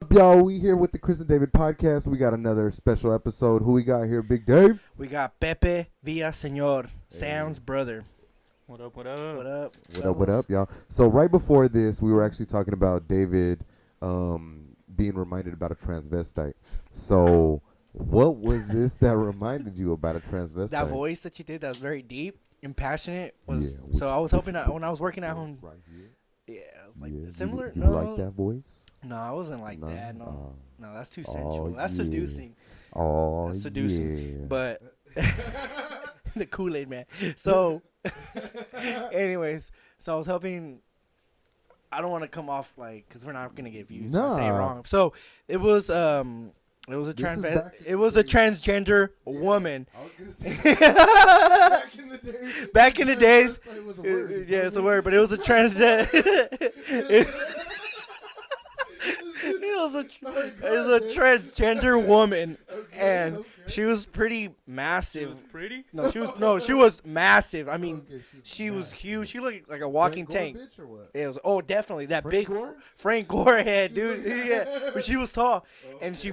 Y'all, we here with the Chris and David podcast. We got another special episode. Who we got here, Big Dave? We got Pepe Villaseñor, Sam's brother. What up, what up? What up? What up, y'all? So right before this, we were actually talking about David being reminded about a transvestite. So what was this that reminded you about a transvestite? That voice that you did that was very deep and passionate. Was Yeah, so I was hoping that when I was working at home. Right here. Yeah, I was like Yeah, similar. You no, like that voice? No, I wasn't like No? that. No, Oh. no, that's too sensual. That's yeah. seducing. Oh, That's seducing. yeah. But the Kool-Aid man. So, anyways, so I was hoping. I don't want to come off like because we're not gonna get views. If I say it Nah. wrong. So it was a This is back in it was a transgender woman. I was gonna say back in the day. Back in the days, It was a word. yeah, it's a word, but it was a transgender woman, and she was pretty massive. Pretty? She was massive. I mean, Okay, she was massive. huge. She looked like a walking Frank tank. Gore bitch or what? It was definitely that Frank big Gore? Frank Gore head, dude. Yeah, but she was tall, and she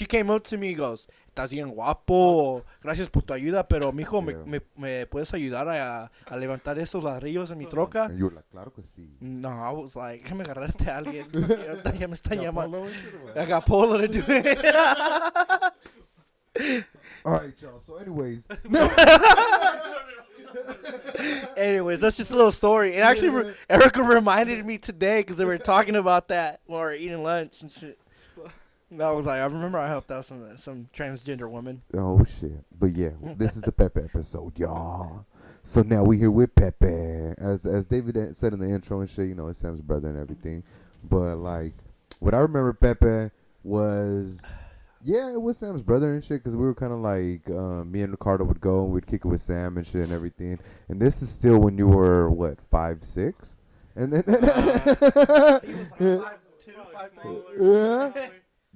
came up to me and goes, "Estás bien guapo. Gracias por tu ayuda, pero mijo, Yeah. me puedes ayudar a levantar esos ladrillos en mi troca?" And you were like, claro que sí. No, I was like, déjame agarrarte a alguien. Ya me están Got llamando. Polo and shit or what? I got Polo to do it. All right, y'all. So, anyways, Anyways, that's just a little story. And actually, Erica reminded me today because they were talking about that while we were eating lunch and shit. And I was like, I remember I helped out some transgender woman. oh shit. But yeah, this is the Pepe episode, y'all. So now we here with Pepe, as David said in the intro and shit. You know, it's Sam's brother and everything. But like, what I remember Pepe was. Yeah, it was Sam's brother and shit, because we were kind of like, me and Ricardo would go and we'd kick it with Sam and shit and everything. And this is still when you were, what, 5'6"? And then... Yeah.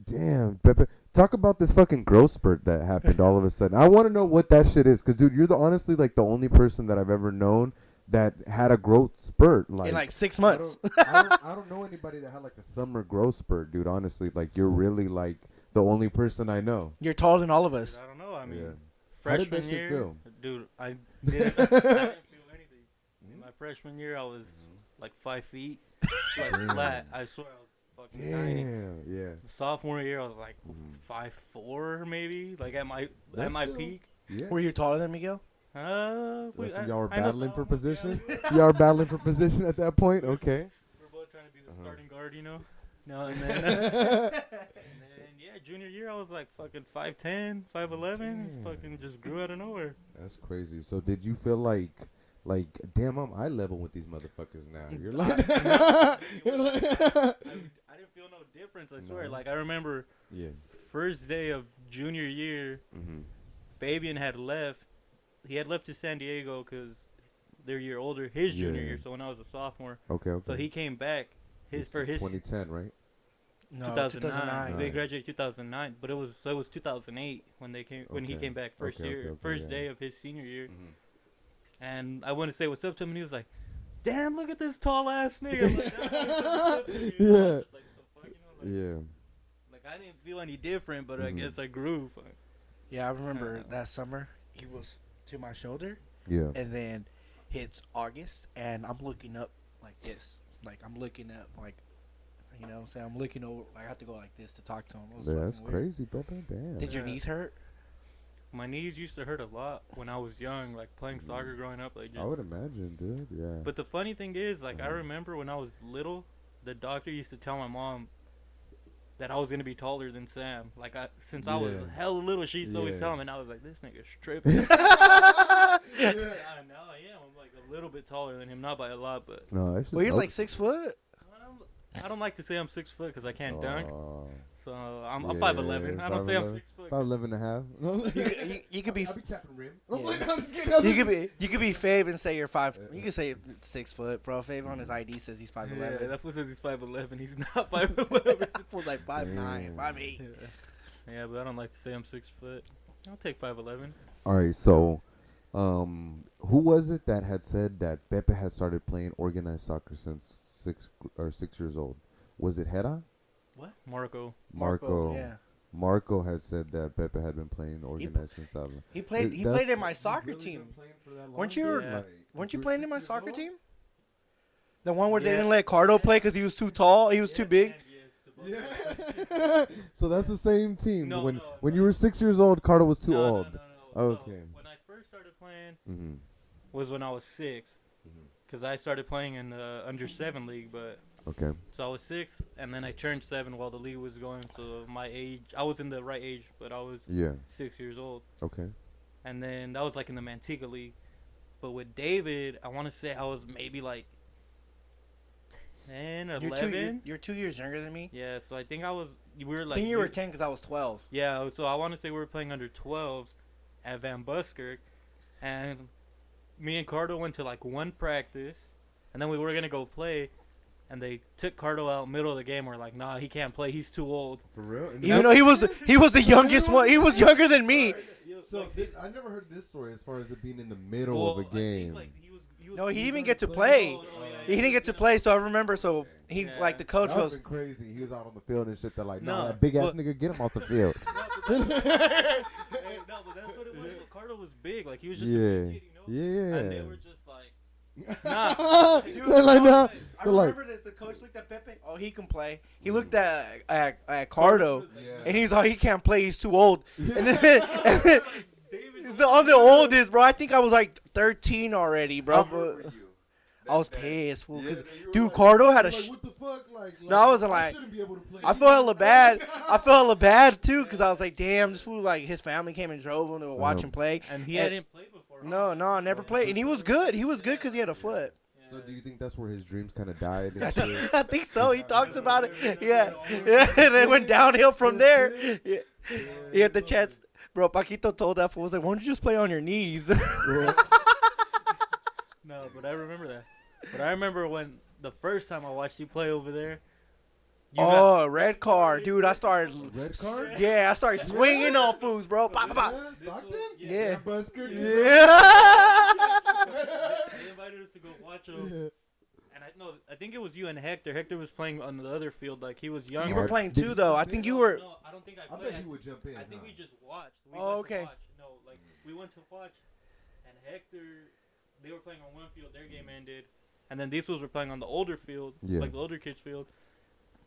Damn, Pepe. Talk about this fucking growth spurt that happened all of a sudden. I want to know what that shit is, because, dude, you're honestly, like, the only person that I've ever known that had a growth spurt. Like, In like 6 months. I don't know anybody that had, like, a summer growth spurt, dude, honestly. Like, you're really, like... the only person I know. You're taller than all of us. I don't know. I mean, Yeah. How did freshman that shit year, feel? dude, I didn't feel anything. In my freshman year, I was like 5 feet, like Damn. flat. I swear I was fucking tiny. Damn, yeah. Sophomore year, I was like Mhm. 5'4" maybe, like at my That's still- peak. Yeah. Were you taller than Miguel? So y'all were I know battling for almost, position? yeah. Y'all were battling for position at that point? Okay. We're both trying to be the Uh-huh. starting guard, you know. No, and then, and then yeah, junior year I was like fucking 5'10", 5'11", Damn. fucking just grew out of nowhere. That's crazy. So did you feel like, damn, I'm eye level with these motherfuckers now? You're like, you're like I didn't feel no difference. I swear. No. Like I remember yeah. first day of junior year, Mm-hmm. Fabian had left. He had left to San Diego because they're a year older. His junior Yeah. year. So when I was a sophomore, Okay. so he came back. This For is his 2010, right? No, 2009. They Right. graduated 2009, but it was 2008 when they came when he Okay. came back first Okay, year, okay, okay, first yeah. day of his senior year. Mm-hmm. And I went to say what's up to him, and he was like, "Damn, look at this tall ass nigga." I'm like, "That's what's up to you." Yeah. I was just like, "The fuck," you know, like, Yeah. like I didn't feel any different, but I Mhm. guess I grew. Fuck. Yeah, I remember that summer. He was to my shoulder, Yeah. and then hits August, and I'm looking up like this. Like, I'm looking up, like, you know what I'm saying? I'm looking over. I have to go like this to talk to him. It was Yeah, that's fucking weird. crazy, Pepe. Damn. Did your Yeah. knees hurt? My knees used to hurt a lot when I was young, like playing soccer growing up. Like, I just. would imagine, dude. Yeah. But the funny thing is, like, I Uh-huh. remember when I was little, the doctor used to tell my mom that I was gonna be taller than Sam. Like, since I was Yeah. hella little, she used to always Yeah. tell me, and I was like, this nigga's tripping. Yeah, now I am. I'm like a little bit taller than him, not by a lot, but No, it's just. Well, you're like okay. 6 foot. I don't like to say I'm 6 foot because I can't dunk. Aw. So I'm Yeah, 5'11". I don't say I'm 6 foot. 5'11" and a half. You could be. I'll be tapping rim. Yeah. I'm just kidding. You could be Fabe and say you're 5. You could say 6 foot, bro. Fabe on his ID says he's 5'11". Yeah, that fool says he's 5'11". He's not 5'11". That fool's like 5'9", Damn. 5'8". Yeah, but I don't like to say I'm 6 foot. I'll take 5'11". All right, so who was it that had said that Pepe had started playing organized soccer since 6 years old? Was it Hera? What? Marco. Yeah. Marco had said that Pepe had been playing organized since Alva. He played. He played in my soccer team. Weren't you? Yeah. Weren't you playing in my soccer team? The one where they didn't let Cardo play because he was too tall. He was too big. Yeah. So that's the same team. No, when you were 6 years old, Carter was too old. No. Okay. So when I first started playing Mm-hmm. was when I was 6. Because I started playing in the under 7 league, but Okay. so I was 6, and then I turned 7 while the league was going. So my age, I was in the right age, but I was Yeah. 6 years old. Okay. And then that was like in the Manteca league. But with David, I want to say I was maybe like 10 or 11. You're 2 years younger than me. Yeah, so I think we were I like. think you were 10 because I was 12. Yeah, so I want to say we were playing under 12s at Van Buskirk, and me and Cardo went to like one practice, and then we were gonna go play, and they took Cardo out middle of the game. We're like, nah, he can't play. He's too old. For real? Even though he was the youngest one. He was younger than me. So I never heard this story as far as it being in the middle of a game. No, he didn't even get to play. He didn't get to play, so I remember. So he like the coach That was been crazy. He was out on the field and shit. They're like, No, nah, that big ass but- nigga, get him off the field. No, but that's what it was. Cardo was big. Like he was just a big kid, you know. Yeah. And they were just like, nah. They're like, nah. I They're like, remember this. The coach looked at Pepe. Oh, he can play. He looked at Cardo, and he's like, he can't play. He's too old. And then I'm the oldest, bro. I think I was like 13 already, bro. I was pissed, fool. Cause dude, Cardo had a. what the fuck? No, I wasn't like. shouldn't be able to play. I felt hella bad. I felt hella bad too, cause I was like, damn, this fool. Like his family came and drove him to watch him play. And he hadn't played before. No, never played, and he was good. He was good cause he had a foot. So do you think that's where his dreams kind of died? I And think, shit? I think so. He talks about it. Yeah, and it went downhill from there. Yeah, he had the chance. Bro, Paquito told that fool, was like, why don't you just play on your knees? No, but I remember that. But I remember when the first time I watched you play over there. Red card, dude. I started. Red card? Yeah, I started swinging on fools, bro. Pop, pop, pop. Stockton? Yeah. Busker? Yeah. They invited us to go watch him. And I think it was you and Hector. Hector was playing on the other field, like he was younger. You were playing too, though. I think you were. No, I don't think I I played. bet he would jump in. I think we just watched. We Oh, went to okay. watch. No, like we went to watch, and Hector, they were playing on one field. Their game ended, and then these fools were playing on the older field, like the older kids' field.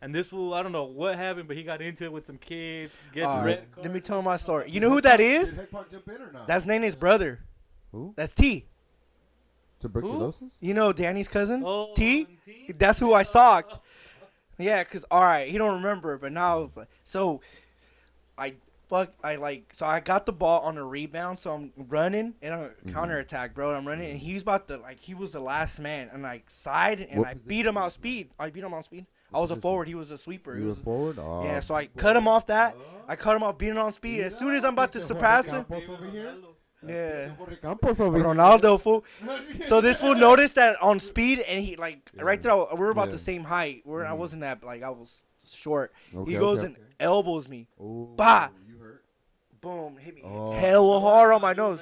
And this fool, I don't know what happened, but he got into it with some kid. Gets red card. Let me tell my story. You know who that is? Did Heck Park jump in or not? That's Nene's brother. Who? That's T. Tuberculosis? You know Danny's cousin? Oh, T? T? That's who I socked. Yeah, cause alright, he don't remember, but now I was like, so I got the ball on a rebound, so I'm running and I'm counterattack, bro. I'm running and he's about to he was the last man and side and What I position beat him out was speed. I beat him out speed. I was a forward, he was a sweeper. You were forward? Oh. Yeah, so I cut him off that. I cut him off, beat him on speed. As soon as I'm about to surpass him, yeah. Campos over here. Ronaldo, fool. So this fool noticed that on speed, and he right there. We were about the same height. I wasn't that I was short. He goes and elbows me. Ooh, Bah! you hurt? Boom! Hit me Oh. hella hard on my nose.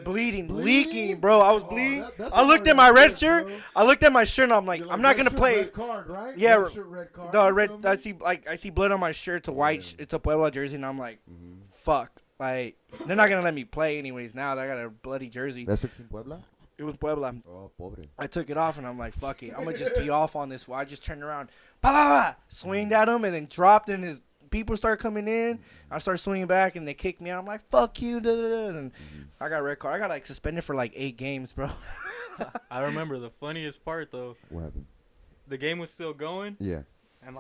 Bleeding, leaking, bro. I was bleeding. I looked at my red shirt. I looked at my shirt, and I'm like, I'm not gonna play. Red card, right? Yeah, Red shirt, red card. No, You red. feel me? I see blood on my shirt. It's a white. It's a Puebla jersey, and I'm like, fuck. Like they're not gonna let me play anyways. Now that I got a bloody jersey. That's your team Puebla? It was Puebla. Oh, pobre. I took it off and I'm like, fuck it. I'm gonna just tee off on this. I just turned around, bah, bah, bah, swinged at him and then dropped and his people start coming in. I start swinging back and they kicked me out. I'm like, fuck you. Da, da, da. And I got red card. I got suspended for 8 games, bro. I remember the funniest part though. What happened? The game was still going, Yeah. and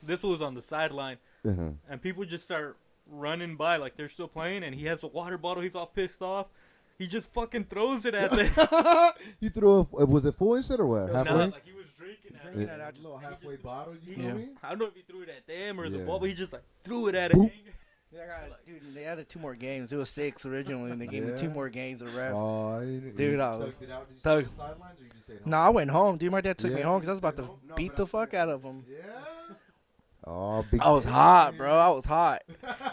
this was on the sideline, Uh-huh. and people just start running by like they're still playing, and he has a water bottle. He's all pissed off. He just fucking throws it at them. You threw was it full and shit or what? Halfway? Nah, he was drinking at Drinking it. it out. A little halfway bottle, you Yeah. feel me? I don't know if he threw it at them or the Yeah. ball, but he just threw it at it. Boop. Dude, they added 2 more games. It was 6 originally, and they gave me 2 Yeah. more games of ref. Oh, Dude, I tugged it out. Did you thug- stay on the sidelines or you just stayed home? No, I went home, dude. My dad took me Yeah. home because I was about to No, beat but the I'm fuck saying- out of him. Yeah. Oh, big. I was hot, bro. I was hot.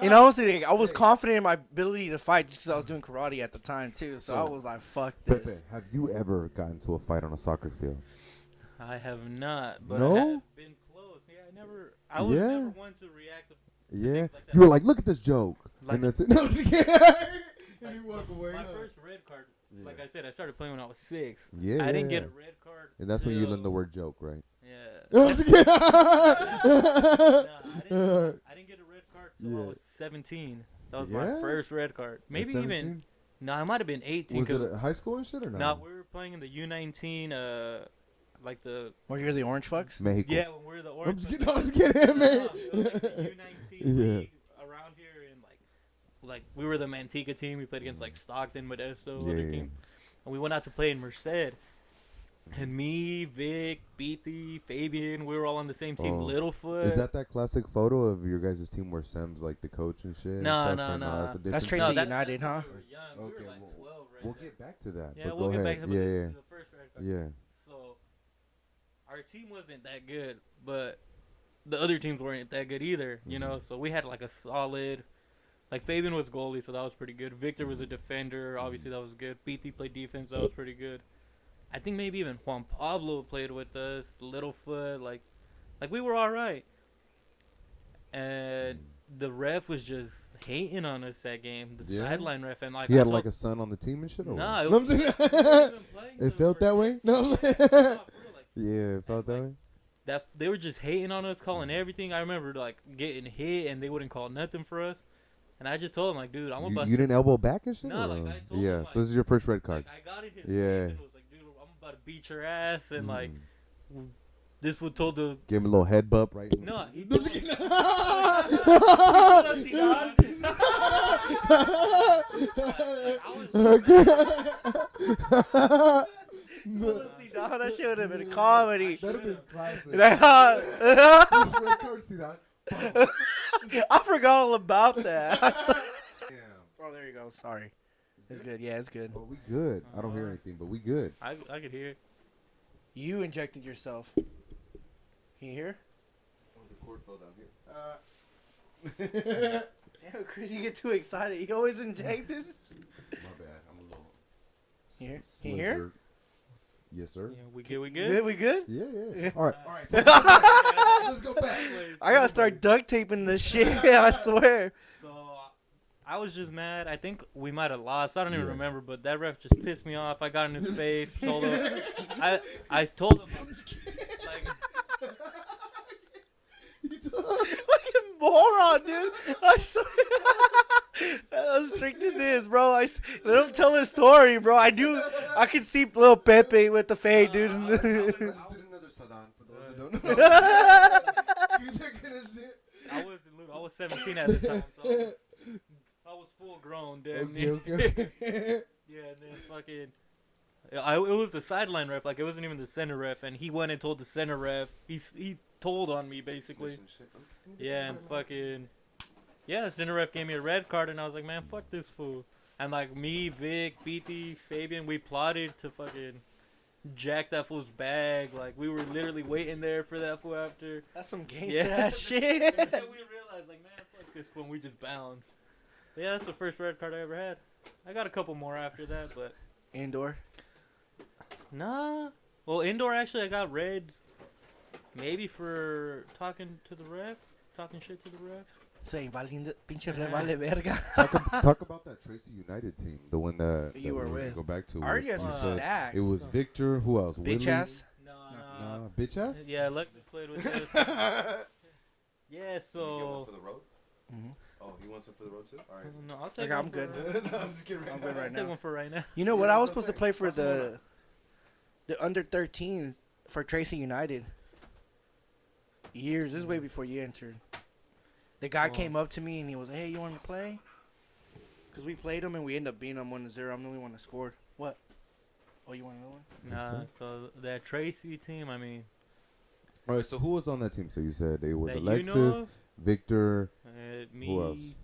And honestly, I was confident in my ability to fight just because I was doing karate at the time, too. So I was like, fuck Pepe, this. have you ever gotten into a fight on a soccer field? I have not, but No? I have been close. Yeah, I was never one to react to Yeah. things like that. You were like, look at this joke. Like, and that's it. No, I'm just kidding. And you walk away. My first red card, like I said, I started playing when I was 6. Yeah. I didn't get a red card. And that's when you learned the word joke, right? Yeah. No, I'm just kidding. I didn't get a red card until I was 17. That was my first red card. Maybe even. No, I might have been 18. Was it a high school and shit or not? No, we were playing in the U19, like the. Were you the orange fucks? Mexico. Yeah, when we were the orange. I'm just kidding, man. It was like the U19 league around here, and like we were the Manteca team. We played against like Stockton, Modesto, other team, and we went out to play in Merced. And me, Vic, Beatty, Fabian, we were all on the same team. Littlefoot. Is that classic photo of your guys' team where Sam's like the coach and shit? No. That's Tracy United, huh? We were like 12 right we'll get back to that. Yeah, we'll get back to the first red card. Yeah. So, our team wasn't that good, but the other teams weren't that good either, you know? So, we had like a solid, like Fabian was goalie, so that was pretty good. Victor was a defender, obviously that was good. Beatty played defense, that was pretty good. I think maybe even Juan Pablo played with us, Littlefoot, like we were all right. And the ref was just hating on us that game, the sideline ref. And like he had like a son on the team and shit? Or nah, it felt that way? No. Yeah, it felt that way? That they were just hating on us, calling everything. I remember like getting hit and they wouldn't call nothing for us. And I just told him, like, dude, I'm about to... You didn't elbow back and shit? No, like, I told him, yeah, like, so this is your first red card. Like, I got in his face and was like, dude, I'm about to beat your ass. And, like, this would told the... Gave him a little head bump, right? No, he told That shit would have been comedy. That would have been classic. I forgot all about that. Oh, there you go. Sorry. It's good. Yeah, it's good. Oh, we good. I don't hear anything, but we good. I could hear it. You injected yourself. Can you hear? Oh, the cord fell down here. Damn, Chris, you get too excited. You always inject this. My bad. I'm a little... Here? Can you hear? Yes, sir. Yeah, we good? We good? Yeah. All right. So let's go back. I gotta start duct taping this shit. I swear. So I was just mad. I think we might have lost. I don't even remember, but that ref just pissed me off. I got in his face. Told him. I told him. Like, fucking moron, dude. I swear. I'm strict to this, bro. Let him tell his story, bro. I could see little Pepe with the fade, dude. I did another Sadan for those who don't know. I was 17 at the time, so I was full grown, dude. Okay. Yeah, and then fucking... it was the sideline ref, like it wasn't even the center ref, and he went and told the center ref. He told on me, basically. Yeah, and fucking... Yeah, the center ref gave me a red card, and I was like, man, fuck this fool. And like me, Vic, Beatty, Fabian, we plotted to fucking jack that fool's bag. Like we were literally waiting there for that fool after. That's some gangster ass shit. And then we realized, like, man, fuck this fool, and we just bounced. But yeah, that's the first red card I ever had. I got a couple more after that, but... Indoor? Nah. Well, indoor, actually, I got reds. Maybe for talking to the ref. Talking shit to the ref. Saying, pinche re vale verga. Talk about that Tracy United team, the one that you were with. Go back to. Already has a stack. It was Victor. Who else? Bitch Willie? ass. No. Bitch ass. Yeah, Lucky played with us. Yeah, so. You get one for the road. Oh, he wants it for the road too. All right. No, I'll take. Okay, I'm good. No, I'm just kidding. I'm good right now. Take one for right now. You know what? I was supposed to play for the under 13 for Tracy United. Years. This is way before you entered. The guy came up to me and he was, hey, you want to play? Because we played him and we ended up beating him 1-0. I'm the only one that scored. What? Oh, you want another one? Nah, so that Tracy team, I mean. All right, so who was on that team? So you said it was that Alexis, you know Victor, me. who else?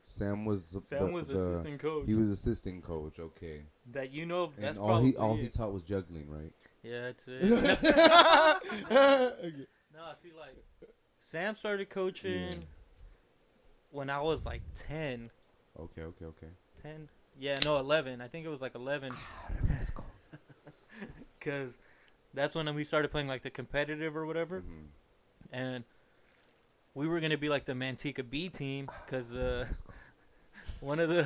Sam was assistant coach. He was assistant coach, okay. That you know, that's and probably all he taught was juggling, right? Yeah, that's it. No, see, like, Sam started coaching when I was like 10. Okay. 10? Yeah, no, 11. I think it was like 11. Because that's when we started playing like the competitive or whatever. And we were gonna be like the Manteca B team because one of the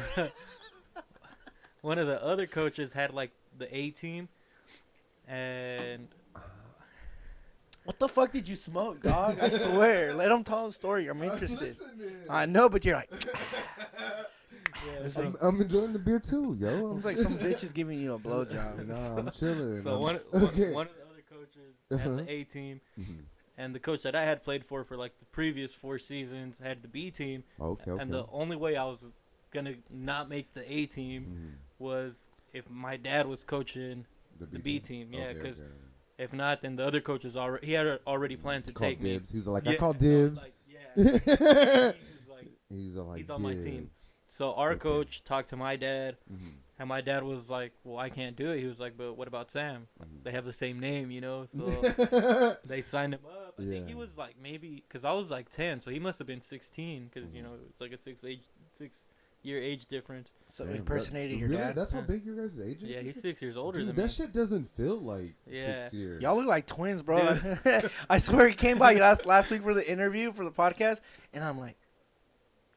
one of the other coaches had like the A team, and What the fuck did you smoke, dog? I swear. Let him tell the story. I'm interested. I know, but you're like, yeah, so, I'm enjoying the beer too, yo. it's like some bitch is giving you a blowjob. Nah, I'm chilling. so one of the other coaches had the A team, and the coach that I had played for like the previous 4 seasons had the B team. Okay. And the only way I was gonna not make the A team was if my dad was coaching the B team. Yeah, because if not, then the other coach was already planned to take dibs. me. He was like, I call dibs. He's on my team. So our coach talked to my dad, and my dad was like, well, I can't do it. He was like, but what about Sam? They have the same name, you know? So they signed him up. I think he was like maybe, because I was like 10, so he must have been 16, because, you know, it's like a 6-year age difference. So he impersonated your really? dad? That's how big your guys' age is? Yeah, he's 6 years older Dude, than that me. shit doesn't feel like 6 years. Y'all look like twins, bro. I swear he came by last week for the interview for the podcast, and I'm like,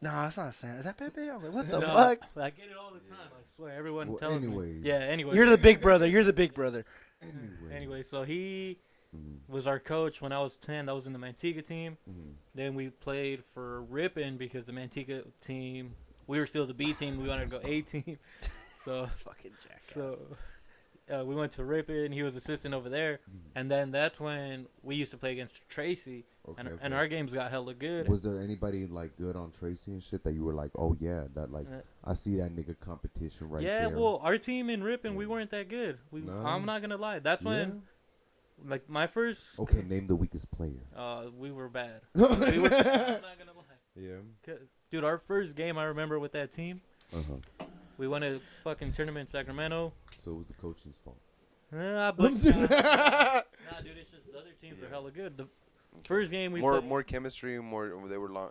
no, that's not Sam. Is that Pepe? I'm like, what the fuck? I get it all the time. I swear. Everyone Well, tells anyways. me. Yeah, anyway. You're the big brother. You're the big brother. Anyway, so he was our coach when I was 10. That was in the Manteca team. Then we played for Ripon because the Manteca team, we were still the B team. We wanted to go A team. So That's fucking jackass. So we went to Ripon. He was assistant over there. And then that's when we used to play against Tracy. And our games got hella good. Was there anybody like good on Tracy and shit that you were like, oh yeah, that like I see that nigga competition right there? Yeah, well, our team in Ripon, we weren't that good. I'm not gonna lie. That's when, like, my first. Okay, name the weakest player. We were bad. I'm not gonna lie. Yeah. Dude, our first game I remember with that team. We won a fucking tournament in Sacramento. So it was the coach's fault. Nah, dude, it's just the other teams are hella good. The first game we played, more chemistry, they were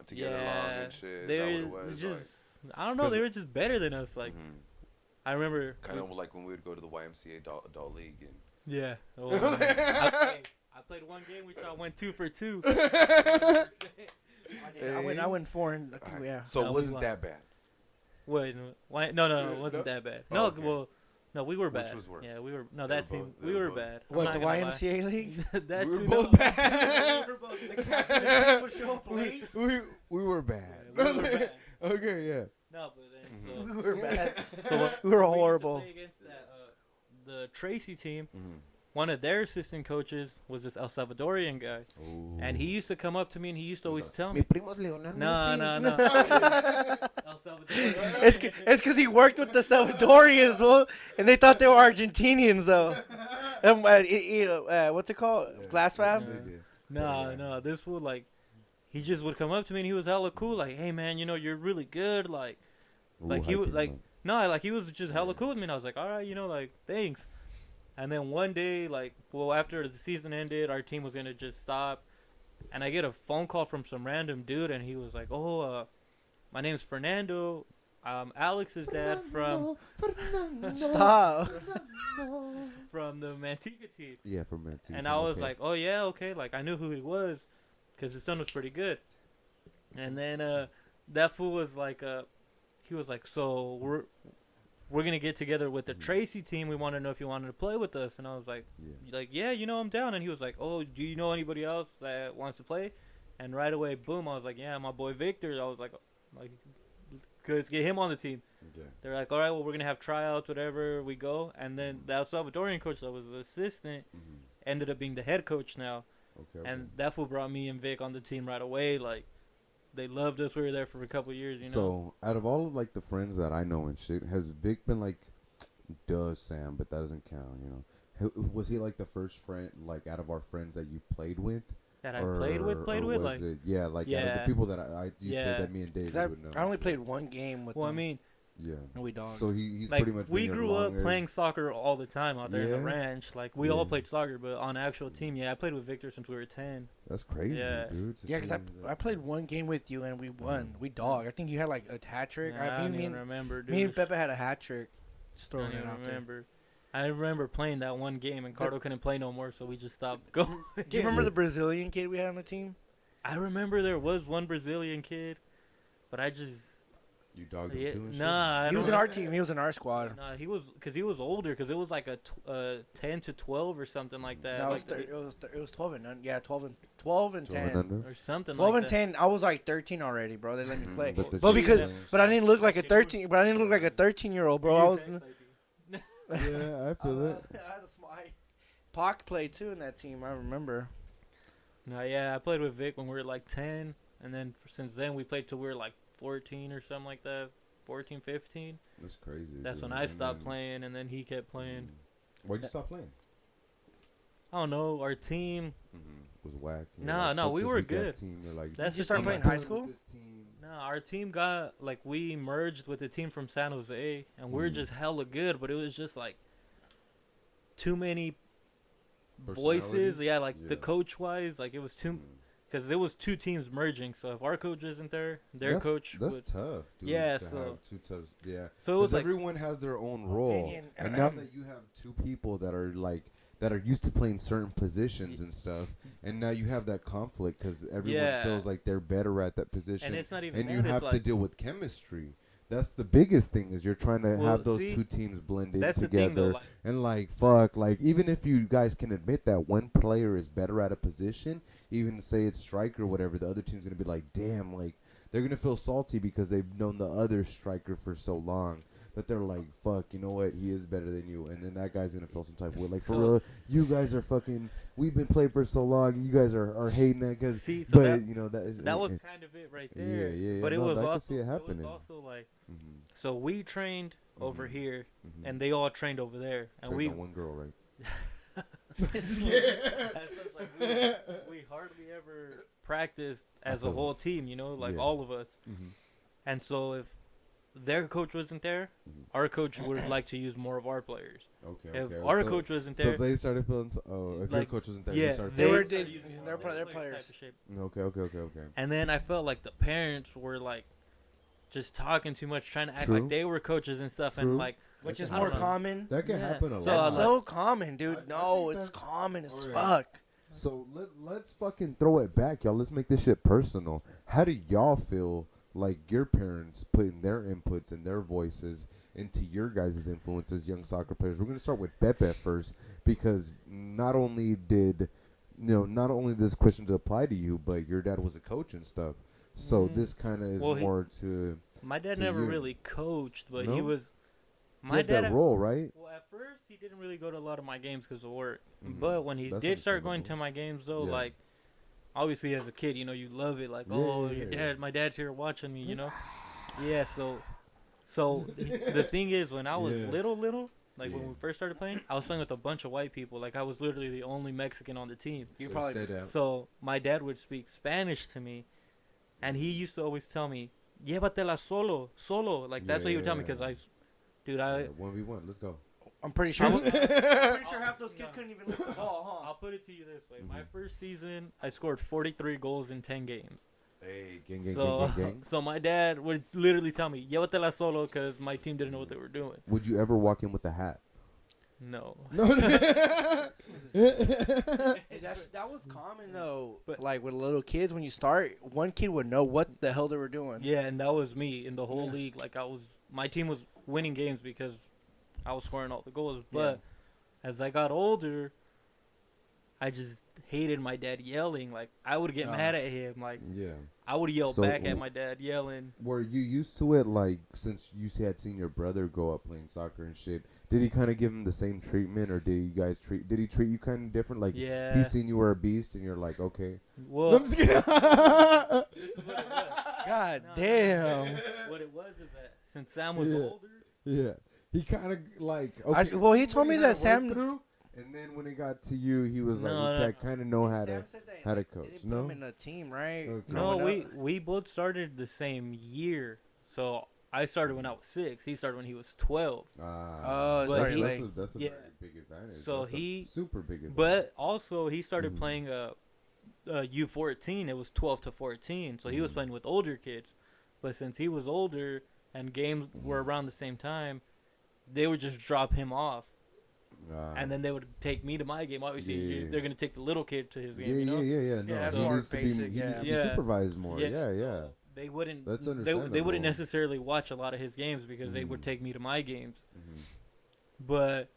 together long and shit. They is that were what it was? just, I don't know, they were just better than us. Like, I remember. Kind of like when we would go to the YMCA adult league. And Yeah. Oh, I played one game, we went 2 for 2. I went 4 and I think, yeah. So it wasn't that bad. Wait, no, it wasn't that bad. No, okay. Well, no, we were bad. Which was worse? Yeah, we were. No, that team, They we were were both. bad. What, the YMCA league? That We were too, both no. bad. We were both bad. We were bad. We were bad. Okay, yeah. No, but then We were bad. so We were we horrible. used to play against the Tracy team. One of their assistant coaches was this El Salvadorian guy, and he used to come up to me and he used to always tell me, No. El Salvadorian. It's because he worked with the Salvadorians, bro, and they thought they were Argentinians, though. What's it called? Glass fab? No, this fool, like, he just would come up to me and he was hella cool, like, hey man, you know, you're really good, like he was like, no, like he was just hella cool with me, and I was like, all right, you know, like, thanks. And then one day, like, well, after the season ended, our team was gonna just stop, and I get a phone call from some random dude, and he was like, oh, my name's Fernando. Alex's dad from Stop. from the Manteca team. Yeah, from Manteca. And I was like, oh yeah, okay, like I knew who he was, cause his son was pretty good. And then that fool was like, he was like, so we're gonna get together with the Tracy team. We want to know if you wanted to play with us. And I was like, yeah, you know, I'm down. And he was like, oh, do you know anybody else that wants to play? And right away, boom, I was like, yeah, my boy Victor. I was like, let's get him on the team. They're like, all right, well, we're gonna have tryouts, whatever. We go, and then the El Salvadorian coach that was the assistant ended up being the head coach now. And that fool brought me and Vic on the team right away. Like, they loved us. We were there for a couple of years, you know. So, out of all of, like, the friends that I know and shit, has Vic been, like, Sam, but that doesn't count, you know? Was he, like, the first friend, like, out of our friends that you played with? That I played with, like, it, yeah, like, out of the people that you'd say that me and David would know. I only played one game with them. I mean, and we dogged. So he's like, pretty much we grew up playing soccer all the time out there in the Yeah. ranch. Like, we all played soccer, but on actual team, I played with Victor since we were 10. That's crazy, dude. Yeah, because I played one game with you and we won. We dogged. I think you had like a hat trick. I don't even remember, dude. Me and Pepe had a hat trick. Just throwing it out there. I remember playing that one game, and Cardo couldn't play no more, so we just stopped going. Do you remember the Brazilian kid we had on the team? I remember there was one Brazilian kid, but I just You dogged him too and shit? nah. I He was don't- in our team. He was in our squad. Nah, he was older because it was like a 10 to 12 or something like that. No, like it was 12 and none. Yeah, 12 and 12 and 10. under? or something 12 like and that. 10. I was like 13 already, bro. They let me play. But the But because, cheating- but I didn't look like a 13. But I didn't look like a 13-year-old, bro. I was. Yeah, I feel it. I had a small. Pac played too in that team. I remember. No, yeah, I played with Vic when we were like 10, and then since then we played till we were like 14 or something like that, 14, 15. That's crazy. That's dude. when I And stopped then- playing, and then he kept playing. Why'd you stop playing? I don't know, our team. Was whack. You're Nah, like, no, fuck we this were weak-ass good. Team. You're like, That's Did you the start thing. playing high school? This team. No, our team got like we merged with the team from San Jose, and we were just hella good, but it was just like too many voices. Personalities? Yeah, like the Yeah. coach wise, like it was too because it was two teams merging. So if our coach isn't there, their coach. That's would, tough, dude. Yeah, to so- have two tough. Yeah. So it was 'Cause like everyone has their own role, Opinion. and now that you have two people that are used to playing certain positions and stuff, and now you have that conflict because everyone Yeah. feels like they're better at that position, and it's not even and that, you it's have to like, deal with chemistry. That's the biggest thing is you're trying to Well, have those see, two teams blended that's the together. thing though. Like, And like fuck, like even if you guys can admit that one player is better at a position, even say it's striker or whatever, the other team's gonna be like, damn, like they're gonna feel salty because they've known the other striker for so long that they're like, fuck, you know what, he is better than you, and then that guy's gonna feel some type of way. Like for So- real, you guys are fucking. We've been playing for so long, and you guys are hating that because. see, so But that, you know that that was kind of it right there. yeah. But it No, was I can also see it happening. like Mhm. so we trained over Mhm. here, Mhm. and they all trained over there, and Trained we on one girl, right? That's just like we hardly ever practiced as a feel whole team, you know, like Yeah. all of us. Mhm. And so if their coach wasn't there, Mhm. our coach would like to use more of our players. Okay. If okay. our So- coach wasn't So there, they started feeling. If your Like, coach wasn't there, yeah, they started They feeling. were started did- using they're more of their their players. type of shit. Okay. And then I felt like the parents were like just talking too much, trying to act True. like they were coaches and stuff, True. and like Which That is can more happen. common. That can Yeah. happen a So, lot. That's like- so common, dude. I No, think it's that's- common as Alright. fuck. So let's fucking throw it back, y'all. Let's make this shit personal. How do y'all feel like your parents putting their inputs and their voices into your guys' influence as young soccer players? We're gonna start with Pepe first because not only this question to apply to you, but your dad was a coach and stuff. So Mhm. this kind of is Well, more to my dad to never you. really coached, but No? he was. he My had dad that role, right? Well, at first he didn't really go to a lot of my games because of work. Mhm. But when he That's did start going to understandable. my games, though, Yeah. like obviously as a kid, you know, you love it. Like, Yeah, oh, yeah, your yeah. dad, my dad's here watching me, you know. Yeah. So the thing is, when I was Yeah. little, like when Yeah. we first started playing, I was playing with a bunch of white people. Like I was literally the only Mexican on the team. You So probably stayed out. So my dad would speak Spanish to me, and he used to always tell me, "Llévatela solo." Like that's what he would tell me because Yeah. dude, 1v1. Let's go. I'm pretty sure. I'm pretty sure half those kids couldn't even lift the ball, I'll put it to you this way: my Mhm. first season, I scored 43 goals in 10 games. Hey, gang, So, gang. so my dad would literally tell me, "Llévatela solo," because my team didn't know what they were doing. Would you ever walk in with a hat? No. No. That was common though. But like with little kids, when you start, one kid would know what the hell they were doing. Yeah, and that was me in the whole league. Like my team was winning games because I was scoring all the goals. But as I got older, I just hated my dad yelling. Like I would get mad at him. Like Yeah. I would yell So, back at my dad yelling. Were you used to it, like, since you had seen your brother grow up playing soccer and shit? Did he kind of give him the same treatment, or did he treat you kind of different? Like, Yeah. he seen you were a beast, and you're like, okay. Well, No, I'm just kidding. this is what it was. God No, damn. What it was is that since Sam was Yeah. older, Yeah. He kind of, like, okay. Well, he see told what me had that to work Sam. through, and then when it got to you, he was like, No, okay, no. I kind of know how to. Sam said that, how to like, they coach, didn't put no? him in a team, right? Okay. no, Growing up. we both started the same year. So I started when I was 6. He started when he was 12. Oh, But that's, he- that's a yeah. very big advantage. So That's a he- super big advantage. But also he started Mhm. playing U14. It was 12 to 14. So he was Mhm. playing with older kids. But since he was older and games were Mhm. around the same time, they would just drop him off. And then they would take me to my game. Obviously, they're gonna take the little kid to his game. Yeah, You know? No, that's he more needs to be. basic, He needs to be yeah. supervised more. Yeah, So they wouldn't. That's They understandable. wouldn't necessarily watch a lot of his games because they would take me to my games. Mhm. But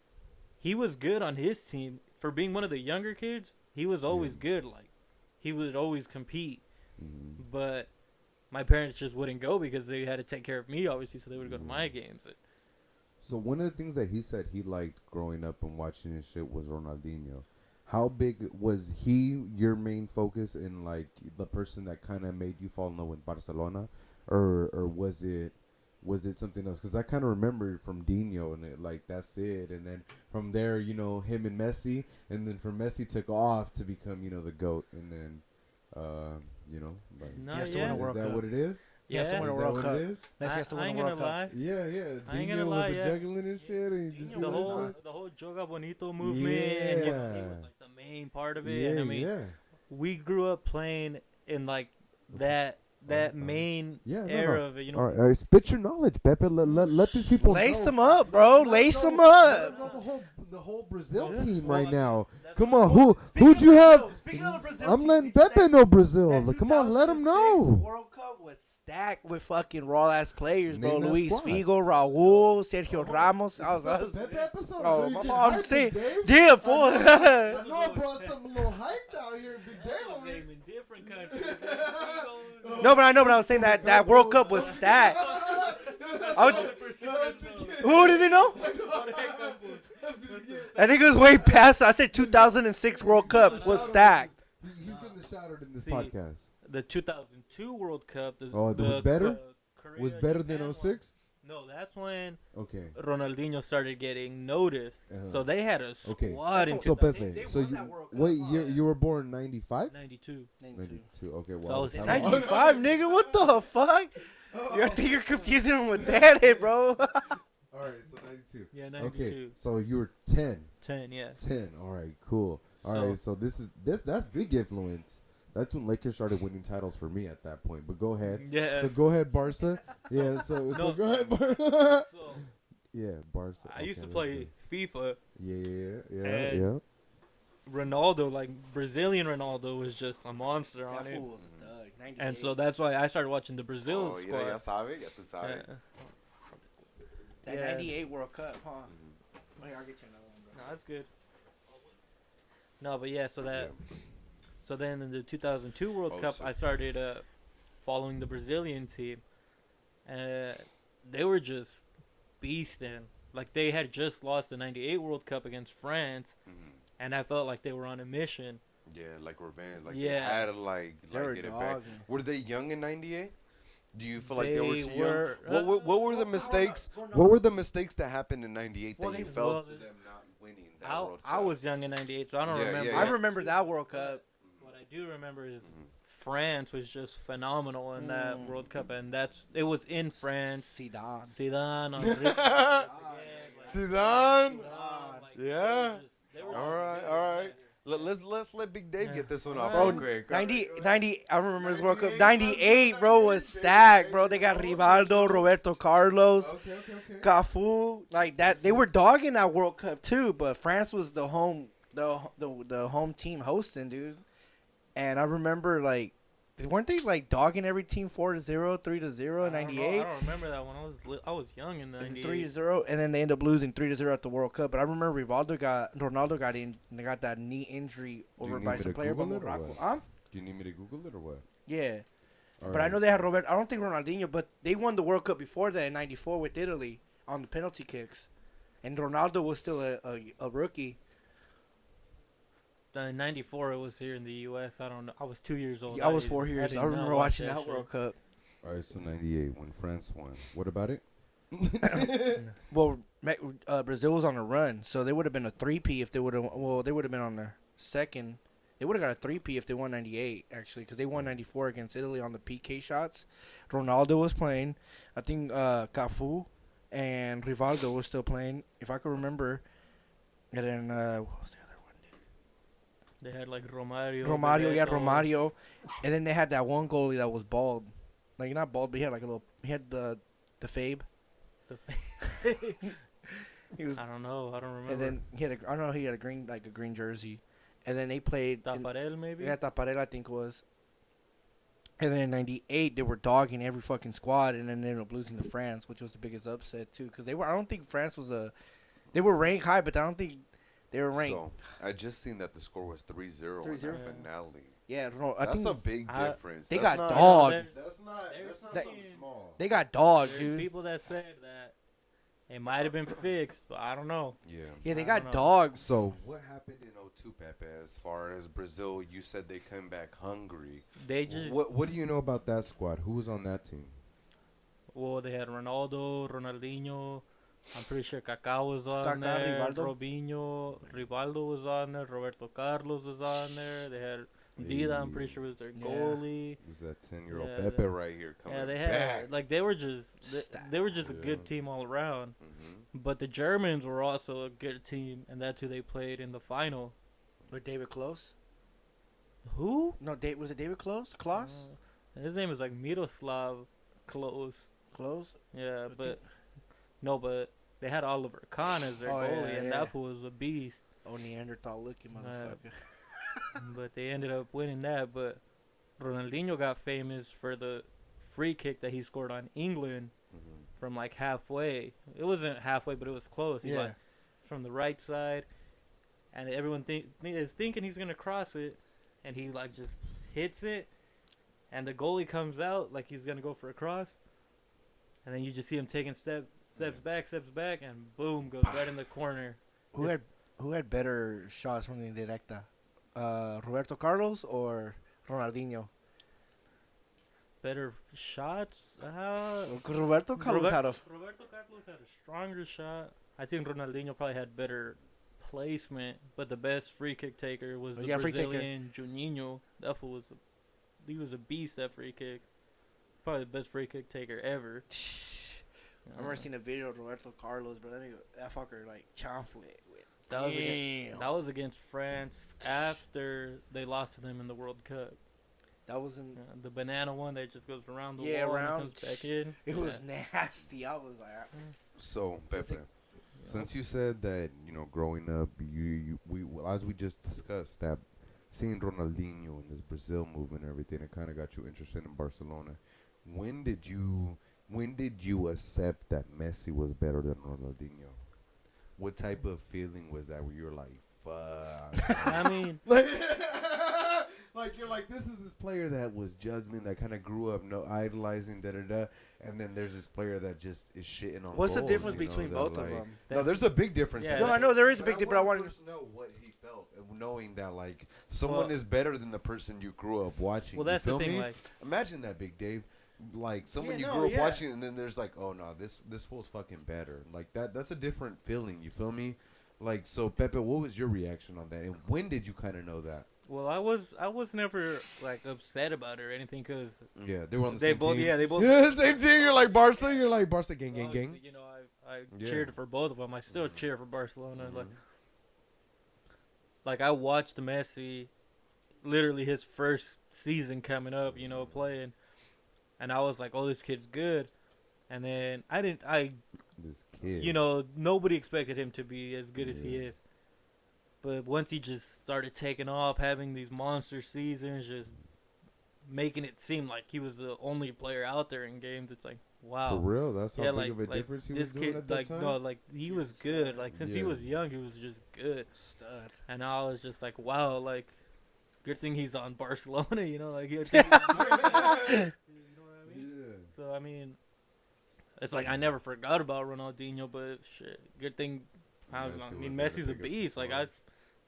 he was good on his team for being one of the younger kids. He was always good. Like he would always compete. But my parents just wouldn't go because they had to take care of me, obviously, so they would go to my games. So one of the things that he said he liked growing up and watching his shit was Ronaldinho. How big was he your main focus and like the person that kind of made you fall in love with Barcelona, or was it something else? Because I kind of remember from Dino and it, like that's it, and then from there him and Messi, and then from Messi took off to become the GOAT, and then like No, He has to yeah. win a is World that Cup. what it is? He has to Yeah. win a Is that World what Cup. it is? Messi has to I win ain't a gonna World Cup. lie. Yeah. I ain't Dino gonna was lie, the yeah. juggling and shit. And just The whole Joga Bonito movement. Yeah. And he was like the main part of it. And I mean, we grew up playing in like that main era of it. You know. All right, spit your knowledge, Pepe. Let these people Lace know. them up, bro. Lace them up. The whole Brazil Yeah. team Well, right now. that's Come what- on, who'd you have? Speaking of the Brazil I'm team, letting that- Pepe know Brazil. that Come on, let him 2006 know. World Cup was stacked with fucking raw ass players, bro. Name that Luis squad. Figo, Raul, Sergio Ramos. I was Pepe episode. Oh, Very my good fault. I'm hype, saying, Dave. yeah, fool. I know I brought some little hype down here, Big Dave. over here. Game in different countries. No, but I was saying that World Cup was stacked. Who does he know? I think it was way past. I said 2006 World Cup was stacked. He's getting shouted in this See, podcast. The 2002 World Cup. It was better? Korea, Was better than Japan one. 06? No, that's when Okay. Ronaldinho started getting noticed. Uh-huh. So they had a Okay. squad in So 2000 Pepe, They so won you that World Cup. wait, you were born in 95? 92. 92. Okay, So I well, was I was 95, nigga. What the fuck? I think you're confusing him with Daddy, bro. All right, so 92. Yeah, 92. Okay, so you were 10. 10, yeah. 10. All right, cool. All right, so that's big influence. That's when Lakers started winning titles for me at that point. But go ahead. Yeah. So go ahead, Barca. Yeah, so No. go ahead, Barca. So Yeah, Barca. I used to Okay, play FIFA. Yeah. And Ronaldo, like Brazilian Ronaldo, was just a monster on That it. fool was a thug. 98. And so that's why I started watching the Brazil Oh, squad. ya sabe, ya tú sabes. Yeah. That Yeah. 98 World Cup, huh? Wait, I'll get you another one, bro. No, that's good. No, but yeah, so that. So then in the 2002 World Oh, Cup, so- I started following the Brazilian team. They were just beasting. Like, they had just lost the 98 World Cup against France, Mhm. and I felt like they were on a mission. Yeah, like revenge. Like Yeah. they had to like They were get it back. dogging. Were they young in '98? Do you feel like they were They too were, young? What were the mistakes? Ronaldo- What were the mistakes that happened in '98 Well, that you they- felt well, to them not winning that I, World Cup? I was young in 98, so I don't Yeah, remember. yeah, I remember that World Cup. What I do remember is France was just phenomenal in that Mm. World Cup, and it was in France. Zidane. Zidane, Henry, Zidane. like, Yeah. they were All right, good, all right. man. Let's let Big Dave get this one off Bro, real quick. 90, I remember this World Cup. 98, bro, was stacked, bro. They got Rivaldo, Roberto Carlos, Okay. Cafu, like that. They were dogging that World Cup too, but France was the home team hosting, dude. And I remember like, weren't they like dogging every team 4-0, 3-0 in I don't know, '98? I don't remember that one. I was young in And '98. 3-0, and then they end up losing 3-0 at the World Cup. But I remember Ronaldo got in, and they got that knee injury you over need by me some to player. Google But it or Morocco, what? huh? Do you need me to Google it or what? Yeah. All But I right. know they had Robert. I don't think Ronaldinho, but they won the World Cup before that in '94 with Italy on the penalty kicks, and Ronaldo was still a rookie. In '94, it was here in the U.S. I don't know. I was 2 years old. I was 4 years. did I not remember watch watching that shit. World Cup. All right, so 98 when France won. What about it? Well, Brazil was on a run, so they would have been a 3P if they would have. Well, they would have been on their second. They would have got a 3P if they won '98 actually, because they won '94 against Italy on the PK shots. Ronaldo was playing. I think Cafu and Rivaldo was still playing, if I could remember. And then what was the other one? They had like Romario. Romario, yeah, Bebeto. Romario, and then they had that one goalie that was bald, like not bald, but he had like a little. He had the Fabe. He was, I don't know. I don't remember. and then I don't know, he had a green jersey, and then they played. Tafarel maybe. Yeah, Taparel I think it was. And then in '98 they were dogging every fucking squad, and then they ended up losing to France, which was the biggest upset too, because they were. I don't think France was they were ranked high, but I don't think they were ranked. So I just seen that the score was 3-0 in the 3-0. finale. Yeah, no, I That's think a big difference. they That's got not- dogged. That's not That- something small. They got dogged, There's dude. people that said that it might have been fixed, but I don't know. Yeah. Yeah, they I got don't know. dogged. So What happened in '02, Pepe? As far as Brazil, you said they came back hungry. They just what do you know about that squad? Who was on that team? well, they had Ronaldo, Ronaldinho. I'm pretty sure Kaká was on Kaká, there. Rivaldo. Robinho, Rivaldo was on there. Roberto Carlos was on there. They had Dida. I'm pretty sure was their Yeah. goalie. Was that 10-year-old Yeah, Pepe? Pepe right here coming Yeah, they had back. like they were just they were just a Yeah. good team all around. Mm-hmm. But the Germans were also a good team, and that's who they played in the final. With David Klose? Who? No, was it David Klose? Klaus? His name is like Miroslav Klose. Klose? Yeah, I but but they had Oliver Kahn as their Oh, yeah, goalie, and yeah. that fool was a beast. Oh, Neanderthal looking motherfucker. But they ended up winning that. But Ronaldinho got famous for the free kick that he scored on England Mm-hmm. from like halfway. It wasn't halfway, but it was close. He Yeah. like from the right side, and everyone is thinking he's gonna cross it, and he like just hits it, and the goalie comes out like he's gonna go for a cross, and then you just see him taking steps back, and boom, goes right in the corner. Who had better shots from the directa? Roberto Carlos or Ronaldinho? Better shots? Roberto Carlos had a. Roberto Carlos had a stronger shot. I think Ronaldinho probably had better placement, but the best free kick taker was the free taker. Brazilian Juninho. That fool he was a beast at free kicks. Probably the best free kick taker ever. I remember seeing a video of Roberto Carlos, but that fucker like chomped with. That was against France after they lost to them in the World Cup. That was in. The banana one that just goes around the Yeah, wall around. and comes back in. It Yeah. was nasty. I was like, So Pepe, Since you said that, growing up, as we just discussed, that seeing Ronaldinho and this Brazil movement and everything, it kind of got you interested in Barcelona. When did you accept that Messi was better than Ronaldinho? What type of feeling was that where you're like, fuck? I mean, Like you're like, this is this player that was juggling, that kind of grew up idolizing, and then there's this player that just is shitting on. what's the goals, difference you know, between that, both like, of them? No, there's a big difference. Yeah, in No, that. I know there is a big difference, but I want wanted to know what he felt, knowing that like someone is better than the person you grew up watching. well, that's you the feel thing. me? Like, Imagine that, Big Dave. Like someone Yeah, you no, grew up yeah. watching, and then there's like, oh no, this fool's fucking better. Like that's a different feeling. You feel me? Like, so Pepe, what was your reaction on that, and when did you kind of know that? well, I was never like upset about it or anything because Yeah, they were on the they same both team. yeah they both Yeah, same team. You're like Barca. You're like Barca, gang, gang, obviously, gang. you know, I Yeah. cheered for both of them. I still cheer for Barcelona. Mhm. Like I watched Messi, literally his first season coming up, playing, and I was like, "Oh, this kid's good." And then This kid. nobody expected him to be as good as he Yeah. is. But once he just started taking off, having these monster seasons, just making it seem like he was the only player out there in games, it's like, wow. For real, that's how Yeah, big of a difference he was this doing kid, at that time. no, like he was good. Like since he Yeah. was young, he was just good. Stud. And I was just like, wow, like, good thing he's on Barcelona, like. Yeah. So I mean, it's like I never forgot about Ronaldinho, but shit, good thing. Messi wasn't Messi's a a big beast. Like influence.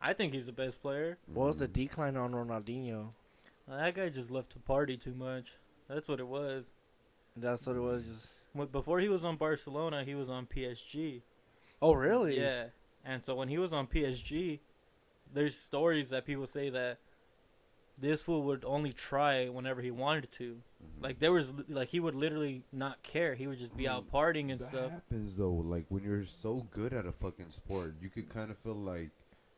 I think he's the best player. What was the Mhm. decline on Ronaldinho? That guy just left to party too much. That's what it was. That's what it was. Just. Before he was on Barcelona, he was on PSG. Oh really? Yeah. And so when he was on PSG, there's stories that people say that this fool would only try whenever he wanted to. Mhm. Like there was like he would literally not care. He would just be out partying and that stuff. happens though. Like when you're so good at a fucking sport, you could kind of feel like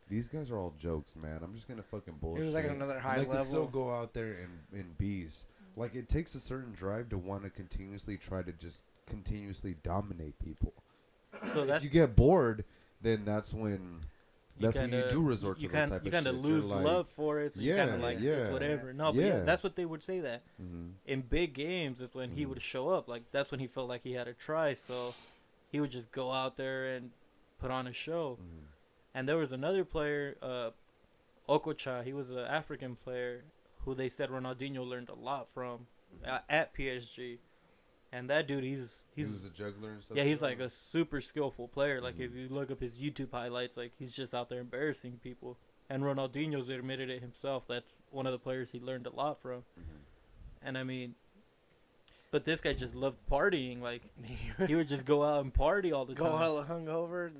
these guys are all jokes, man. I'm just gonna fucking bullshit. It was like another high Like to still level. go out there and beast. Like it takes a certain drive to want to continuously try to just continuously dominate people. So if that's you get bored, then that's when you do resort to you those kind type of you shit. kind of You're lose like, love for it. So you kind of like it's whatever. No, but yeah, that's what they would say that in big games is when he would show up. Like that's when he felt like he had to try. So he would just go out there and put on a show. And there was another player, Okocha. He was an African player who they said Ronaldinho learned a lot from at PSG. And that dude, he was a juggler and stuff. yeah, he's like a super skillful player. Like if you look up his YouTube highlights, like he's just out there embarrassing people. And Ronaldinho's admitted it himself. That's one of the players he learned a lot from. And I mean, but this guy just loved partying. Like he would just go out and party all the time. Go hella hungover.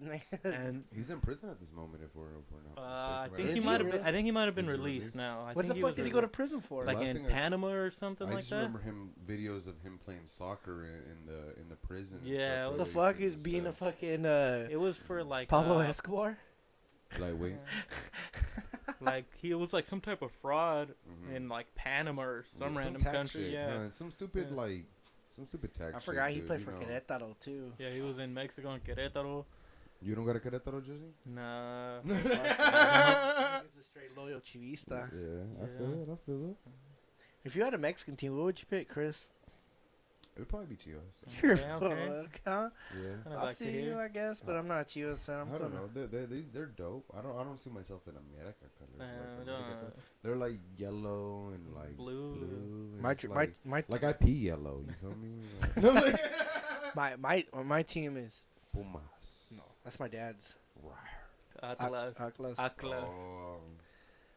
And he's in prison at this moment. If we're not I mistaken, think he might have been. I think he might have been released now. What the fuck did he go to prison for? Like in Panama or something like that. I just remember videos of him playing soccer in the prison. Yeah, what the fuck is being a fucking it was for like Pablo Escobar. Lightweight. Like he was like some type of fraud in like Panama or some random country. Shit, some stupid tax. I forgot shit, he dude, played for Querétaro too. Yeah, he was in Mexico and Querétaro. You don't got a Querétaro jersey? Nah. He's a straight loyal Chivista. Yeah, I feel it. If you had a Mexican team, what would you pick, Chris? It would probably be Chivas. You're okay. Huh? Yeah. I'll see you, I guess, but I'm not a Chivas fan. I don't know. They're dope. I don't see myself in America colors. They're like yellow and like blue. And like I pee yellow. You feel me? My team is Pumas. no, that's my dad's. Atlas. Atlas.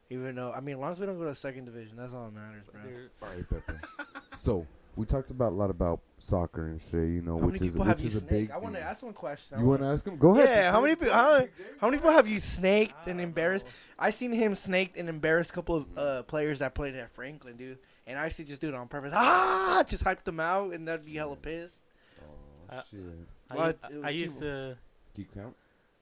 Even though as long as we don't go to second division, that's all that matters, bro. All right, Pepe. So we talked about a lot about soccer and shit, you know, How which many is people have you a snaked? big. I want to thing. ask one question. You want to ask him? Go ahead. Yeah, how many people have you snaked and embarrassed? I seen him snaked and embarrassed a couple of players that played at Franklin, dude. And I used to just do it on purpose. Just hype them out, and that'd be hella pissed. Oh shit! I used to. Keep count.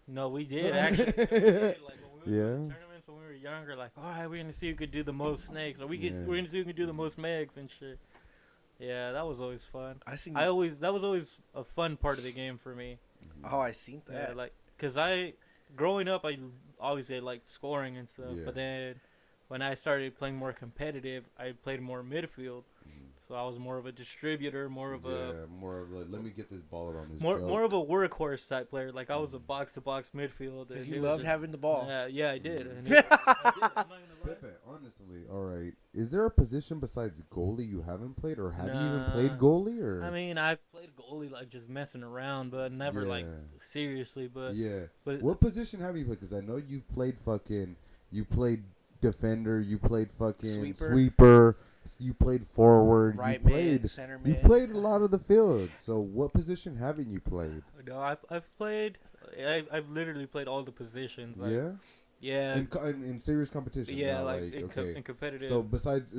No, we did actually. Like when we were in tournaments when we were younger, like, all right, we're gonna see who could do the most snakes, or we're gonna see who can do the most megs and shit. Yeah, that was always fun. That was always a fun part of the game for me. Oh, I seen that. Yeah, like, cause growing up, I always did like scoring and stuff, but then when I started playing more competitive, I played more midfield. So I was more of a distributor, more of a let me get this ball on this. More of a workhorse type player. Like I was a box to box midfield. Because you loved having the ball. Yeah, I did. And Pepe, honestly, all right. Is there a position besides goalie you haven't played, or have you even played goalie? Or I mean, I played goalie like just messing around, but never like seriously. But but what position have you played? Because I know you've played you played defender, you played fucking sweeper. You played forward. Right you played mid, center You mid. played a lot of the field. So what position haven't you played? No, I've played. I've literally played all the positions. Like, yeah. In serious competition. Yeah, in competitive. So besides,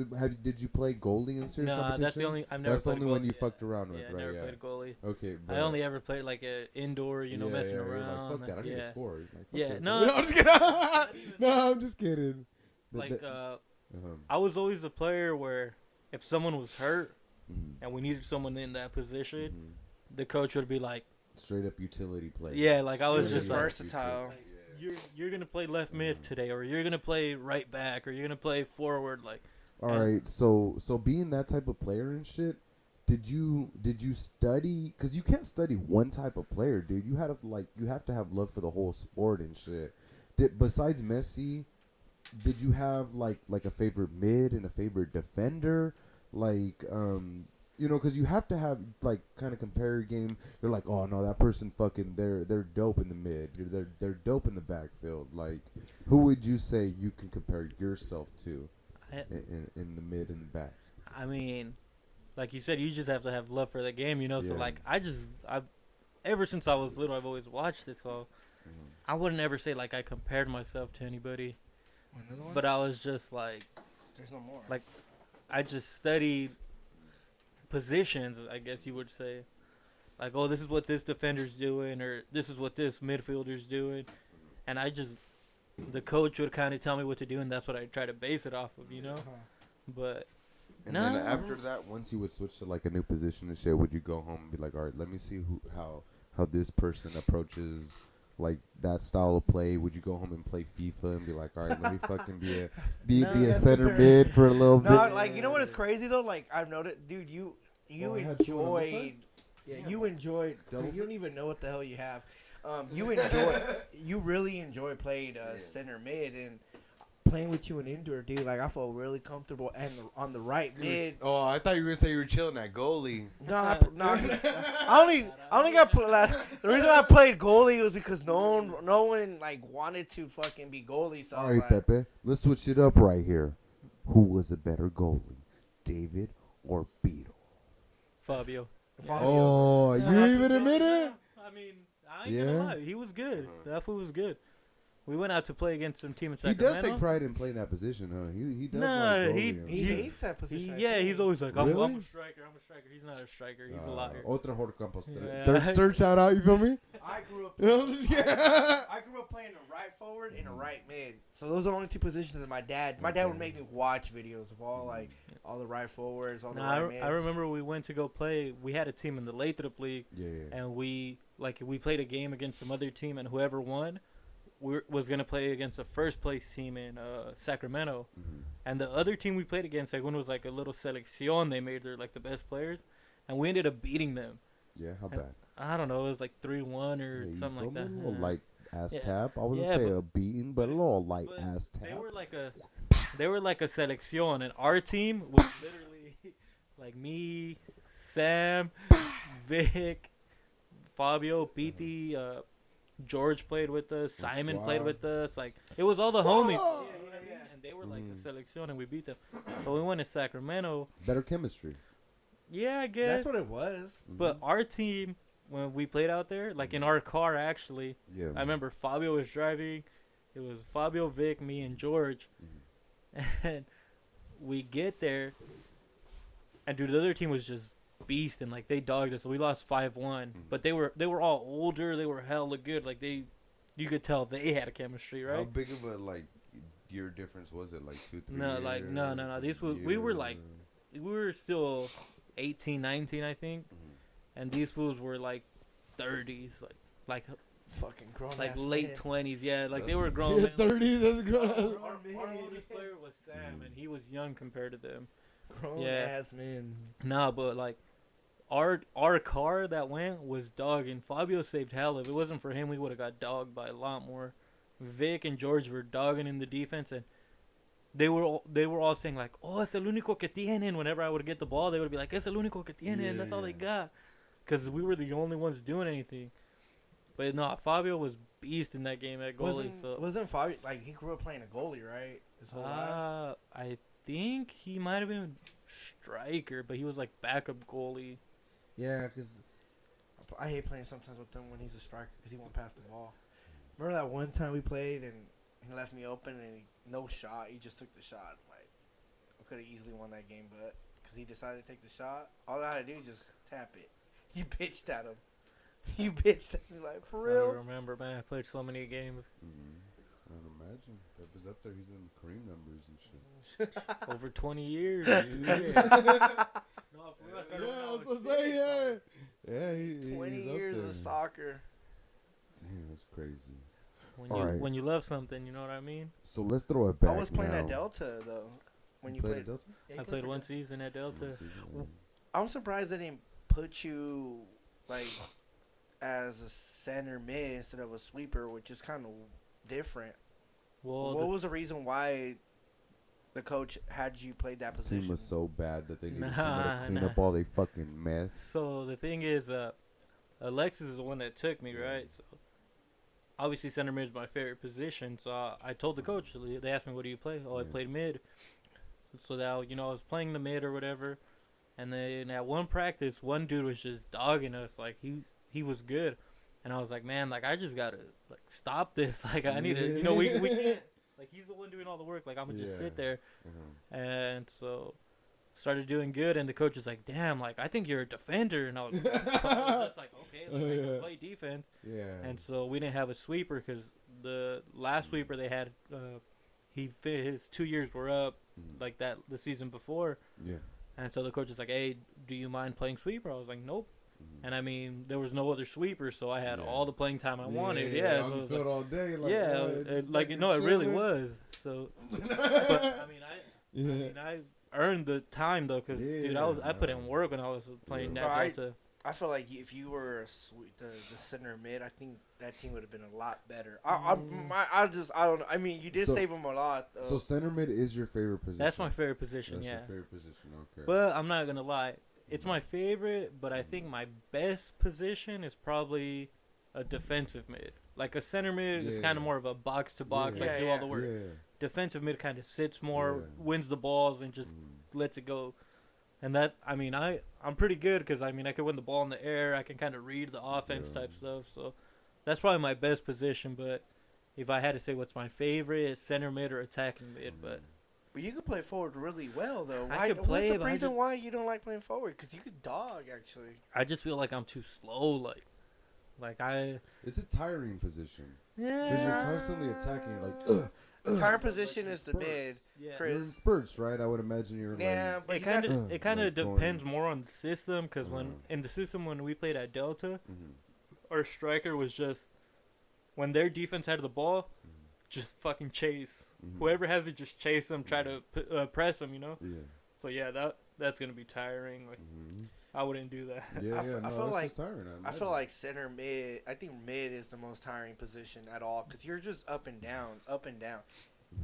did you play goalie in serious competition? That's the only. I've never. That's the played only goalie. one you fucked around with, right? Never played goalie. Okay. I only ever played like a indoor, messing around. Like, fuck that! I need to score. Like, no, I'm just kidding. No, I'm just kidding. I was always the player where if someone was hurt and we needed someone in that position, the coach would be like, straight up utility player. Yeah, like I was just versatile. You're gonna play left mid today, or you're gonna play right back, or you're gonna play forward. Like, all right. So being that type of player and shit, did you study? Because you can't study one type of player, dude. You have to have love for the whole sport and shit. Besides Messi, did you have like a favorite mid and a favorite defender? Like, because you have to have like kind of compare your game. You're like, oh no, that person fucking they're dope in the mid. They're dope in the backfield. Like, who would you say you can compare yourself to in the mid and the back? I mean, like you said, you just have to have love for the game, So like, I've ever since I was little, I've always watched it. So I wouldn't ever say like I compared myself to anybody. But I was just like, there's no more. Like, I just studied positions, I guess you would say. Like, oh, this is what this defender's doing, or this is what this midfielder's doing. And the coach would kind of tell me what to do, and that's what I try to base it off of, But, then after that, once you would switch to like a new position and shit, would you go home and be like, all right, let me see how how this person approaches like that style of play? Would you go home and play FIFA and be like, all right, let me fucking be a center mid for a little bit? No, like you know what is crazy though? Like I've noticed, dude, you enjoyed. Yeah, you enjoyed. You don't even know what the hell you have. You really enjoy playing center mid and playing with you in indoor, dude. Like I felt really comfortable and on the right mid. Oh, I thought you were gonna say you were chilling at goalie. No, I only got the reason I played goalie was because no one like wanted to fucking be goalie. So all right, Pepe, let's switch it up right here. Who was a better goalie, David or Beetle? Fabio. Oh, you even admit it? I mean, I ain't gonna lie. He was good. That fool was good. We went out to play against some team in Sacramento. He does take pride in playing that position, huh? He does. Nah, he hates that position. He's always like, I'm really? a striker. He's not a striker. He's a liar. Otro Jorge Campos. Third shout out. You feel me? I grew up playing a right forward and a right mid. So those are the only two positions that my dad would make me watch videos of all the right forwards, all the right mids. I remember we went to go play. We had a team in the Lathrop League. Yeah. And we played a game against some other team, and whoever won was going to play against the first place team in Sacramento. Mm-hmm. And the other team we played against, like, one was like a little selección. They made their like the best players, and we ended up beating them. Yeah, how bad? I don't know. It was like 3-1 or something like that. A little light ass tap. I wasn't say a beating, but a little light ass tap. They were like a selección, and our team was literally like me, Sam, Vic, Fabio, Pete, George played with us. Simon played with us. Like it was all the homies. Yeah. And they were like a selección, and we beat them. But we went to Sacramento. Better chemistry. Yeah, I guess that's what it was. But our team, when we played out there, like in our car, actually, I remember Fabio was driving. It was Fabio, Vic, me, and George. And we get there, and dude, the other team was just beast, and like they dogged us. So we lost 5-1. But they were all older. They were hella good. Like you could tell they had a chemistry, right? How big of a year difference was it? Like 2-3 No, years? like no. We were still 18, 19, I think, and these fools were like 30s, like fucking grown, like late 20s. Yeah, like they were grown. 30s, that's grown. Our oldest player was Sam, and he was young compared to them. Grown ass man. Nah, but like our car that went was dogging. Fabio saved hell. If it wasn't for him, we would have got dogged by a lot more. Vic and George were dogging in the defense, and they were all saying like, "Oh, es el único que tienen." Whenever I would get the ball, they would be like, "Es el único que tienen." Yeah, that's all they got, because we were the only ones doing anything. But no, Fabio was beast in that game at goalie. Wasn't Fabio like he grew up playing a goalie, right? His whole life. I think he might have been striker, but he was like backup goalie. Yeah, because I hate playing sometimes with him when he's a striker because he won't pass the ball. Remember that one time we played and he left me open and no shot. He just took the shot. Like I could have easily won that game, but because he decided to take the shot, all I had to do was just tap it. You bitched at him. You bitched at me like for real. I remember, man. I played so many games. I'd imagine. Pepe's up there. He's in Kareem numbers and shit. Over 20 years. No, I was gonna say, yeah, he's 20 years of soccer. Damn, that's crazy. When you love something, you know what I mean? So let's throw it back. I was playing at Delta though. When you played at Delta? Yeah, I played one season at Delta. I'm surprised they didn't put you like as a center mid instead of a sweeper, which is kind of different. Well, what was the reason why the coach had you play that position? The team was so bad that they needed someone to clean up all they fucking mess. So the thing is, Alexis is the one that took me, right? So obviously center mid is my favorite position. So I told the coach. They asked me, "What do you play?" Oh, I played mid. So that I was playing the mid or whatever. And then at one practice, one dude was just dogging us. Like he was good, and I was like, man, like I just gotta like stop this. Like I need to, we can't. Like he's the one doing all the work. Like I'm gonna just sit there, and so started doing good. And the coach was like, damn, like I think you're a defender. And I was just like, okay, like I can play defense. Yeah. And so we didn't have a sweeper because the last sweeper they had, his 2 years were up, like that the season before. Yeah. And so the coach was like, hey, do you mind playing sweeper? I was like, nope. And I mean, there was no other sweeper, so I had all the playing time I wanted. So on the field all day. It really was. So, but I mean, I earned the time though, because dude, I put in work when I was playing that Delta. I feel like if you were the center mid, I think that team would have been a lot better. I don't know. I mean, you did save them a lot. So center mid is your favorite position? That's my favorite position. That's your favorite position. Okay. But I'm not gonna lie, it's my favorite. But I think my best position is probably a defensive mid. Like a center mid is kind of more of a box to box, do all the work. Yeah. Defensive mid kind of sits more, wins the balls, and just lets it go. And that, I mean, I'm pretty good because, I mean, I can win the ball in the air. I can kind of read the offense type stuff. So that's probably my best position. But if I had to say what's my favorite, it's center mid or attacking mid. But you could play forward really well, though. What's the reason why you don't like playing forward? Because you could dog, actually. I just feel like I'm too slow. It's a tiring position. Yeah. Because you're constantly attacking. You're like, the tiring position is the mid. You're in spurts, right? I would imagine you're but it kind of depends more on the system, because in the system when we played at Delta, our striker was just, when their defense had the ball, just fucking chase. Whoever has it, just chase them, try to press them, you know? Yeah. So yeah, that's going to be tiring. Like, I wouldn't do that. I feel like tiring. I feel like center mid. I think mid is the most tiring position at all, because you're just up and down, up and down.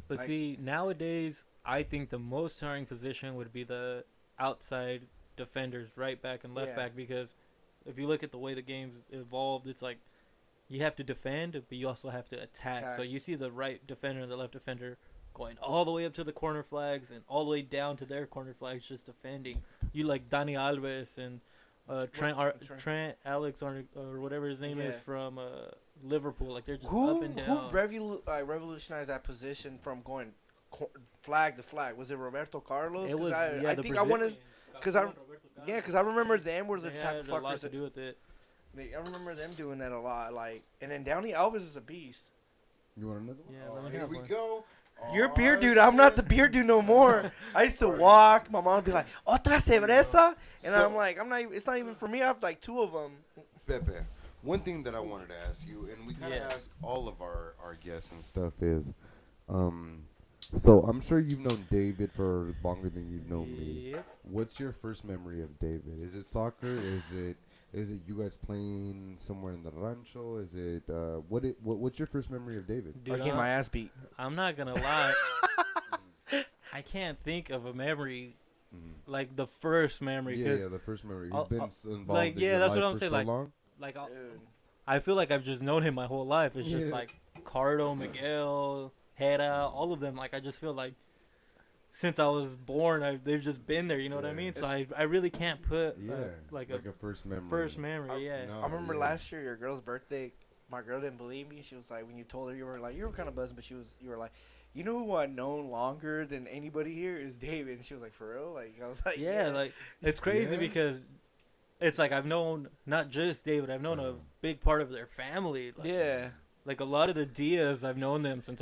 But see, nowadays, I think the most tiring position would be the outside defenders, right back and left back, because if you look at the way the game's evolved, it's like you have to defend, but you also have to attack. So you see the right defender and the left defender going all the way up to the corner flags and all the way down to their corner flags, just defending. You like Dani Alves and Trent Alex or whatever his name is from Liverpool. Like, they're just up and down. Who revolutionized that position from going flag to flag? Was it Roberto Carlos? It was. I think I wanted, because I remember them were the type of fuckers a lot to do with it. I remember them doing that a lot. Like, and then Dani Alves is a beast. You want another one? Yeah, here we go. You're a beer dude. I'm not the beer dude no more. I used to walk. My mom would be like, "Otra cerveza," and I'm like, "I'm not. It's not even for me. I have like 2 of them." Pepe, one thing that I wanted to ask you, and we kind of ask all of our guests and stuff, is, so I'm sure you've known David for longer than you've known me. What's your first memory of David? Is it soccer? Is it you guys playing somewhere in the rancho? Is it what's your first memory of David? Dude, I get my ass beat. I'm not gonna lie. I can't think of a memory like the first memory. Yeah, the first memory. He's been involved like, in your that's life what I'm saying. So like, long? like I feel like I've just known him my whole life. It's just like Cardo, Miguel, Hera, all of them. Like, I just feel like since I was born, they've just been there. You know what I mean? So I really can't put like a first memory. I remember last year, your girl's birthday. My girl didn't believe me. She was like, when you told her, you were kind of buzzing, but you were like, you know who I've known longer than anybody here is David. And she was like, for real? Like, I was like, like, it's crazy because it's like I've known not just David, I've known a big part of their family. Like, like a lot of the Diaz, I've known them since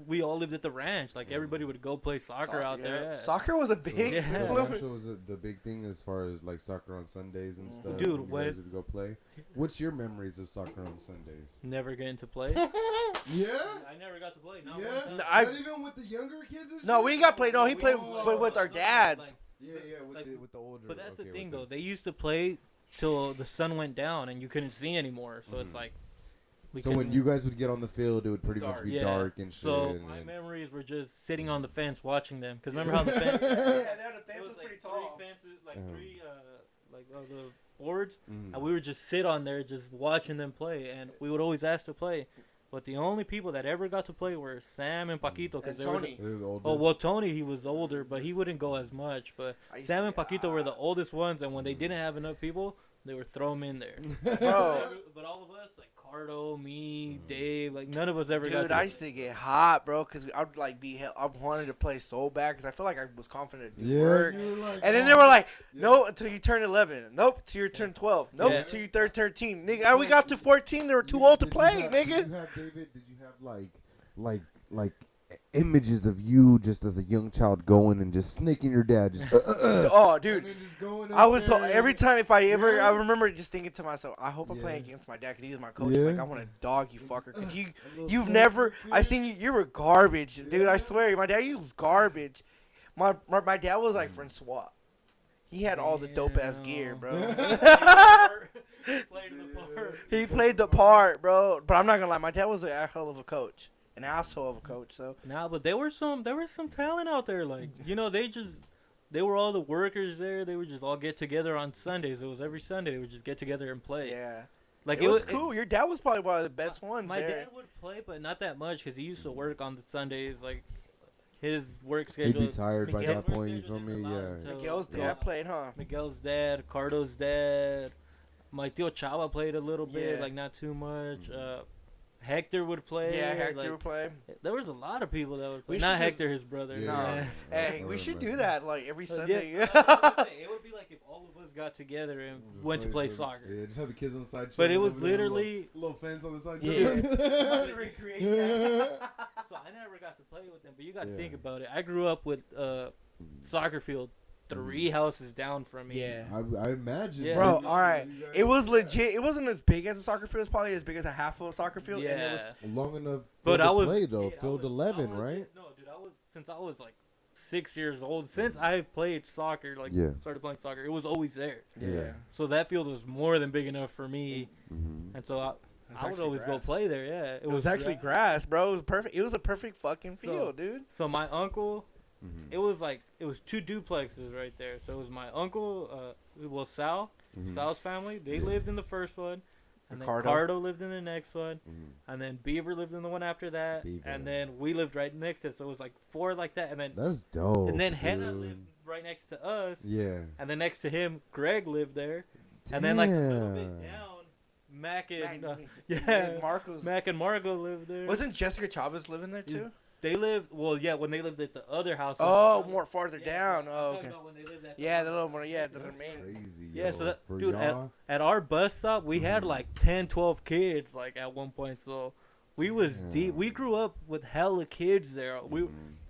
we all lived at the ranch. Like, everybody would go play soccer out there. Yeah. Soccer was a big rancho was the big thing as far as like soccer on Sundays and stuff. Dude, when you guys would go play. What's your memories of soccer on Sundays? Never getting to play. Yeah, I never got to play. No, not even with the younger kids. And no, we got played. No, he played with our dads. With the older. But that's the thing, though. They used to play till the sun went down and you couldn't see anymore. So it's like. So when you guys would get on the field, it would pretty much be dark and shit. So my memories were just sitting on the fence watching them. Because remember how the fence... the fence was pretty tall. 3 fences, the boards. And we would just sit on there just watching them play. And we would always ask to play. But the only people that ever got to play were Sam and Paquito. And Tony. They were the oldest. Oh, well, Tony, he was older, but he wouldn't go as much. But Sam and Paquito were the oldest ones. And when they didn't have enough people, they would throw them in there. Bro. But all of us, like, Cardo, me, Dave, like, none of us ever got to. Dude, I used to get hot, bro, because I'd, like, I wanted to play so bad because I feel like I was confident to do work. Like, and then they were like, no, until you turn 11. Nope, till you turn 12. Nope, till you turn 13. Nigga, we got to 14. They were too old to play, nigga. Did you have images of you just as a young child going and just snaking your dad. Just, oh, dude. I was so, every time if I ever, Yeah. I remember just thinking to myself, I hope I'm playing against my dad because he was my coach. Yeah. Like, I want to dog you fucker because you've never, I seen you, you were garbage, dude. I swear, my dad, you was garbage. My dad was like Francois. He had all the dope ass gear, bro. He played the part, bro. But I'm not gonna lie, my dad was a hell of a coach, an asshole of a coach. So nah, but there was some talent out there. Like, you know, they were all the workers there. They would just all get together on Sundays. It was every Sunday. They would just get together and play. yeah, like it was cool. Your dad was probably one of the best ones. My there. dad would play, but not that much because he used to work on the Sundays. Like, his work schedule. He'd be tired by Miguel's that work point. You schedule feel me? didn't allow Yeah. him to Miguel's go dad out. played, huh? Miguel's dad, Cardo's dad, my Tio Chava played a little bit, Yeah. like not too much. Hector would play. Yeah, Hector like, would play. There was a lot of people that would play. We Not should Hector, his brother. Yeah. No. Hey, we should do that like every Sunday. Yeah. It would be like if all of us got together and went to play soccer. Yeah, just have the kids on the side. But it chilling was over there, literally. little fence on the side. Yeah. chilling. So I never got to play with them, but you got to think about it. I grew up with soccer field 3 houses down from me. Yeah. I imagine. Yeah. Bro, dude. all right. You guys- It was legit. It wasn't as big as a soccer field. It was probably as big as a half of a soccer field. Yeah. And it was, long enough. But to I was play though. yeah, Field I 11, was- right? No, dude, since I was like 6 years old. Since I played soccer, like started playing soccer, it was always there. Yeah. So that field was more than big enough for me, Mm-hmm. and so I would actually always grass. go play there. Yeah, it was actually grass, bro. It was perfect. It was a perfect fucking field, dude. So my uncle, Mm-hmm. it was 2 duplexes right there. So it was my uncle, Sal, Mm-hmm. Sal's family. They lived in the first one, and then Ricardo. Cardo lived in the next one, Mm-hmm. and then Beaver lived in the one after that, Beaver. and then we lived right next to it. So it was like 4 like that, and then That's dope. and then Hannah dude. lived right next to us, Yeah. and then next to him, Greg lived there, and then like a little bit Damn. down, Mac and Yeah, Marcos. Mac and Margot lived there. Wasn't Jessica Chavez living there too? They lived when they lived at the other house. Oh, more farther down. I'm Oh, talking okay. about when they lived at Yeah, the little more. Yeah, the That's main. crazy. Yeah, yo. so that for dude y'all, at our bus stop we had like 10, 12 kids like at one point. So we was deep. We grew up with hella kids there.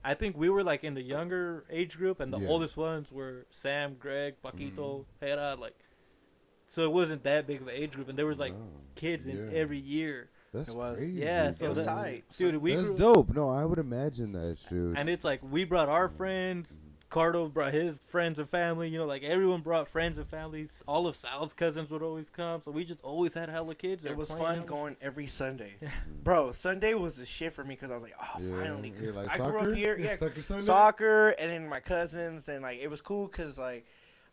I think we were like in the younger age group, and the Yeah. oldest ones were Sam, Greg, Paquito, Hera. Like, so it wasn't that big of an age group, and there was like No. kids in Yeah. every year. That's It was. crazy. Yeah, so It was that- tight. Dude, we That's grew, dope. No, I would imagine that shit. and it's like we brought our friends. Cardo brought his friends and family. You know, like everyone brought friends and families. All of Sal's cousins would always come, so we just always had hella kids. there It was playing fun hella- going every Sunday. Bro, Sunday was the shit for me because I was like, oh, Yeah. finally. Because Yeah, like I grew soccer? up here. Yeah, Soccer Sunday? soccer, and then my cousins, and like it was cool because like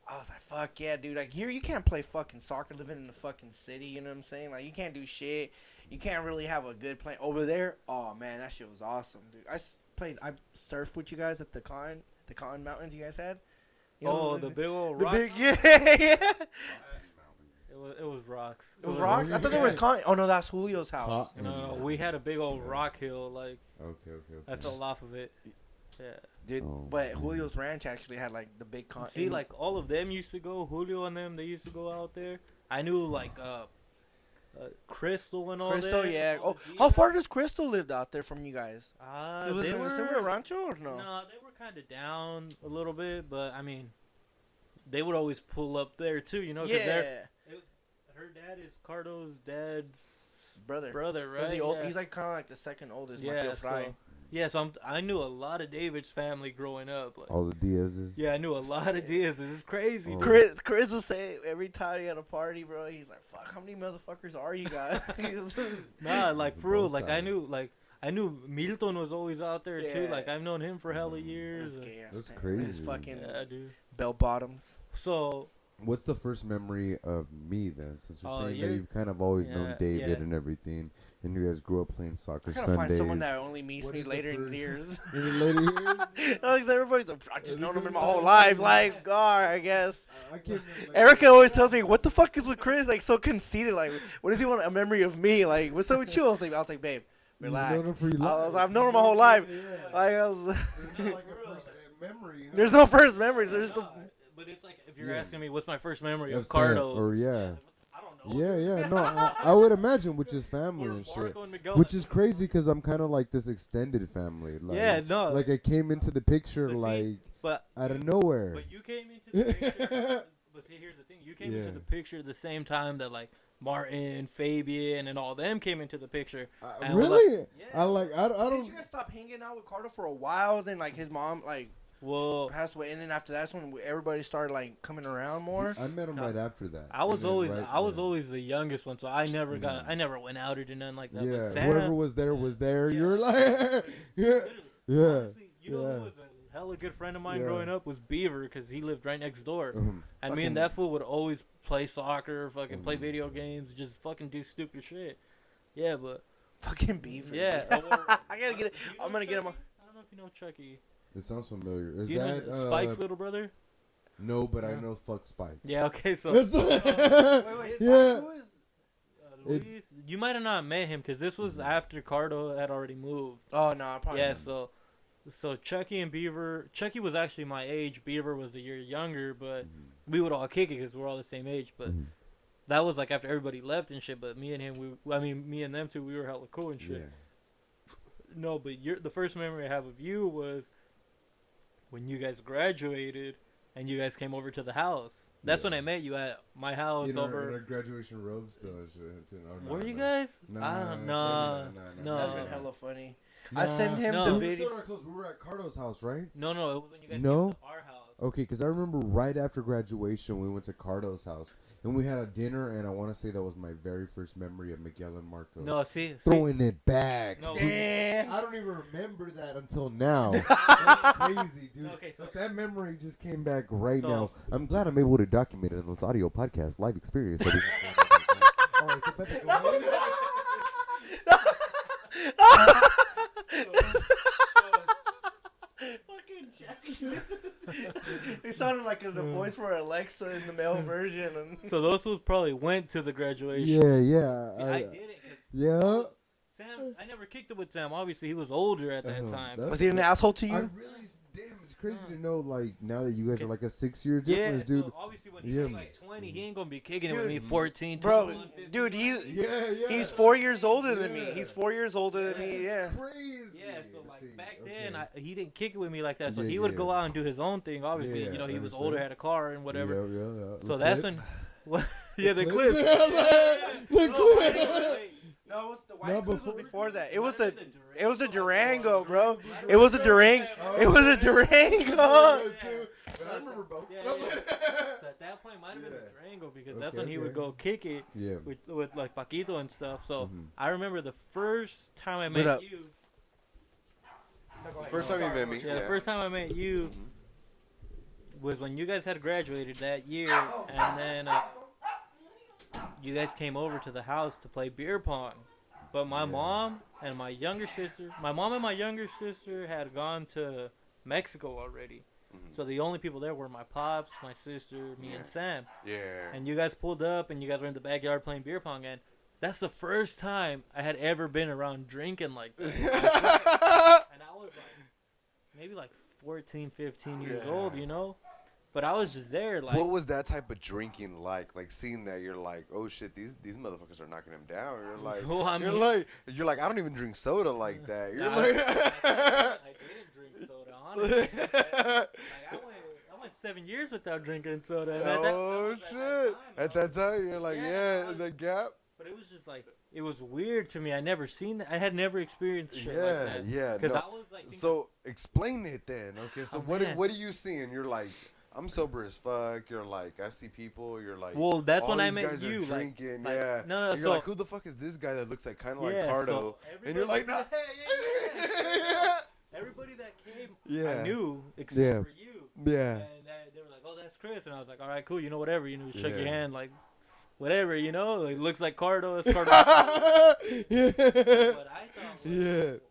I was like, fuck yeah, dude. Like here, you can't play fucking soccer living in the fucking city. You know what I'm saying? Like you can't do shit. You can't really have a good play over there. Oh man, that shit was awesome, dude. I surfed with you guys at the Con Mountains you guys had. You know, the big old the rock. big yeah. It was rocks. It was rocks. I thought there was Con. Oh no, that's Julio's house. No, we had a big old rock hill. Like Okay. I fell off of it. Yeah. Dude, Oh, but man. Julio's Ranch actually had like the big con. See, like all of them used to go. Julio and them, they used to go out there. I knew like Crystal and all Crystal, that. yeah. All Oh, the how Diaz. far does Crystal live out there from you guys? Was They it were similar rancho or no? No, they were kind of down a little bit, but I mean, they would always pull up there too. You know, 'cause Yeah, her dad is Cardo's dad's brother. brother, Or right? the old, Yeah. He's like kind of like the second oldest. Yeah, Mateo Fry. so, I knew a lot of David's family growing up. Like, All the Diaz's. yeah, I knew a lot of Diaz. It's crazy. Oh. bro. Chris will say every time he had a party, bro, he's like, "Fuck, how many motherfuckers are you guys?" Nah, like for real. Both Like I knew Milton was always out there too. Yeah. Like I've known him for hella years. That's gay ass That's man. With his crazy. fucking Yeah, dude. bell bottoms. So What's the first memory of me then? Since you're Oh, saying that you're- you've kind of always known Yeah, David yeah. and everything, and you guys grew up playing soccer I gotta Sundays. find someone that only meets What me is the later in first- years. In the later years? No, 'cause everybody's like, I just Is known it him in gonna my be whole like- life. Like, God, I guess. I can't. Like, Erica always tells me, "What the fuck is with Chris? Like, so conceited. Like, what does he want? A memory of me? Like, what's up with you?" I was like, babe, you've relax. known him for your I was, life. I've known her my whole life. Yeah. Like, I was. There's not like a first memory. Huh? There's no first memory. There's the. but it's like if you're Yeah. asking me what's my first memory Of of Sam, Cardo, or yeah. I don't Yeah. No, I would imagine, which is family and shit. Which is crazy because I'm kind of like this extended family. Like, like I came into the picture but out of nowhere. But you came into the picture. But see, here's the thing: you came into the picture at the same time that like Martin, Fabian, and all them came into the picture. Really? I don't. Did you guys stop hanging out with Carter for a while? Then like his mom passed away, and then after that's when everybody started like coming around more. I met him right after that. I was always the youngest one, so I never went out or did nothing like that. Yeah, whoever was there was there. You're like, yeah. Honestly, you know who was a hella good friend of mine growing up was Beaver because he lived right next door, and me and that fool would always play soccer, fucking play video games, just fucking do stupid shit. Yeah, but fucking Beaver. Yeah, I gotta get it. I'm gonna get him. I don't know if you know Chucky. It sounds familiar. Is you that know Spike's little brother? No, but I know fuck Spike. Yeah, okay, so yeah. Luis, you might have not met him because this was after Cardo had already moved. Oh no, probably. Yeah, so Chucky and Beaver. Chucky was actually my age. Beaver was a year younger, but we would all kick it because we're all the same age. But that was like after everybody left and shit. But me and him, me and them two, we were hella cool and shit. Yeah. No, but the first memory I have of you was when you guys graduated and you guys came over to the house. That's when I met you at my house over. Our graduation robes still and shit. Were you guys? No. That'd been hella funny. I sent him the video. We were at Cardo's house, right? No, it was when you guys came to our house. Okay, because I remember right after graduation, we went to Cardo's house. And we had a dinner, and I want to say that was my very first memory of Miguel and Marco. No, see. Throwing it back. No, dude, I don't even remember that until now. That's crazy, dude. Okay, but that memory just came back right now. I'm glad I'm able to document it in this audio podcast, live experience. All right, so Pepe, go ahead. He sounded like the voice for Alexa in the male version. So those fools probably went to the graduation. Yeah. See, I didn't. Yeah. Sam, I never kicked it with Sam. Obviously, he was older at that time. Was he an asshole to you? It's crazy to know, like, now that you guys are like a 6-year difference, dude. So obviously, when he's like 20, he ain't going to be kicking it with me 14, 21, 15. Dude, he's 4 years older than me. He's 4 years older than me, It's crazy. Yeah, so like back then, he didn't kick it with me like that. So he would go out and do his own thing. Obviously, you know, he was older, had a car and whatever. Yeah. So that's when, the clips. The clips. No, the white Clips was before that. It was the Durango, bro. It was a Durango. It was a Durango. I remember both. So at that point, might have been the Durango because that's when he would go kick it with like Paquito and stuff. So I remember the first time I met you. First time you met me. Yeah, the first time I met you was when you guys had graduated that year, and then you guys came over to the house to play beer pong. But my mom and my younger sister had gone to Mexico already. So the only people there were my pops, my sister, me, and Sam. Yeah. And you guys pulled up, and you guys were in the backyard playing beer pong, and that's the first time I had ever been around drinking like that. And I was like, maybe like 14, 15 years old, you know? But I was just there, like. What was that type of drinking like? Like seeing that, you're like, oh shit, these motherfuckers are knocking him down. You're like, well, I mean, you're like, I don't even drink soda like that. You're like, I didn't drink soda, honestly. I went 7 years without drinking soda. Oh shit! At that time, you're like, the gap. But it was just like, it was weird to me. I never seen that. I had never experienced shit like that. Yeah. Because I was like. So explain it then. Okay. So what are you seeing? You're like. I'm sober as fuck. You're like, I see people. You're like, well, that's when I met guys you. Are drinking, like, yeah. No. And you're like, who the fuck is this guy that looks like kind of like Cardo? So and you're like, nah. Everybody that came, I knew except for you. Yeah. And they were like, oh, that's Chris. And I was like, all right, cool. You know, whatever. You know, shake your hand, like, whatever. You know, like looks like Cardo. It's Cardo. But I thought,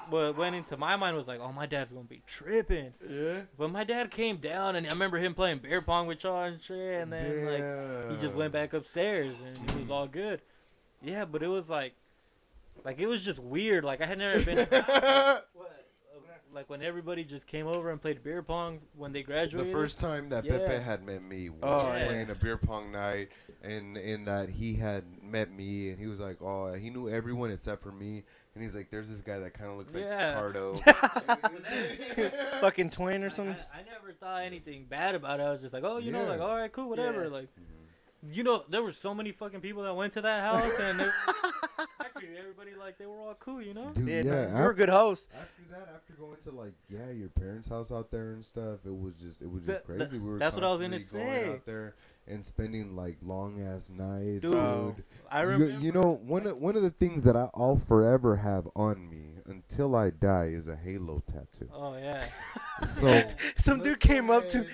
what went into my mind was like, oh, my dad's gonna be tripping. Yeah. But my dad came down, and I remember him playing beer pong with y'all and shit, and then like he just went back upstairs, and it was all good. Yeah, but it was like it was just weird. Like I had never been. like when everybody just came over and played beer pong when they graduated. The first time that Pepe had met me was playing a beer pong night, and in that he had met me, and he was like, oh, he knew everyone except for me, and he's like, there's this guy that kind of looks like Ricardo. Fucking twin or something. I never thought anything bad about it. I was just like, oh, you know, like, all right, cool, whatever. Like, you know, there were so many fucking people that went to that house, and actually everybody, like, they were all cool, you know? Dude, you were a good host. After going to, like, your parents' house out there and stuff, it was just crazy. We were that's what I was gonna say. Going out there and spending, like, long-ass nights. Dude. I remember. You know, one of the things that I'll forever have on me until I die is a Halo tattoo. Oh, yeah. So some dude came up to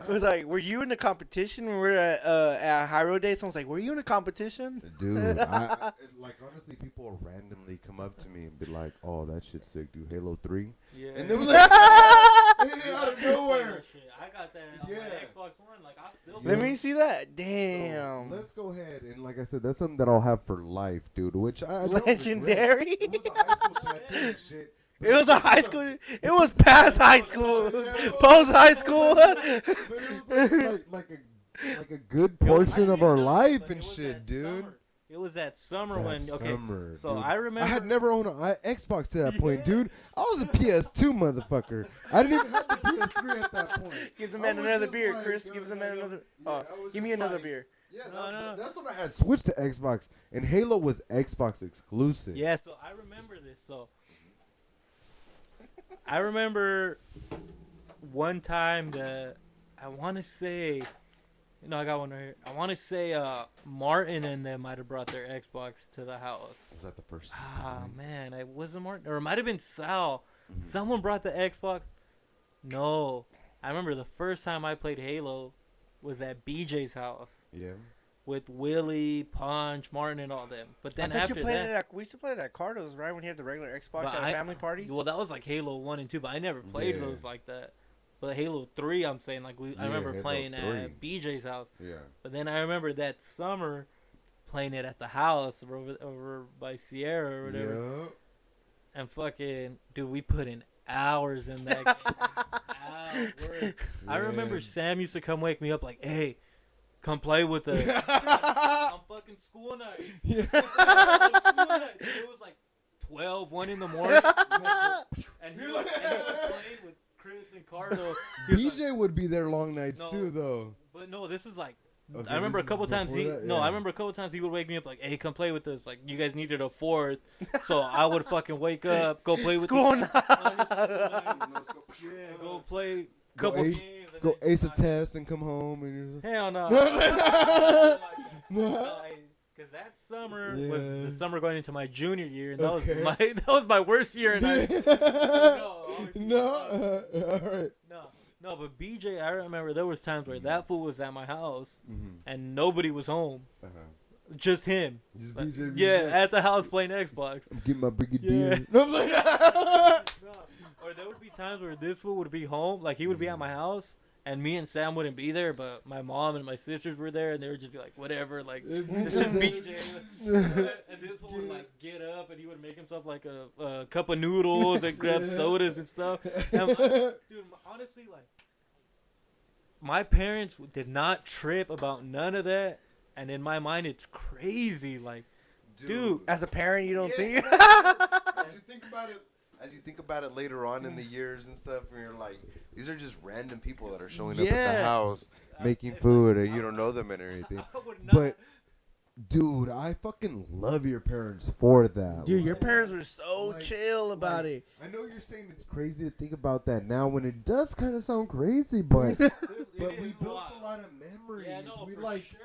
was like, were you in a competition when we were at High Road Day? Someone's like, were you in a competition? Dude, I like, honestly, people randomly come up to me and be like, oh, that shit's sick, dude. Halo 3? Yeah. And they were like, out of nowhere. I got that on my Xbox One. Like, I still Let me see that. Damn. So, let's go ahead. And like I said, that's something that I'll have for life, dude, which I Legendary. It was a high school tattoo and shit. It was a high school. It was past high school. Post high school. But it was like a good portion of our life and shit, dude. It was that summer when, summer, so dude. I remember. I had never owned an Xbox to that point, dude. I was a PS2 motherfucker. I didn't even have the PS3 at that point. Give the man another beer, Chris. Give the man another. Give me another beer. Yeah, no. That's when I had switched to Xbox, and Halo was Xbox exclusive. Yeah, so I remember this. So I remember one time that I want to say. No, I got one right here. I want to say Martin and them might have brought their Xbox to the house. Was that the first time? Ah, man. It wasn't Martin. Or it might have been Sal. Mm-hmm. Someone brought the Xbox. No. I remember the first time I played Halo was at BJ's house. Yeah. With Willie, Punch, Martin, and all them. But then I thought after you played that, it at, we used to play it at Cardo's, right? When you had the regular Xbox at family parties? Well, that was like Halo 1 and 2, but I never played those like that. But Halo 3, I'm saying, like, I remember Halo playing 3. at BJ's house. Yeah. But then I remember that summer playing it at the house over by Sierra or whatever. Yeah. And fucking, dude, we put in hours in that game. Hours. I remember Sam used to come wake me up like, hey, come play with us. On fucking school night. Yeah. It was like 1 in the morning. And he was playing with Chris and Cardo. BJ would be there long nights too, though. But no, this is like. Okay, I remember a couple times I remember a couple times he would wake me up like, "Hey, come play with us." Like, you guys needed a fourth, so I would fucking wake up, go play with school. Go play a couple games. Go ace a test and come home and. Hell no. Because that summer was the summer going into my junior year, and that was my worst year. And No, but BJ, I remember there was times where that fool was at my house, and nobody was home. Just him. Just BJ. Yeah, at the house playing Xbox. I'm getting my brigadier. Yeah. Or there would be times where this fool would be home, like he would be at my house, and me and Sam wouldn't be there, but my mom and my sisters were there, and they would just be like, whatever, like, it's just BJ. And this fool would, like, get up, and he would make himself, like, a cup of noodles and grab sodas and stuff. And dude, honestly, like, my parents did not trip about none of that, and in my mind, it's crazy, like, dude. As a parent, you don't think? As you think about it later on in the years and stuff, and you're like, these are just random people that are showing up at the house making food, and you don't know them and everything. But, dude, I fucking love your parents for that. Dude, your parents were so chill about it. I know you're saying it's crazy to think about that now when it does kind of sound crazy, but we built a lot of memories. Yeah, no, we for like, sure,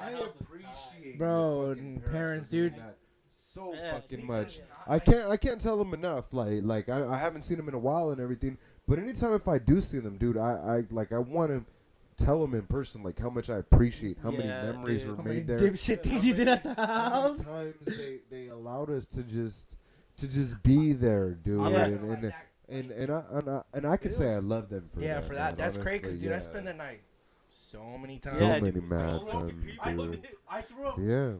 I appreciate bro, parents, dude. So fucking much. I can't tell them enough. Like I haven't seen them in a while and everything. But anytime if I do see them, dude, I want to tell them in person like how much I appreciate how many memories were made there. Dipshit things you did at the house. How many times they allowed us to just be there, dude. And I could say I love them for that. Yeah, for that. Man, That's honestly, crazy, dude. I spent the night so many times. So many mad times, dude. I threw up. Yeah.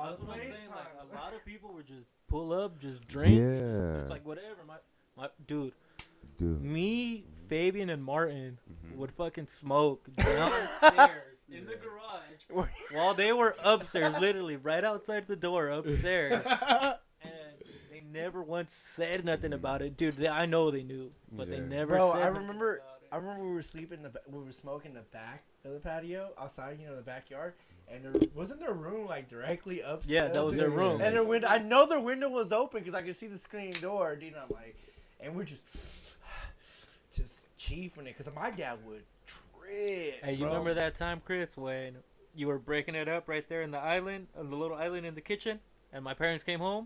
That's what I'm saying. Like, a lot of people were just pull up, just drink. Yeah. It's like whatever. My dude. Me, Fabian, and Martin would fucking smoke downstairs in the garage while they were upstairs, literally right outside the door upstairs. And they never once said nothing about it, dude. I know they knew, but they never. Bro, said I nothing remember. about it. I remember we were sleeping. We were smoking in the back of the patio outside, the backyard, and wasn't their room like directly upstairs. Yeah, that was their room. And their window. I know their window was open because I could see the screen door, dude. And I'm like, and we're just chiefing it because my dad would trip. Hey, you remember that time, Chris, when you were breaking it up right there in the island, the little island in the kitchen, and my parents came home?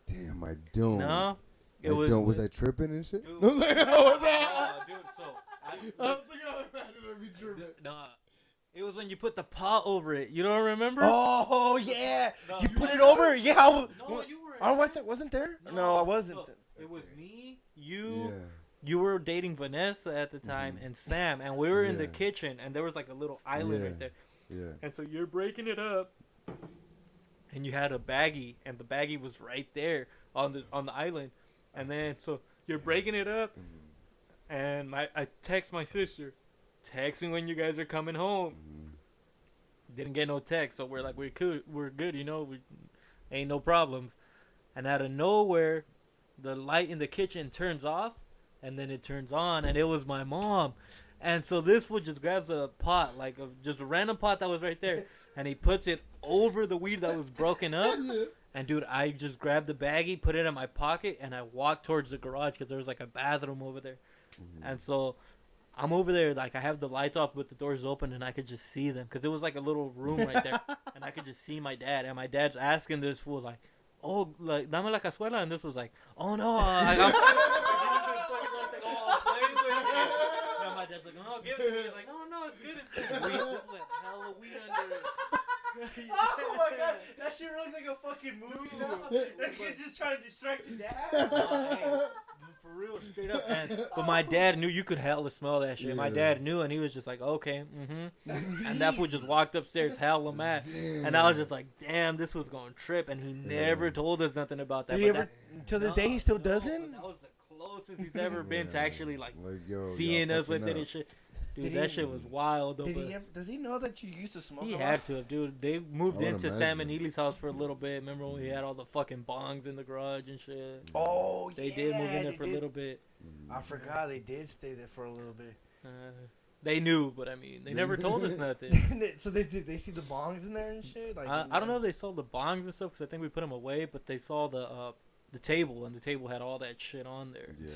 Damn, I don't. No, was I tripping and shit? Dude, No, dude, so nah. It was when you put the pot over it. You don't remember? Oh yeah, No, you you put it weren't over. Yeah, No, you were. I wasn't there. No, I wasn't. So, it was me, you. Yeah. You were dating Vanessa at the time and Sam, and we were in the kitchen, and there was like a little island right there. Yeah. And so you're breaking it up, and you had a baggie, and the baggie was right there on the island, and then so you're breaking it up, and I text my sister, text me when you guys are coming home. Didn't get no text, so we're like we're good, we ain't no problems, and out of nowhere, the light in the kitchen turns off. And then it turns on, and it was my mom. And so this fool just grabs a pot, like just a random pot that was right there, and he puts it over the weed that was broken up. And, dude, I just grabbed the baggie, put it in my pocket, and I walked towards the garage because there was, like, a bathroom over there. And so I'm over there, like, I have the lights off with the doors open, and I could just see them because it was, like, a little room right there. And I could just see my dad, and my dad's asking this fool, like, oh, like, dame la cazuela. And this was like, oh, no, my dad's like, no, give it to me. He's like, no, it's good. It's good. Hella weed under it. Oh my god, that shit looks like a fucking movie now. That kid's just trying to distract his dad. For real, straight up. But my dad knew you could hella smell that shit. My dad knew, and he was just like, okay, And that fool just walked upstairs hella mad. And I was just like, damn, this was going to trip. And he never told us nothing about that. Till this day, he still doesn't? That was the closest he's ever been to actually, like yo, seeing us with it and shit. Dude, that shit was wild, though. Does he know that you used to smoke? He had to have, dude. They moved into Sam and Healy's house for a little bit. Remember when we had all the fucking bongs in the garage and shit? Oh, they did move in there for a little bit. I forgot they did stay there for a little bit. They knew, but I mean, they never told us nothing. So they see the bongs in there and shit? Like, I don't know if they saw the bongs and stuff because I think we put them away, but they saw the table, and the table had all that shit on there. Yeah.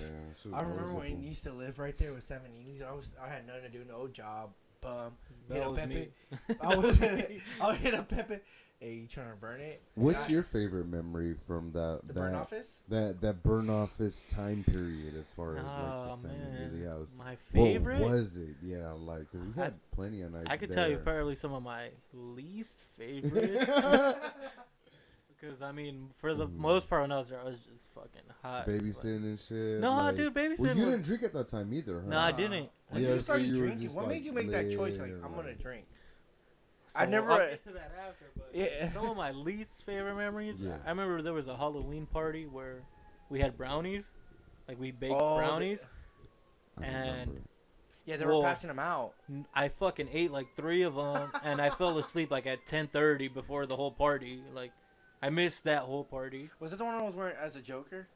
I remember when you used to live right there with 7 E's. I had nothing to do, no job, bum. Hit up Pepe. I would hit up Pepe. Hey, you trying to burn it? What's your favorite memory from that burn office? That burn office time period as far as like the San Diego house? My favorite? What was it? Yeah, like because we had plenty of nights. I could tell you probably some of my least favorites. Because, I mean, for the most part when I was there, I was just fucking hot. Babysitting and shit. No, dude, babysitting. Well, you didn't drink at that time either, huh? No, I didn't. When you started drinking, what made you make that choice? Like, I'm going to drink. So I never. I'll get to that after, but some of my least favorite memories. Yeah. I remember there was a Halloween party where we had brownies, like we baked brownies, and they were passing them out. I fucking ate like 3 of them, and I fell asleep like at 10:30 before the whole party. Like, I missed that whole party. Was it the one I was wearing as a Joker?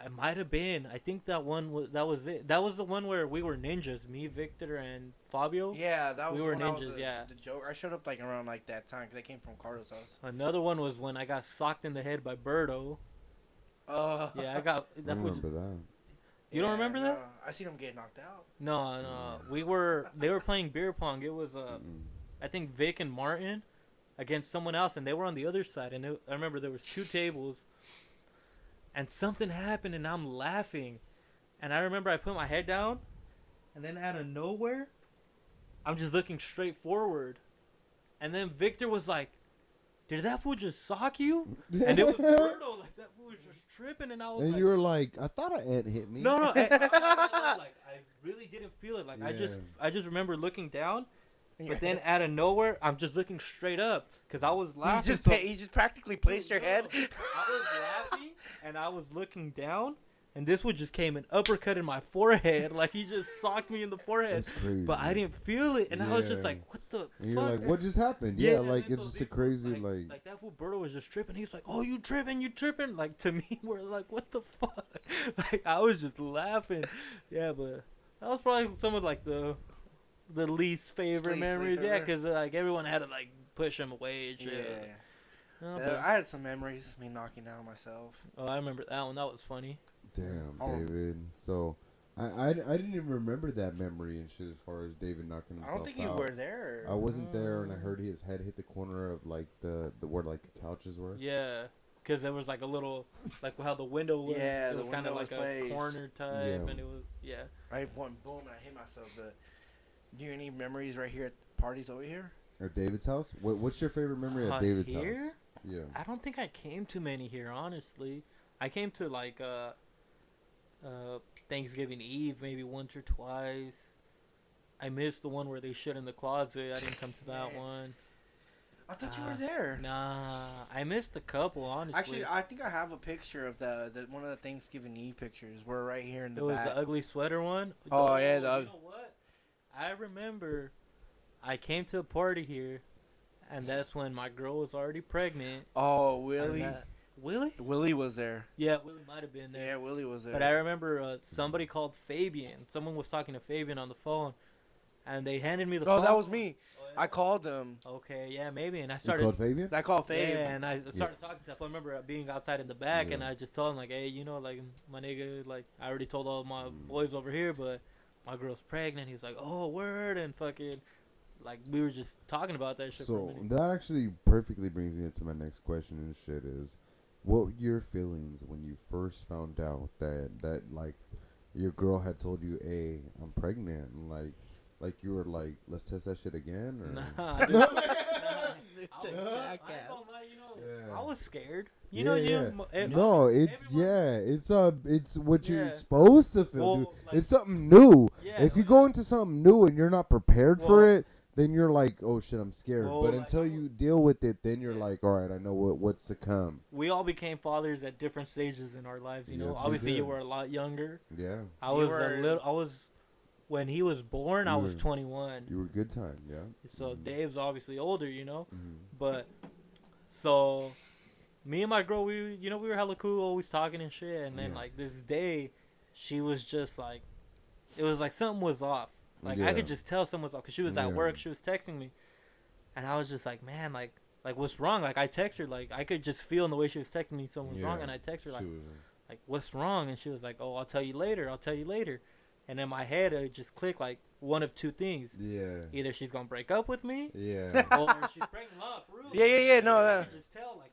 It might have been. I think that was it. That was the one where we were ninjas. Me, Victor, and Fabio. Yeah, that was. We were ninjas. The Joker. I showed up like around like that time because I came from Carlos' house. Another one was when I got socked in the head by Birdo. Yeah, I got. I remember that. You don't remember that? I seen him get knocked out. No. They were playing beer pong. It was I think Vic and Martin against someone else, and they were on the other side. And I remember there was 2 tables. And something happened, and I'm laughing. And I remember I put my head down, and then out of nowhere, I'm just looking straight forward. And then Victor was like, did that fool just sock you? And it was Birdo. Like, that fool was just tripping, and I was and you were like, I thought an ant hit me. No. I really didn't feel it. Like, I just remember looking down, But then out of nowhere, I'm just looking straight up because I was laughing. You just practically placed your head. I was laughing and I was looking down, and this one just came an uppercut in my forehead. Like he just socked me in the forehead. That's crazy. But I didn't feel it, and I was just like, "What the and fuck?" you're like, "What just happened?" Yeah, like it's just a crazy like that fool Berto was just tripping. He's like, "Oh, you tripping? You tripping?" Like to me, we're like, "What the fuck?" Like I was just laughing. Yeah, but that was probably some of like the least favorite memories. Yeah, because like everyone had to like push him away and shit. Yeah. I had some memories of me knocking down myself. Oh, I remember that one. That was funny. Damn, David. So, I didn't even remember that memory and shit as far as David knocking himself out. I don't think you were there. I wasn't there, and I heard his head hit the corner of like the where like the couches were. Yeah, because there was like a little like how the window was. Yeah, it was kind of like a corner type, and it was I went boom, and I hit myself. But do you have any memories right here at parties over here? At David's house? What's your favorite memory at David's house? Yeah. I don't think I came to many here, honestly. I came to like Thanksgiving Eve maybe once or twice. I missed the one where they shit in the closet. I didn't come to that one. I thought you were there. Nah, I missed a couple, honestly. Actually, I think I have a picture of the one of the Thanksgiving Eve pictures. We're right here in the back. It was the ugly sweater one. Oh, yeah. You know what? I remember I came to a party here, and that's when my girl was already pregnant. Oh, Willie. Willie? Willie was there. Yeah, Willie might have been there. Yeah, Willie was there. But I remember somebody called Fabian. Someone was talking to Fabian on the phone, and they handed me the phone. Oh, that was me. Oh, yeah. I called them. Okay, yeah, maybe. And I started. You called Fabian? I called Fabian. Yeah, and I started talking to him. I remember being outside in the back, and I just told him, like, hey, you know, like, my nigga, like, I already told all my boys over here, but my girl's pregnant. He was like, oh, word, and fucking, like, we were just talking about that shit for a So minute. that actually perfectly brings me into my next question and shit is, what were your feelings when you first found out that like your girl had told you, "Hey, I'm pregnant," and like you were like, "Let's test that shit again," or Nah, I was scared. No, it's what you're supposed to feel, dude. Like, it's something new. Yeah, if you go into something new and you're not prepared for it, then you're like, oh shit, I'm scared. But until you deal with it, then you're like, all right, I know what's to come. We all became fathers at different stages in our lives, you know. Yes, obviously, you were a lot younger. Yeah. I was when he was born. I was 21. You were good time, yeah. So Dave's obviously older, you know. Mm-hmm. But so me and my girl, we were hella cool, always talking and shit. And then like this day, she was just like, it was like something was off. Like, I could just tell someone was off because she was at work. She was texting me. And I was just like, man, like what's wrong? Like, I text her. Like, I could just feel in the way she was texting me something was wrong. And I text her, like, what's wrong? And she was like, oh, I'll tell you later. And in my head, it just clicked, like, one of two things. Yeah. Either she's going to break up with me. Yeah. Or she's pregnant. For real. Yeah. No, I could just tell, like,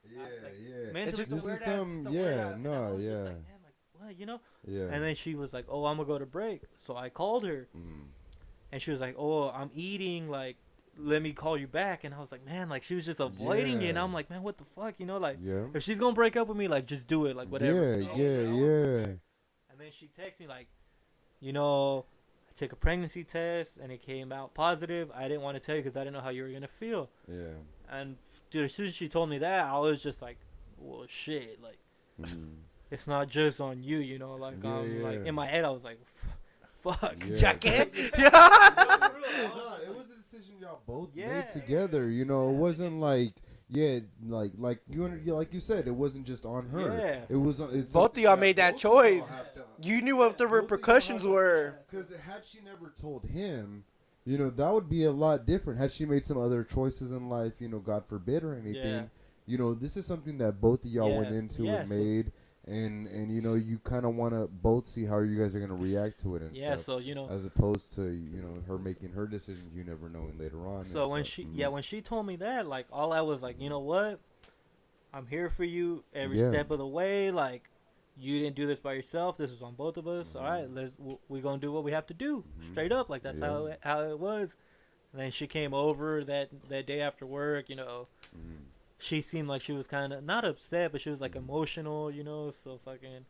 mentally, this is some, yeah. You know? Yeah. And then she was like, oh, I'm going to go to break. So I called her. And she was like, oh, I'm eating. Like, let me call you back. And I was like, man, like, she was just avoiding it. And I'm like, man, what the fuck? You know, like, if she's going to break up with me, like, just do it. Like, whatever. Yeah. And then she texted me, like, you know, I took a pregnancy test. And it came out positive. I didn't want to tell you because I didn't know how you were going to feel. Yeah. And, dude, as soon as she told me that, I was just like, well, shit. Like, it's not just on you, you know, like, like in my head, I was like, fuck, jacket. It was a decision y'all both made together, you know. It wasn't like, like you said, it wasn't just on her. Yeah. It was. Both of y'all made that choice. You knew what the repercussions were. Because had she never told him, you know, that would be a lot different. Had she made some other choices in life, you know, God forbid or anything, you know, this is something that both of y'all went into and made. And you know, you kind of want to both see how you guys are going to react to it and stuff. So, you know, as opposed to, you know, her making her decisions, you never knowing later on. So when when she told me that, like, all I was like, you know what? I'm here for you every step of the way. Like, you didn't do this by yourself. This is on both of us. All right, we're going to do what we have to do. Straight up. Like, that's how it was. And then she came over that day after work, you know. She seemed like she was kind of not upset, but she was like emotional, you know. So fucking.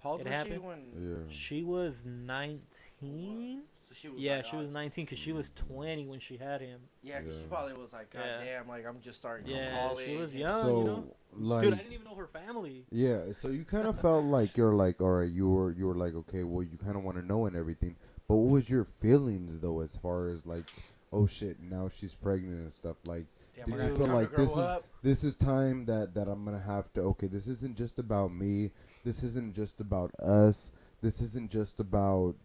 How old was she when? She was 19. So she was she was 19 because she was 20 when she had him. Yeah, because she probably was like, God damn, like I'm just starting college. She was young, so, like, dude, I didn't even know her family. Yeah, so you kind of felt like you're like, all right, you were like, okay, well, you kind of want to know and everything. But what was your feelings though, as far as like, oh shit, now she's pregnant and stuff? Like, did you feel like this is time that I'm gonna have to? Okay, this isn't just about me. This isn't just about us. This isn't just about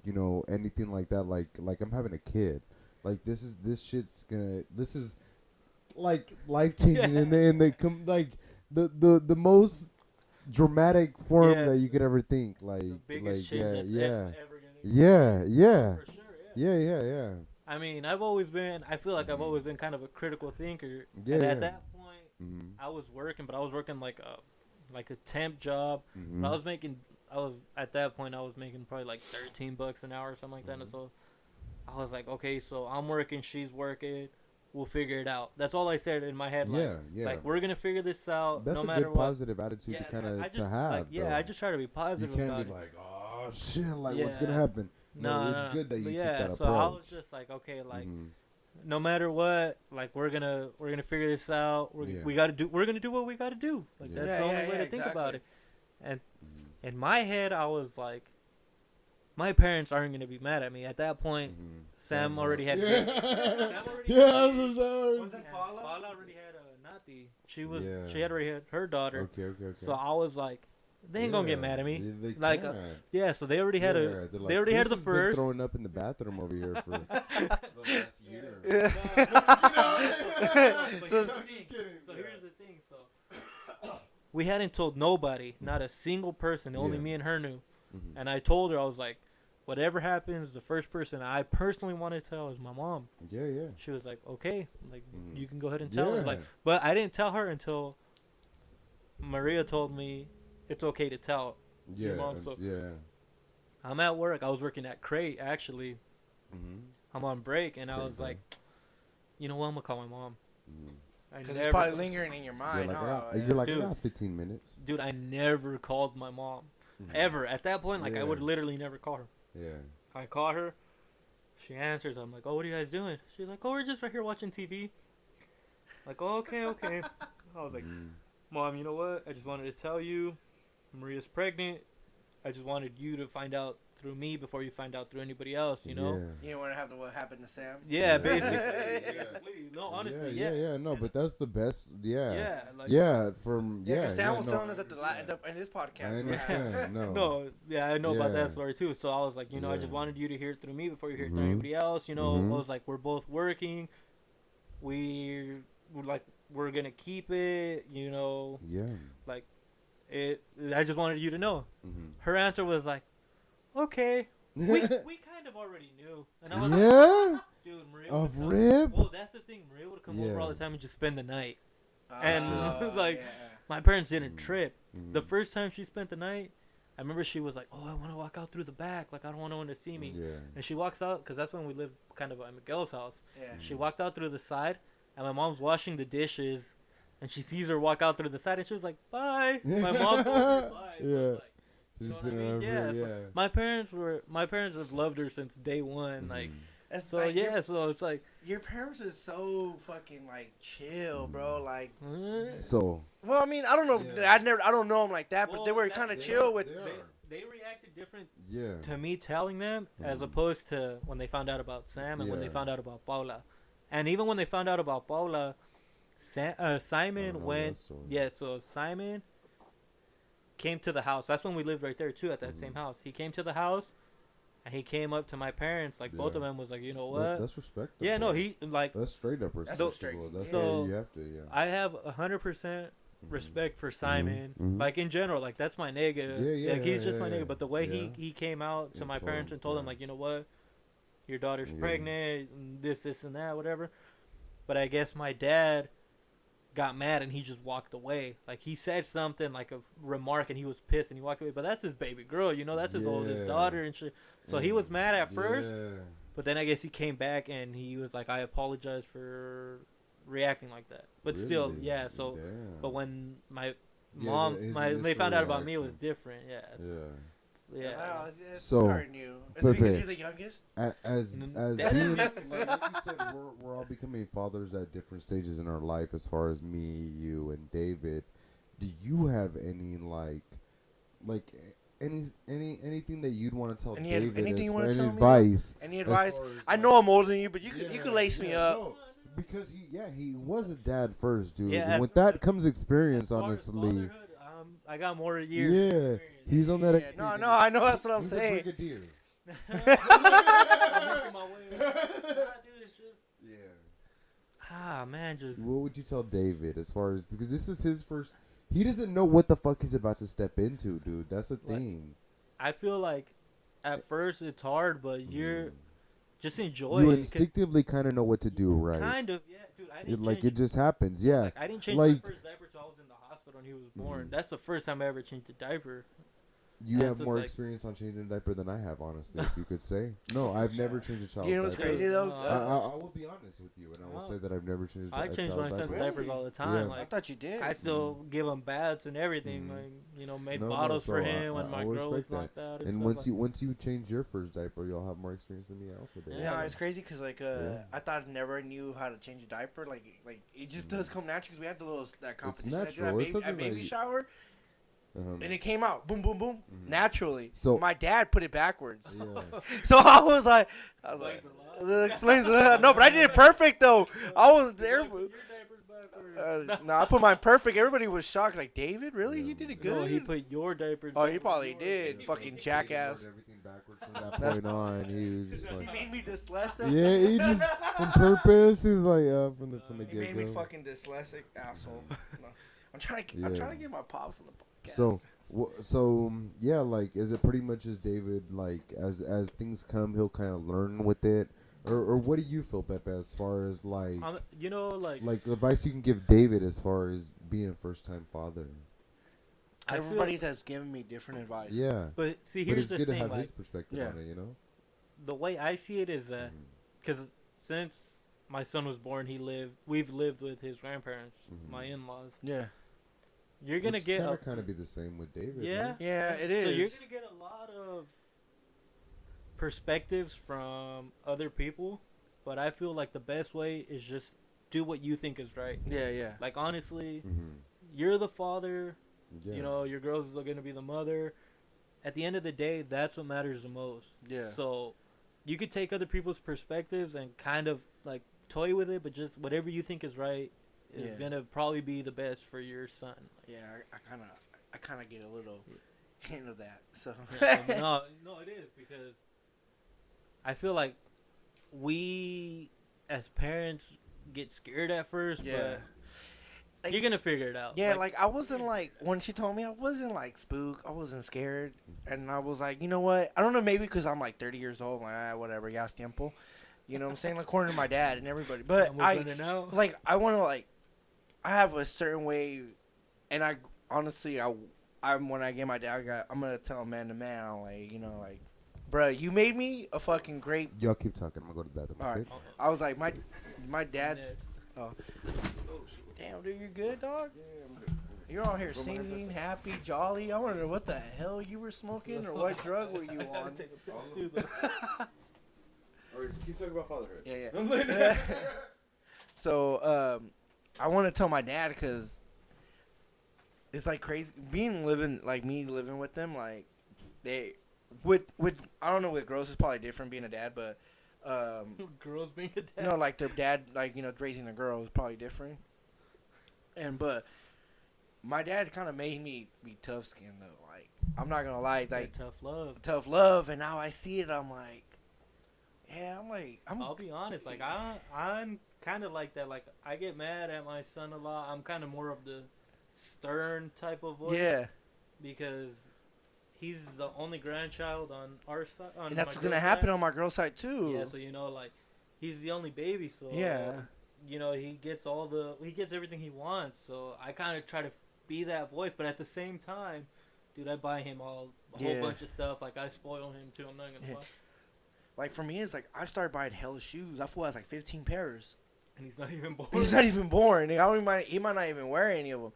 anything like that. Like I'm having a kid. Like this is like life changing like the most dramatic form that you could ever think. Like the biggest change yeah, that's ever gonna yeah. For sure, Yeah. I mean, I feel like I've always been kind of a critical thinker. Yeah. And at that point, I was working, but I was working like a temp job. But at that point I was making probably like $13 an hour or something like that. And so I was like, okay, so I'm working, she's working. We'll figure it out. That's all I said in my head. Like we're gonna figure this out. That's no a matter good what. positive attitude to kind of to have. I just try to be positive. You can't about be it. like, oh shit, like what's gonna happen? No, it's good that you took that approach. So I was just like, okay, like no matter what, like we're gonna figure this out. We're gonna do what we gotta do. Like that's the only way to think about it. And in my head, I was like, my parents aren't gonna be mad at me. At that point, Sam already had. Wasn't Paula? Paula already had Nati. She had already had her daughter. Okay. So I was like, they ain't gonna get mad at me. They like, so they already had they already had the first. Been throwing up in the bathroom over here for the last year. So here's the thing. So we hadn't told nobody, not a single person. Only me and her knew. And I told her, I was like, whatever happens, the first person I personally want to tell is my mom. Yeah. She was like, okay, like you can go ahead and tell her. Like, but I didn't tell her until Maria told me it's okay to tell your mom. So I'm at work. I was working at Crate actually. I'm on break, and I was like, you know what? I'm gonna call my mom. Because it's probably lingering in your mind. You're like, I got 15 minutes. Dude, I never called my mom. Ever. At that point, like, I would literally never call her. Yeah. I call her. She answers. I'm like, oh, what are you guys doing? She's like, oh, we're just right here watching TV. Like, oh, okay. I was like, Mom, you know what? I just wanted to tell you Maria's pregnant. I just wanted you to find out through me before you find out through anybody else, you know? You don't want to have what happened to Sam? Yeah, basically. No, honestly, yeah. No, but that's the best. Yeah. Sam was telling us in his podcast. I understand. I know about that story too. So I was like, I just wanted you to hear it through me before you hear it through anybody else. I was like, we're both working. We're gonna keep it. Like it. I just wanted you to know. Her answer was like, okay. we kind of already knew. And I was like, dude, Maria rib? Well, that's the thing. Maria would come over all the time and just spend the night. My parents didn't trip. The first time she spent the night, I remember she was like, oh, I want to walk out through the back. Like, I don't want no one to see me. And she walks out, because that's when we lived kind of at Miguel's house. She walked out through the side, and my mom's washing the dishes, and she sees her walk out through the side, and she was like, bye. My mom told her bye. My parents have loved her since day one. Like, so it's like your parents is so fucking like chill, bro. Like, so. Well, I mean, I don't know. I don't know them like that, but they were kind of chill with. They reacted different to me telling them as opposed to when they found out about Sam and when they found out about Paula, and even when they found out about Paula, Simon went. So Simon came to the house. That's when we lived right there too, at that same house. He came to the house, and he came up to my parents. Like both of them was like, you know what? That's respectable. Yeah, no, he like that's straight up respectable. That's so you have to. Yeah. I have 100% respect for Simon. Like in general, like that's my nigga. Like he's just my nigga. But the way he came out to my parents and told them like, you know what, your daughter's pregnant, and this and that, whatever. But I guess my dad got mad and he just walked away. Like he said something like a remark and he was pissed and he walked away. But that's his baby girl, that's his oldest daughter and shit. So he was mad at first, but then I guess he came back and he was like, I apologize for reacting like that. But still, so but when my mom they found out about me, it was different. Yeah. So, hard new. Is it because Pepe, you're the youngest? as That being is- like you said, we're all becoming fathers at different stages in our life. As far as me, you, and David, do you have any anything that you'd want to tell David anything you as wanna for any tell me? advice? Any as advice? far as, I know I'm older than you, but you could lace me up. no, because he was a dad first, dude. Yeah, And with that comes experience, As far as honestly. fatherhood, I got more years. Yeah, experience. he's on that. Yeah, experience. no, I know that's what I'm He's saying. a brigadier. I'm working my way up. Nah, dude, it's just man, just What would you tell David as far as, because this is his first? He doesn't know what the fuck he's about to step into, dude. That's the thing. I feel like at first it's hard, but you're just enjoy You it. 'cause instinctively kind of know what to do, right? Kind of, yeah, dude. I didn't Like change, it just happens, yeah. like, I didn't change like- my first diaper till I was in the hospital when he was born. Mhm. That's the first time I ever changed a diaper. You Yeah, have so it's more like- experience on changing a diaper than I have, honestly, if you could say. No, I've never changed a child's You know what's diaper. crazy though? No, I will be honest with you, and I will No. say that I've never changed I a change my child's son's diaper. diapers all the time. Yeah. I Like thought you did. I still give him baths and everything. Mhm. Like made No, bottles so for him I when my will girl was respect knocked out. And stuff once you change your first diaper, you'll have more experience than me. Also, Dave. Yeah, it's crazy because Yeah. I thought I never knew how to change a diaper. Like it just does come natural because we had that competition. natural. It's At something baby like- shower, Uh-huh. and it came out boom, boom, boom, Mhm. naturally. So- my dad put it backwards, Yeah. so I was like, that explains a lot. No, but I did it perfect though. I was there. No, I put mine perfect. Everybody was shocked. Like, David, really? You did it good. No, he put your diapers. Oh, he back probably yours. did. Fucking He jackass. learned everything backwards from that point on. He was just He like, made me dyslexic. yeah, he just on purpose. He's like, from the He made me get go. fucking dyslexic asshole. No. I'm trying to Yeah. get my pops on the podcast. So yeah, like, is it pretty much as David, like, as things come, he'll kind of learn with it, or what do you feel, Pepe, as far as like like advice you can give David as far as being a first time father? I feel- Everybody's has given me different advice. Yeah, But see, but here's it's the good to thing. have Like his perspective Yeah. on it, you know. the way I see it is that Mhm. because since my son was born, we've lived with his grandparents, Mhm. my in-laws. Yeah. You're gonna get a, kind of be the same with David. Yeah. right? Yeah, it so you're is. gonna get a lot of perspectives from other people, but I feel like the best way is just do what you think is right. Yeah. Like honestly, Mhm. you're the father. Yeah. You know, your girl's gonna be the mother. At the end of the day, that's what matters the most. Yeah. So you could take other people's perspectives and kind of like toy with it, but just whatever you think is right is Yeah. gonna probably be the best for your son. Yeah, I kind of get a little hint of that. So no, it is because I feel like we as parents get scared at first, yeah. but you're gonna figure it out. Yeah, like I wasn't like when she told me I wasn't like spooked. I wasn't scared, and I was like, you know what? I don't know, maybe because I'm like 30 years old. Like whatever, ya tiempo. You know what I'm saying? Like according to my dad and everybody, but we're gonna know. like I want to like I have a certain way, and I honestly I'm when I get my dad, I'm gonna tell him man to man. I'm like, you know, like, bruh, you made me a fucking great. Y'all keep talking. I'm gonna go to the bathroom. All right. Okay? I was like my dad. Next. Oh, damn, dude, you good, dog? You're all here singing, happy, jolly. I wonder what the hell you were smoking or what drug were you on? All right, so keep talking about fatherhood. Yeah. So, I want to tell my dad because it's like crazy living with them. Like they with I don't know, with girls it's probably different being a dad, but Girls being a dad. you know, like their dad, like, you know, raising a girl is probably different. But my dad kind of made me be tough skinned though. Like I'm not gonna lie, like tough love, and now I see it, I'm like, yeah, I'll be honest, like I'm kind of like that. Like I get mad at my son a lot. I'm kind of more of the stern type of voice. yeah, Because he's the only grandchild on our side. and that's what's gonna happen on my girl side too. Yeah, so you know, like he's the only baby, so Yeah. you know, he gets everything he wants. So I kind of try to be that voice, but at the same time, dude, I buy him a whole bunch of stuff. Like I spoil him too. I'm not gonna lie. Like for me, it's like I started buying hella shoes. I thought I was like 15 pairs. And he's not even born. He's not even born. Like, he might not even wear any of them.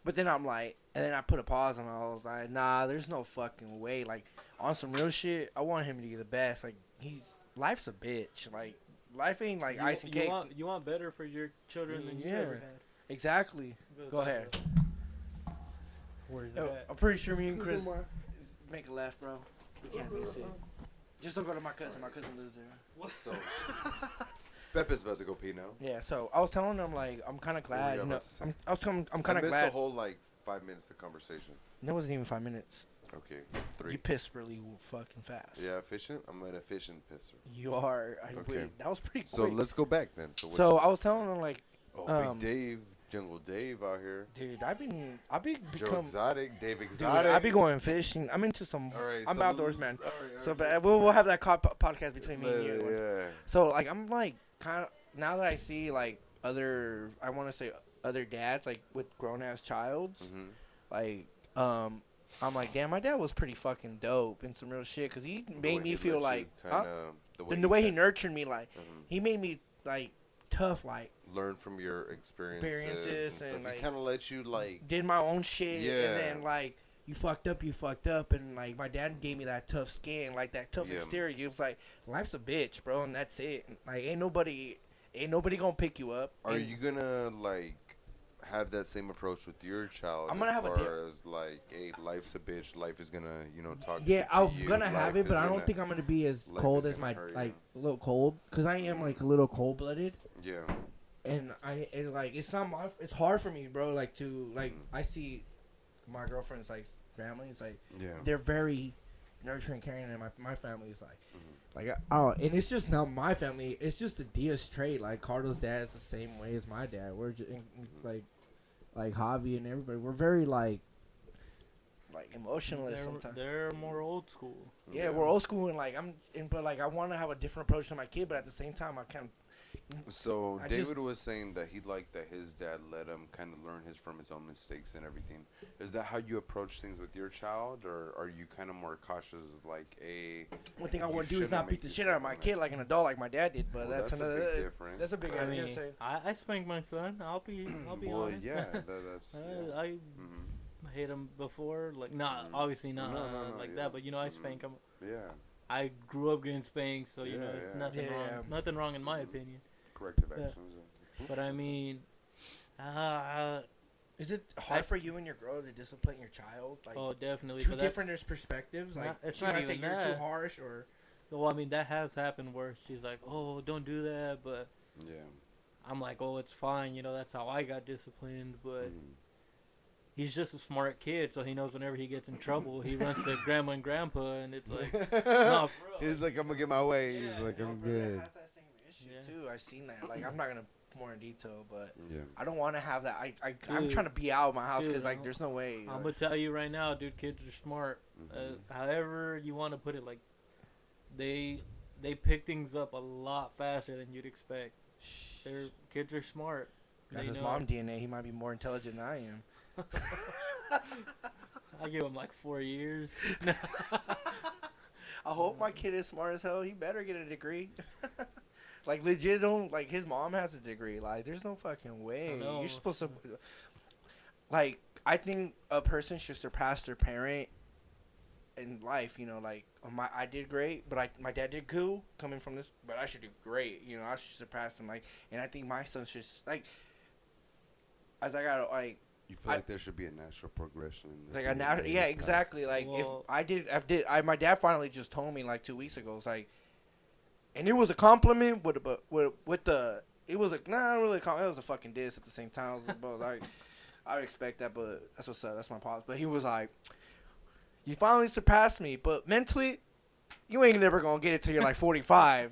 But then I'm like, and then I put a pause on it. I was like, nah, there's no fucking way. Like, on some real shit, I want him to be the best. Like, life's a bitch. Like, life ain't like ice and cakes. You want better for your children than you ever had. Exactly. Go ahead. Where's it at? I'm pretty sure me and Chris make a left, bro. You can't miss it. Just don't go to my cousin. My cousin lives there. What? So, Pepe's about to go pee now. Yeah, so I was telling him, like, I'm kind of glad. I'm kind of glad. I missed the whole, like, 5 minutes of conversation. That wasn't even 5 minutes. Okay, 3. You pissed really fucking fast. Yeah, efficient? I'm an efficient pisser. You are. Okay. That was pretty So quick. let's go back then. So I was telling him, like, Big Dave, Jungle Dave out here. dude, I've Joe become. Exotic, Dave Dude, Exotic. I be going fishing. I'm into some. All right, I'm so outdoors, man. all right, So, okay. but we'll have that podcast between me and you. Yeah. So, like, I'm like kind of now that I see like other dads like with grown ass childs, like I'm like, damn, my dad was pretty fucking dope and some real shit because he made me feel like the way he nurtured me, like he made me like tough, like learn from your experiences and like like kind of let you like did my own shit, Yeah. and then like you fucked up, and like my dad gave me that tough skin, like that tough exterior. He was like, life's a bitch, bro, and that's it. Like ain't nobody gonna pick you up. Are you gonna like have that same approach with your child? I'm gonna have as like, hey, life's a bitch. Life is gonna, talk. Yeah, to I'm you. gonna have Life it, but is I don't gonna- think I'm gonna be as life cold is as gonna my hurt like you. a little cold, cause I am like a little cold blooded, Yeah. and like it's not it's hard for me, bro. Like to like I see my girlfriend's like family is like Yeah. they're very nurturing, caring, and my family is like oh, and it's just not my family. It's just the Diaz trait. Like Cardo's dad is the same way as my dad. We're just like Javi and everybody. We're very like emotionless sometimes. They're more old school. Yeah, we're old school, and like but like I want to have a different approach to my kid, but at the same time I can't. So I David just- was saying that he liked that his dad let him kind of learn from his own mistakes and everything. Is that how you approach things with your child, or are you kind of more cautious, like a? One thing I you want to do is shouldn't not beat make the shit out of my yourself kid like an adult, like my dad did. But Well, that's a another. big difference. That's a big. I idea. mean, I spank my son. I'll be Well, honest. yeah, that's. Yeah. I Mhm. hit him before, like obviously not No, like yeah. that, but I spank him. Yeah. I grew up getting spanked, so Yeah, it's yeah. nothing Yeah. wrong. Nothing wrong in my opinion. Corrective Yeah. actions. But I mean, Is it hard for you and your girl to discipline your child? Like oh, definitely. two But different perspectives. Like it's she not might say even you're that. too harsh, or well, I mean, that has happened where she's like, "Oh, don't do that," but Yeah. I'm like, "Oh, it's fine." That's how I got disciplined. But Mhm. he's just a smart kid, so he knows whenever he gets in trouble, he runs to grandma and grandpa, and it's like, nah, for real. He's like, I'm gonna get my way. Yeah, He's like, I'm Fred good. has that same issue Yeah. too. I've seen that. Like I'm not gonna more in detail, but Yeah. I don't want to have that. I'm Dude. trying to be out of my house Dude, because like I'm- there's no way. I'm gonna tell you right now, dude. Kids are smart. Mhm. However you want to put it, like they pick things up a lot faster than you'd expect. Their kids are smart. That's They his know- mom DNA. He might be more intelligent than I am. I give him like 4 years. I hope my kid is smart as hell. He better get a degree. Like legit, don't like his mom has a degree. Like there's no fucking way. know. You're supposed to. Like I think a person should surpass their parent in life. Like I did great, but my dad did cool coming from this, but I should do great. I should surpass him. Like, and I think my son should like. As I got like. You feel like there should be a natural progression in Like a natural, yeah, exactly. Like Well- my dad finally just told me like 2 weeks ago. It's like, and it was a compliment, with the it was not really a compliment. It was a fucking diss at the same time. I was like, bro, like, I would expect that, but that's what's up. That's my pops. But he was like, you finally surpassed me, but mentally, you ain't never gonna get it till you're like 45.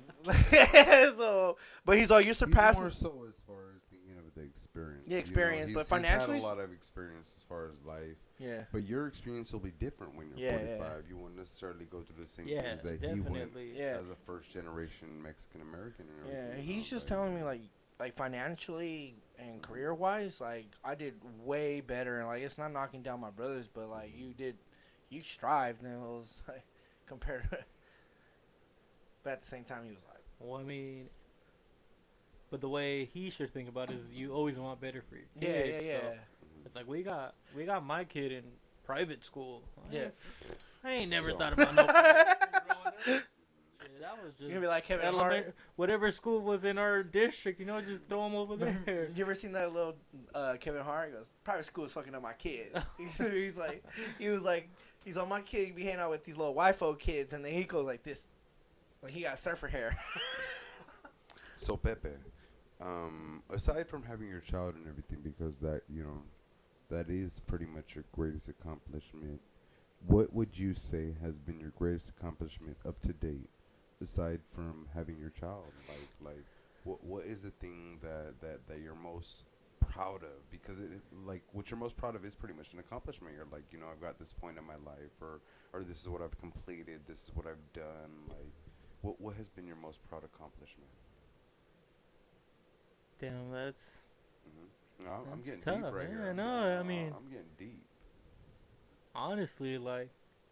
So, but he's like, you surpassed me. More so as far as thinking of the experience. Yeah, experience, but financially- he's had a lot of experience as far as life. Yeah. But your experience will be different when you're Yeah, 45. yeah. You won't necessarily go through the same Yeah, things that he went definitely. Yeah. as a first generation Mexican American. Yeah, he's just telling me like financially and career wise, like I did way better, and like it's not knocking down my brothers, but like you strived, and it was like compared to, but at the same time he was like, Well, I mean, but the way he should think about it is you always want better for your yeah, kids. yeah, yeah. So It's like we got my kid in private school. Yeah. I ain't never thought about no private school growing up. Yeah, that was just You're gonna be like Kevin Hart. Whatever school was in our district, just throw them over there. You ever seen that little Kevin Hart? He goes, private school is fucking up my kid. He's on my kid be hanging out with these little wifo kids, and then he goes like this. Like he got surfer hair. So Pepe, aside from having your child and everything, because that that is pretty much your greatest accomplishment. What would you say has been your greatest accomplishment up to date, aside from having your child? Like, what is the thing that you're most proud of? Because what you're most proud of is pretty much an accomplishment. You're like, I've got this point in my life, or this is what I've completed. This is what I've done. Like, what has been your most proud accomplishment? Damn, that's. No, I'm getting tough, deep right here. No, I mean, I'm getting deep. Honestly, like,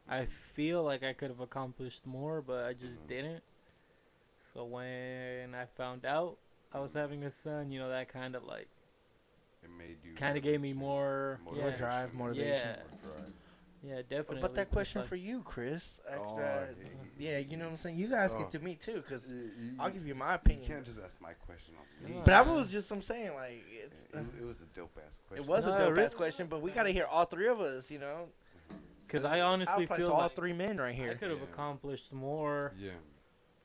I feel like I could have accomplished more, but I just didn't. So when I found out I was having a son, that kind of like. It made you. Kind of gave me more drive, motivation. Yeah, definitely. But that question for you, Chris. Yeah, you know what I'm saying? You guys get to me, too, because I'll give you my opinion. You can't just ask my question on me. But I'm saying, like, it was a dope-ass question. It was a dope-ass question, but we got to hear all three of us, Because I honestly feel all like three men right here. I could have accomplished more. Yeah.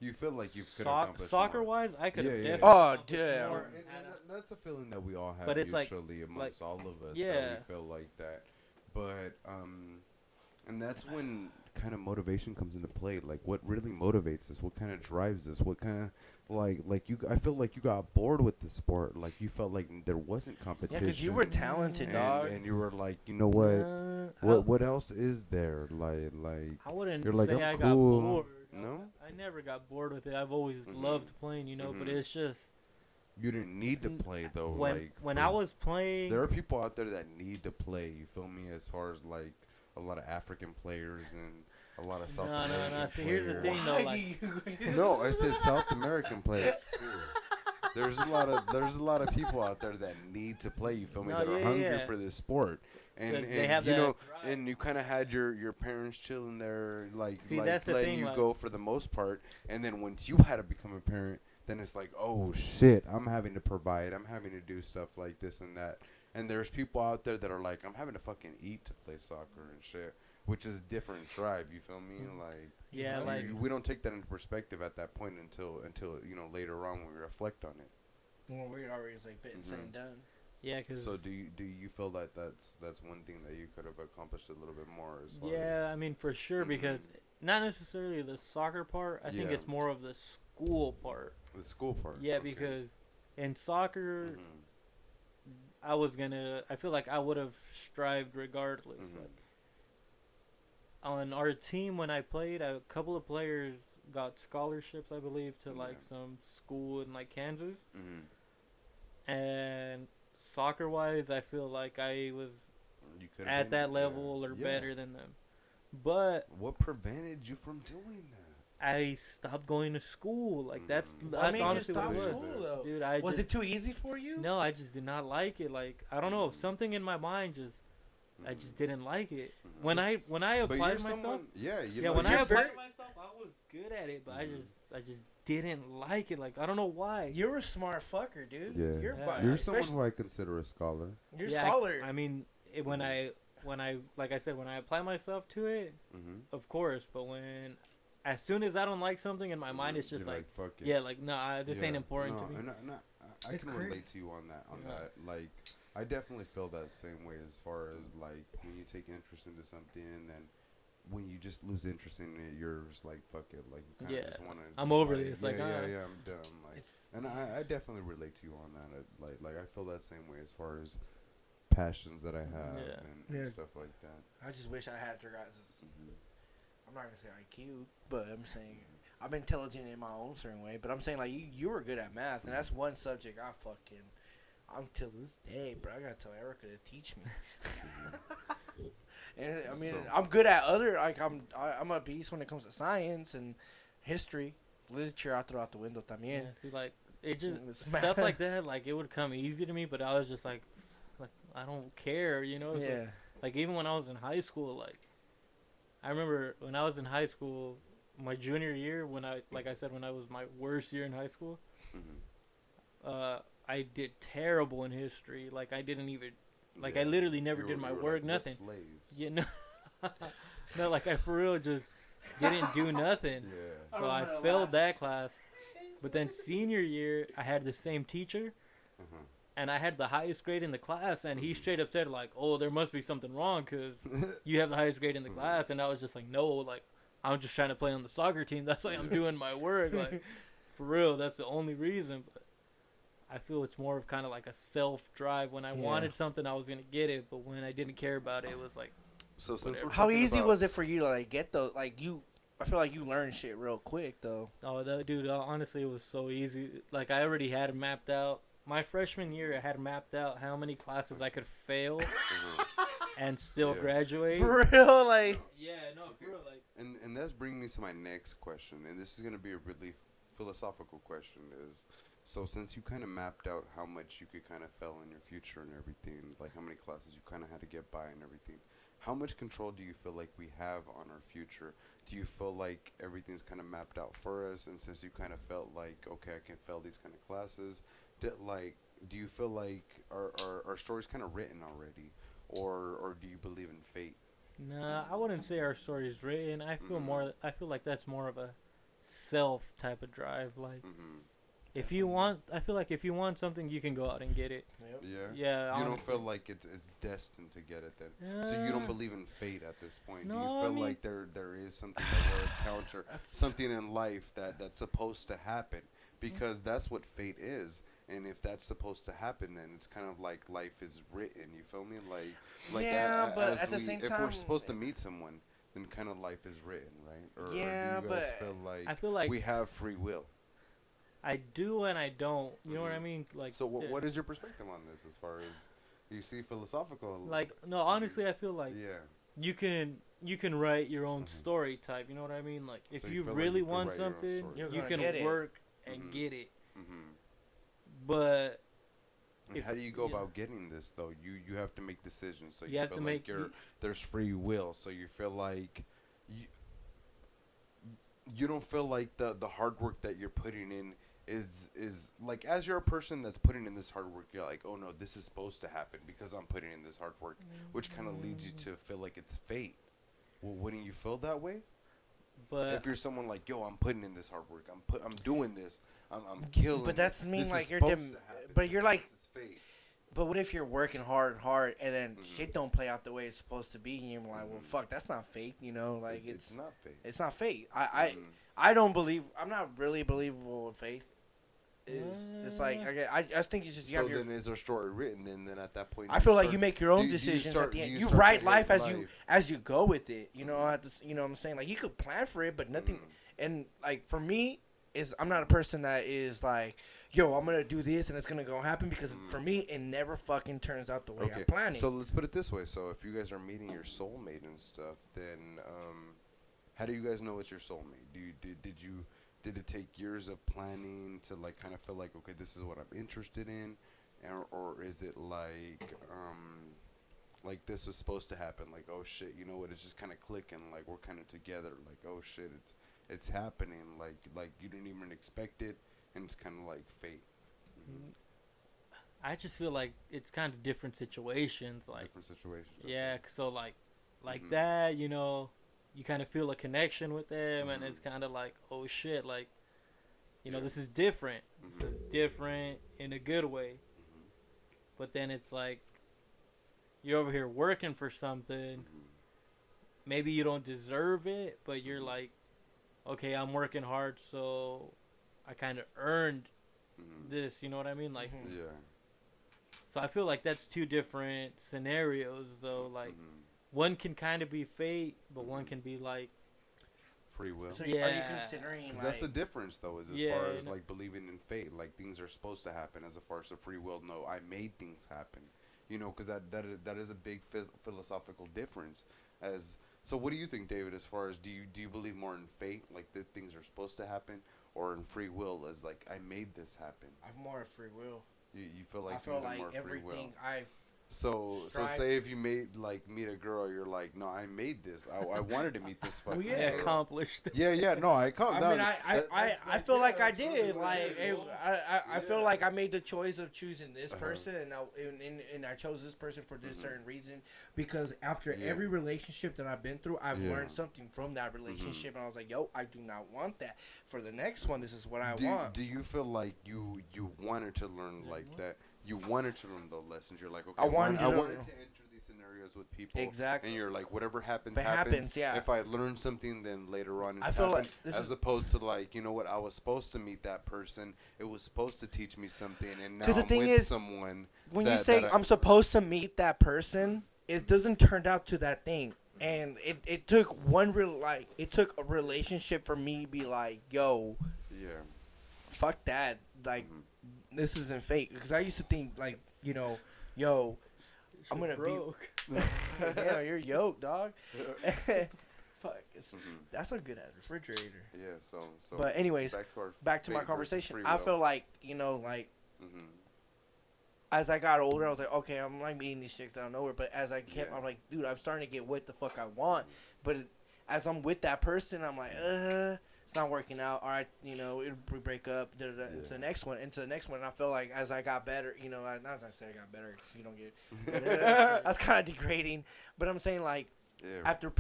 You feel like you could have accomplished soccer-wise, I could have definitely accomplished more. And that's a feeling that we all have but it's mutually amongst all of us. Yeah. That we feel like that. But, and that's when kind of motivation comes into play. Like, what really motivates us? What kind of drives us? What kind of, I feel like you got bored with the sport. Like, you felt like there wasn't competition. Yeah, because you were talented, dog. And you were like, you know what? What else is there? Like I wouldn't you're like, say I'm I cool. got bored. No? I never got bored with it. I've always loved playing, but it's just. You didn't need to play, though. When I was playing. There are people out there that need to play, you feel me, as far as, like, a lot of African players and a lot of South American players. See, here's the thing, though. Like, no, I said South American players, too. There's a lot of people out there that need to play, you feel me, that are hungry for this sport. And they have and you kind of had your parents chilling there, like that's letting you go for the most part. And then once you had to become a parent, then it's like, oh shit, I'm having to provide, I'm having to do stuff like this and that. And there's people out there that are like, I'm having to fucking eat to play soccer and shit, which is a different drive. You feel me? Like, we don't take that into perspective at that point until later on when we reflect on it. Well, we're already like bitten, said and done. Yeah, cause so do you feel that that's one thing that you could have accomplished a little bit more? I mean, for sure, because not necessarily the soccer part. I think it's more of the school part. The school part. Yeah, okay. Because in soccer, I feel like I would have strived regardless. Like, on our team when I played, a couple of players got scholarships, I believe, to like some school in like Kansas. And soccer-wise, I feel like I was at that level or better than them. But what prevented you from doing that? I stopped going to school. Like that's honestly what it was. School, though? Dude, was it too easy for you? No, I just did not like it. Like I don't know, something in my mind I just didn't like it. When I applied to myself, when I applied to myself, I was good at it, but I just didn't like it. Like I don't know why. You're a smart fucker, dude. Yeah, you're someone who I consider a scholar. You're a scholar. I mean, when I like I said, when I apply myself to it, of course. But as soon as I don't like something in my mind, it's just like fuck it. Yeah, like nah, this ain't important to me. I can relate to you on that. Like, I definitely feel that same way as far as like when you take interest into something and then when you just lose interest in it, you're just like fuck it. Like you kind of just want to. I'm over this. Like I'm done. Like, and I definitely relate to you on that. Like I feel that same way as far as passions that I have and stuff like that. I just wish I had your guys'. I'm not gonna say IQ, but I'm saying I'm intelligent in my own certain way. But I'm saying like you were good at math, and that's one subject I'm till this day, bro. I gotta tell Erica to teach me. And I mean, I'm good at other I'm a beast when it comes to science and history, literature. I throw out the window también. Yeah, see, like it just stuff like that. Like it would come easy to me, but I was just like, like I don't care, you know. Yeah. So, like even when I was in high school, like I remember when I was in high school, my junior year, when I said when I was my worst year in high school, I did terrible in history. Like I didn't even, like I literally never did my work, like, nothing. You know, no, like I for real just didn't do nothing. Yeah. So I failed that class. But then senior year, I had the same teacher, and I had the highest grade in the class, and he straight up said like, "Oh, there must be something wrong because you have the highest grade in the class." And I was just like, "No, like I'm just trying to play on the soccer team. That's why I'm doing my work. Like for real, that's the only reason." But I feel it's more of kind of like a self-drive. When I wanted something, I was gonna get it, but when I didn't care about it, it was like. So since we're how talking easy about, was it for you to like get those? Like you, I feel like you learned shit real quick though. Oh, that dude! Honestly, it was so easy. Like I already had it mapped out. My freshman year, I had mapped out how many classes I could fail and still graduate. For real, like. Yeah, no, for real, like. and that's bringing me to my next question, and this is gonna be a really philosophical question. Is so since you kind of mapped out how much you could kind of fail in your future and everything, like how many classes you kind of had to get by and everything. How much control do you feel like we have on our future? Do you feel like everything's kind of mapped out for us? And since you kind of felt like, okay, I can fail these kind of classes, do you feel like our story's kind of written already? Or do you believe in fate? Nah, I wouldn't say our story's written. I feel like that's more of a self type of drive. Like, if you want, I feel like if you want something, you can go out and get it. Yep. Yeah. Yeah. You honestly. don't feel like it's destined to get it then. So you don't believe in fate at this point. No, do you feel like there is something that will encounter something in life that's supposed to happen? Because that's what fate is. And if that's supposed to happen, then it's kind of like life is written. You feel me? Like yeah, but at the same time, if we're supposed to meet someone, then kind of life is written, right? Or do you guys I feel like we have free will? I do and I don't. You know what I mean? Like. So what is your perspective on this, as far as you see philosophical? Like no, honestly, I feel like you can write your own story type. You know what I mean? Like if So you feel really like you want can write your own something, story. you can work and get it. Mm-hmm. But how do you go about getting this though? You have to make decisions. So you have feel to like make there's free will. So you feel like you don't feel like the hard work that you're putting in is like, as you're a person that's putting in this hard work, you're like, oh no, this is supposed to happen because I'm putting in this hard work, which kind of leads you to feel like it's fate. Well, wouldn't you feel that way? But if you're someone like, yo, I'm putting in this hard work, I'm doing this, I'm killing. But that's mean this like you're but you're like. This is fate. But what if you're working hard, and then shit don't play out the way it's supposed to be, and you're like, well, fuck, that's not fate, you know? Like it's not fate. It's not fate. I don't believe. I'm not really believable with faith. It's like I just think it's just you so have your. Then is our story written? Then at that point, I feel like you make your own decisions at the end. You write life as you go with it. You know, you know what I'm saying? Like you could plan for it, but nothing. And like for me, I'm not a person that is like, yo, I'm gonna do this and it's gonna go happen, because for me it never fucking turns out the way I'm planning. So let's put it this way: so if you guys are meeting your soulmate and stuff, then how do you guys know it's your soulmate? Did it take years of planning to like kind of feel like, okay, this is what I'm interested in, or is it like this was supposed to happen? Like, oh shit, you know what? It's just kind of clicking. Like we're kind of together. Like, oh shit, it's happening. Like you didn't even expect it, and it's kind of like fate. I just feel like it's kind of different situations. Like different situations. Yeah, so like that, you know. You kind of feel a connection with them, and it's kind of like, oh shit, like, you know, this is different. This is different in a good way. But then it's like, you're over here working for something. Maybe you don't deserve it, but you're like, okay, I'm working hard, so I kind of earned this. You know what I mean? Like, yeah. So I feel like that's two different scenarios, though. Like. One can kind of be fate, but one can be like free will. So are you considering like, that's the difference, though, is as far as like believing in fate, like things are supposed to happen, as far as the free will. No, I made things happen, you know, because that is a big philosophical difference. So, what do you think, David? As far as do you believe more in fate, like that things are supposed to happen, or in free will, as like I made this happen? I'm more of free will. You feel like I feel like everything So say if you meet a girl, you're like, no, I made this. I wanted to meet this fucking. yeah. girl. Accomplished. Yeah. No, I come. I mean, I feel like I did. Like, I feel like I made the choice of choosing this person, and I chose this person for this certain reason. Because after every relationship that I've been through, I've learned something from that relationship, and I was like, yo, I do not want that. For the next one, this is what I want. Do you feel like you wanted to learn like that? You wanted to learn the lessons. You're like, okay, I wanted to enter these scenarios with people. Exactly. And you're like, whatever happens, happens. Yeah. If I learn something, then later on I feel like as opposed to like, you know what, I was supposed to meet that person. It was supposed to teach me something, and now the thing I'm with is, someone. When you say I'm supposed to meet that person, it doesn't turn out to that thing. And it took it took a relationship for me to be like, yo, fuck that, like. This isn't fake, because I used to think like, you know, yo, I'm gonna broke. Yeah, you're yoked, dog. Fuck, that's a good ass refrigerator. Yeah. So. But anyways, back to my conversation. I feel like, you know, like, as I got older, I was like, okay, I'm like meeting these chicks out of nowhere. But as I kept, I'm like, dude, I'm starting to get what the fuck I want. But as I'm with that person, I'm like, it's not working out. All right, you know, we break up. Into the next one. And I feel like as I got better, you know, not as I say I got better, because you don't get. That's kind of degrading. But I'm saying like. Yeah. After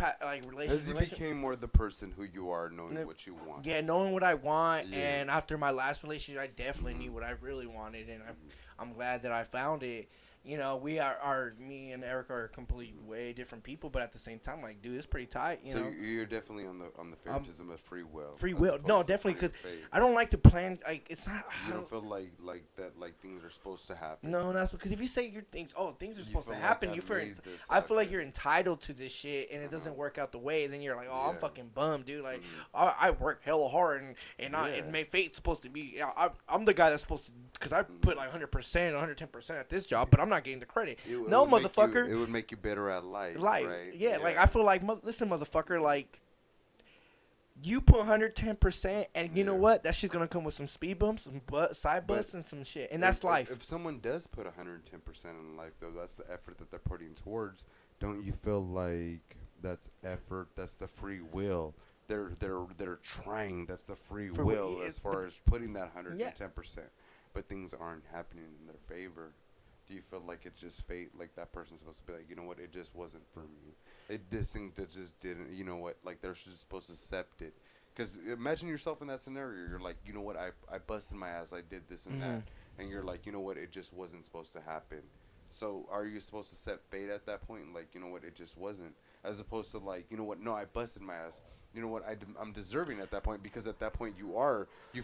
as you became more the person who you are, knowing what you want. Yeah, knowing what I want, and after my last relationship, I definitely knew what I really wanted, and I'm glad that I found it. You know, me and Eric are completely way different people, but at the same time, like, dude, it's pretty tight. You know, you're definitely on the favoritism of free will. Free will, no, definitely, because I don't like to plan. Like, it's not. You don't feel like that, like things are supposed to happen. No, that's because if you say things are supposed to happen, I feel like you're entitled to this shit, and it doesn't work out the way. And then you're like, oh, I'm fucking bummed, dude. Like, I work hella hard, and fate's supposed to be. I'm the guy that's supposed to, because I put like 100%, 110% at this job, but I'm not getting the credit. No, motherfucker. It would make you better at life. Right? Yeah, like I feel like, listen, motherfucker, like you put 110%, and you know what? That shit's gonna come with some speed bumps, some side busts, and some shit, and that's life. If someone does put 110% in life, though, that's the effort that they're putting towards. Don't you feel like that's effort? That's the free will. They're trying. That's the free will as far as putting that 110%. But things aren't happening in their favor. Do you feel like it's just fate? Like that person's supposed to be like, you know what, it just wasn't for me. This thing that just didn't, you know what, like they're just supposed to accept it. Because imagine yourself in that scenario. You're like, you know what, I busted my ass, I did this and that. And you're like, you know what, it just wasn't supposed to happen. So are you supposed to accept fate at that point? Like, you know what, it just wasn't. As opposed to like, you know what, no, I busted my ass. You know what, I'm deserving at that point, because at that point you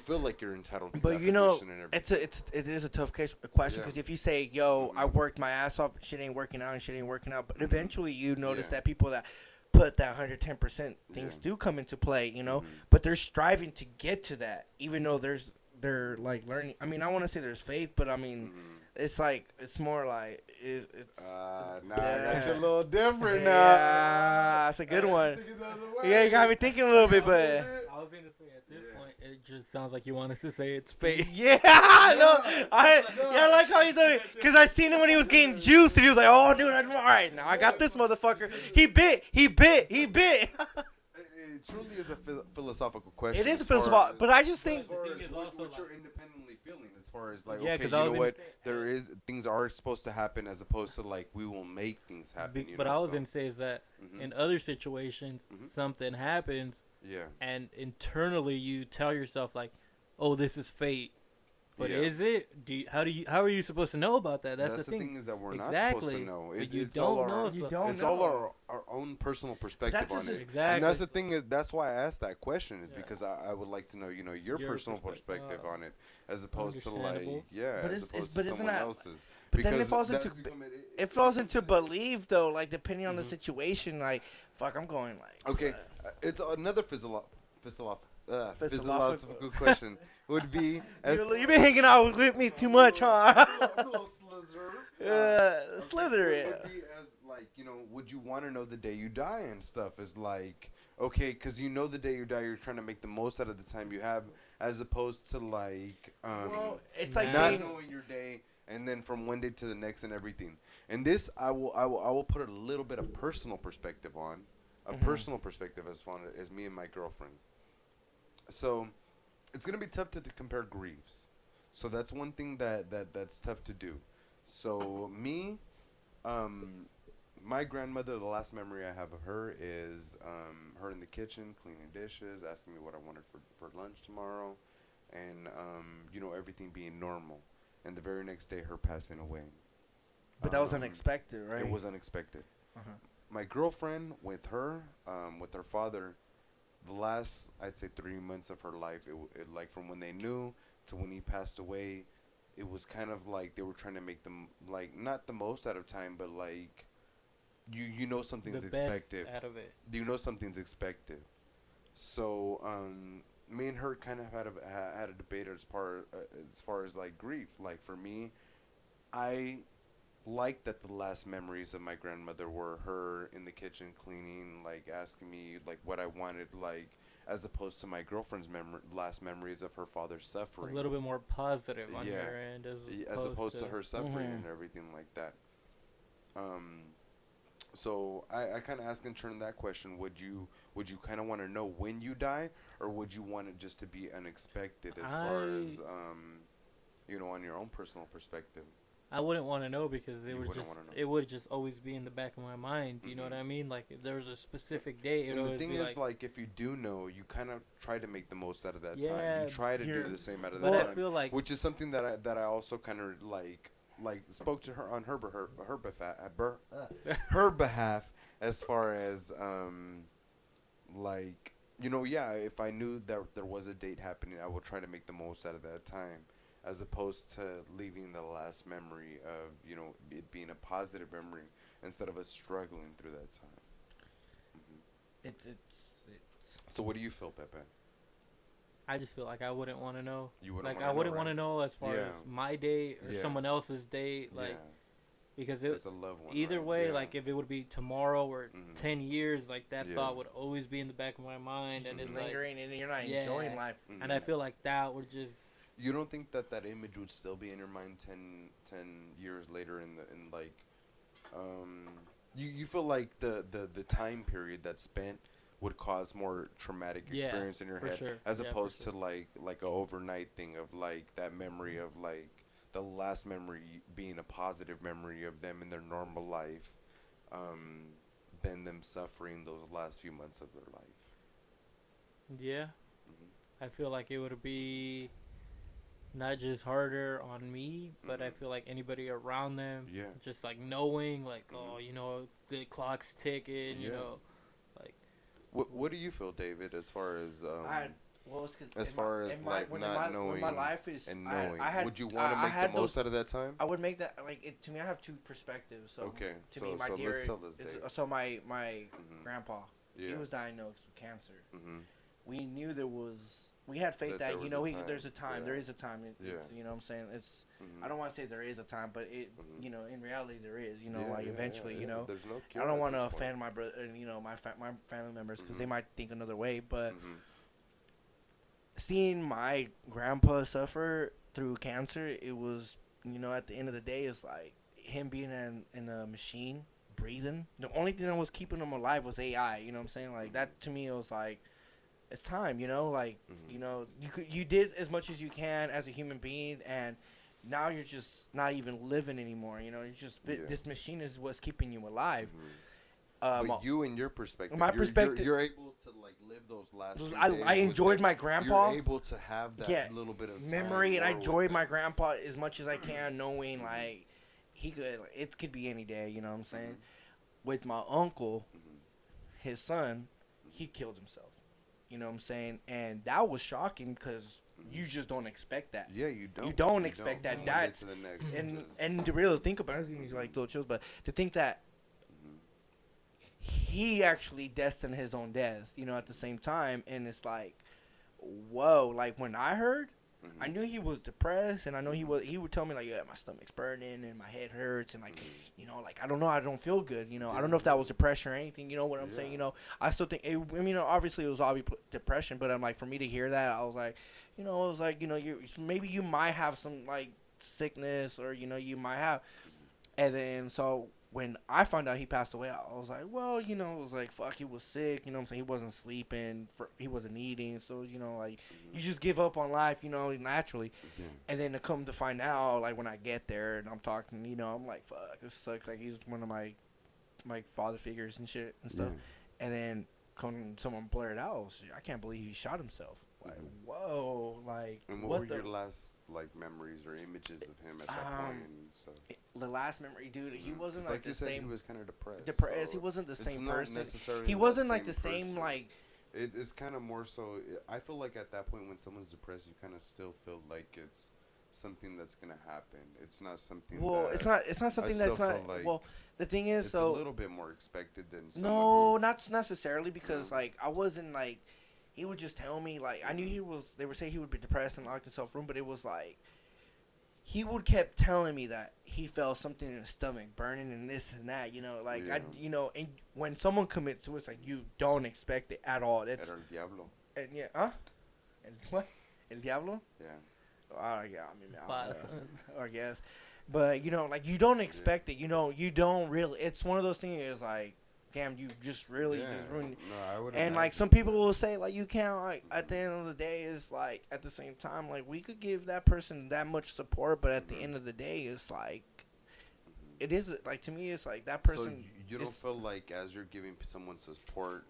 feel like you're entitled to that position and everything. It is a tough question, because if you say, yo, I worked my ass off, shit ain't working out, but eventually you notice that people that put that 110% things do come into play, you know, but they're striving to get to that, even though they're like learning. I mean, I want to say there's faith, but I mean, it's like, it's more like it's. That's a little different now. Yeah, that's a good one. Yeah, you got me thinking a little bit, but. I was gonna say at this point, it just sounds like you want us to say it's fate. Yeah, I like how he's doing it, because I seen him when he was getting juiced, and he was like, "Oh, dude, all right, now I got this motherfucker. He bit." It truly is a philosophical question. It is a philosophical, but I just think what you're independently feeling, as far as like, okay, you know what, things are supposed to happen, as opposed to like we will make things happen. But I was gonna say is that in other situations, something happens, and internally you tell yourself like, oh, this is fate. But is it? How are you supposed to know about that? That's the thing. Is that we're not supposed to know. It's all our own personal perspective on it. Exactly. And that's the thing. That's why I asked that question, is because I would like to know, you know, your personal perspective on it, as opposed to like, as opposed to someone else's. But then it falls into belief, though. Like, depending on the situation, like, fuck, I'm going like. Okay, it's another philosophical question. Would be you've been hanging out with me too much, huh? Slither. Would be as like, you know, would you want to know the day you die and stuff? Is like, okay, because you know the day you die, you're trying to make the most out of the time you have, as opposed to like, it's like not knowing your day. and then from one day to the next and everything. And this I will put a little bit of personal perspective on, personal perspective as far as me and my girlfriend. So it's gonna be tough to compare griefs. So that's one thing that's tough to do. So me, my grandmother, the last memory I have of her is her in the kitchen cleaning dishes, asking me what I wanted for lunch tomorrow, and everything being normal. And the very next day, her passing away. But that was unexpected, right? It was unexpected. Uh-huh. My girlfriend, with her father, the last, I'd say, 3 months of her life, it like from when they knew to when he passed away, it was kind of like they were trying to make them, like, not the most out of time, but like you know something's the expected. Best out of it. You know something's expected. So me and her kind of had a debate as far as like grief. Like for me, I like that the last memories of my grandmother were her in the kitchen cleaning, like asking me like what I wanted, like as opposed to my girlfriend's last memories of her father suffering. A little bit more positive on your end, as opposed to her suffering and everything like that. So I kind of ask in turn that question: Would you kind of want to know when you die, or would you want it just to be unexpected as far as on your own personal perspective? I wouldn't want to know because it would just always be in the back of my mind. You know what I mean? Like if there was a specific date, and the thing is, like if you do know, you kind of try to make the most out of that time. You try to do the same out of that time. I feel like, which is something that I also kind of like spoke to her on her behalf as far as if I knew that there was a date happening, I would try to make the most out of that time, as opposed to leaving the last memory of it being a positive memory instead of us struggling through that time. It's So what do you feel, Pepe? I just feel like I wouldn't want to know. You wouldn't I wouldn't want to know as far as my date or someone else's date, because it's a loved one. Either right? way, like if it would be tomorrow or 10 years, like that thought would always be in the back of my mind, and it's lingering, and you're not enjoying life. And I feel like that would just. You don't think that image would still be in your mind 10 years later you feel like the time period that's spent would cause more traumatic experience in your head, as opposed to like a overnight thing of like that memory of like the last memory being a positive memory of them in their normal life, than them suffering those last few months of their life. Yeah, I feel like it would be not just harder on me, but I feel like anybody around them, just like knowing like the clock's ticking, like. What do you feel, David, as far as knowing my life is, and knowing? Would you want to make the most out of that time? I would make that to me. I have two perspectives. So to me, my dear, my grandpa, he was diagnosed with cancer. We knew we had faith that there's a time. There is a time. You know what I'm saying? It's I don't want to say there is a time, but it in reality there is. Eventually, There's no cure. I don't want to offend my brother, my family members, because they might think another way. But seeing my grandpa suffer through cancer, it was at the end of the day, it's like him being in a machine breathing. The only thing that was keeping him alive was AI. You know what I'm saying? Like that to me, it was like. It's time, you did as much as you can as a human being, and now you're just not even living anymore. You're just this machine is what's keeping you alive. But you, in your perspective, you're able to like live those last. I enjoyed my grandpa. You're able to have that little bit of memory, and I enjoyed my grandpa as much as I can, knowing like it could be any day. You know what I'm saying? With my uncle, his son, he killed himself. You know what I'm saying? And that was shocking because you just don't expect that. Yeah, you don't. You don't expect that. That's and to really think about it, he's like little chills, but to think that he actually destined his own death, at the same time, and it's like, whoa! Like when I heard, I knew he was depressed, and I know he would tell me like, yeah, my stomach's burning and my head hurts, and like, like I don't know, I don't feel good, I don't know if that was depression or anything, you know what I'm saying, I still think, obviously it was obviously depression, but I'm like, for me to hear that, I was like, you maybe you might have some like sickness or you might have. And then so when I found out he passed away, I was like, well, it was like, fuck, he was sick, what I'm saying? He wasn't sleeping, he wasn't eating, so, like, you just give up on life, naturally. Yeah. And then to come to find out, like, when I get there and I'm talking, I'm like, fuck, this sucks. Like, he's one of my father figures and shit and stuff. And then someone blurted out, I can't believe he shot himself. Like, whoa, like. And what were your last memories or images of him at that point and stuff? The last memory, dude, he wasn't like the you said, same. He was kind of depressed. Depressed. He wasn't the same person. Necessarily he wasn't like the same person. like. It's kind of more so. I feel like at that point when someone's depressed, you kind of still feel like it's something that's gonna happen. It's not something. Well, it's not something that's not. Like well, the thing is, it's so a little bit more expected than. No, not necessarily because like I wasn't like. He would just tell me like I knew he was. They would say he would be depressed and locked himself room, but it was like. He would kept telling me that he felt something in his stomach burning and this and that, and when someone commits suicide, you don't expect it at all. It's El Diablo. And yeah, huh? El what? El Diablo? Yeah. Yeah, I guess. But, like, you don't expect it. You don't really. It's one of those things, it's like, damn, you just really just ruined it. No, I would. And, like, some people will say, like, you can't, like, at the end of the day, it's like, at the same time, like, we could give that person that much support, but at the end of the day, it's like, it is, like, to me, it's like, that person. So you don't feel like as you're giving someone support,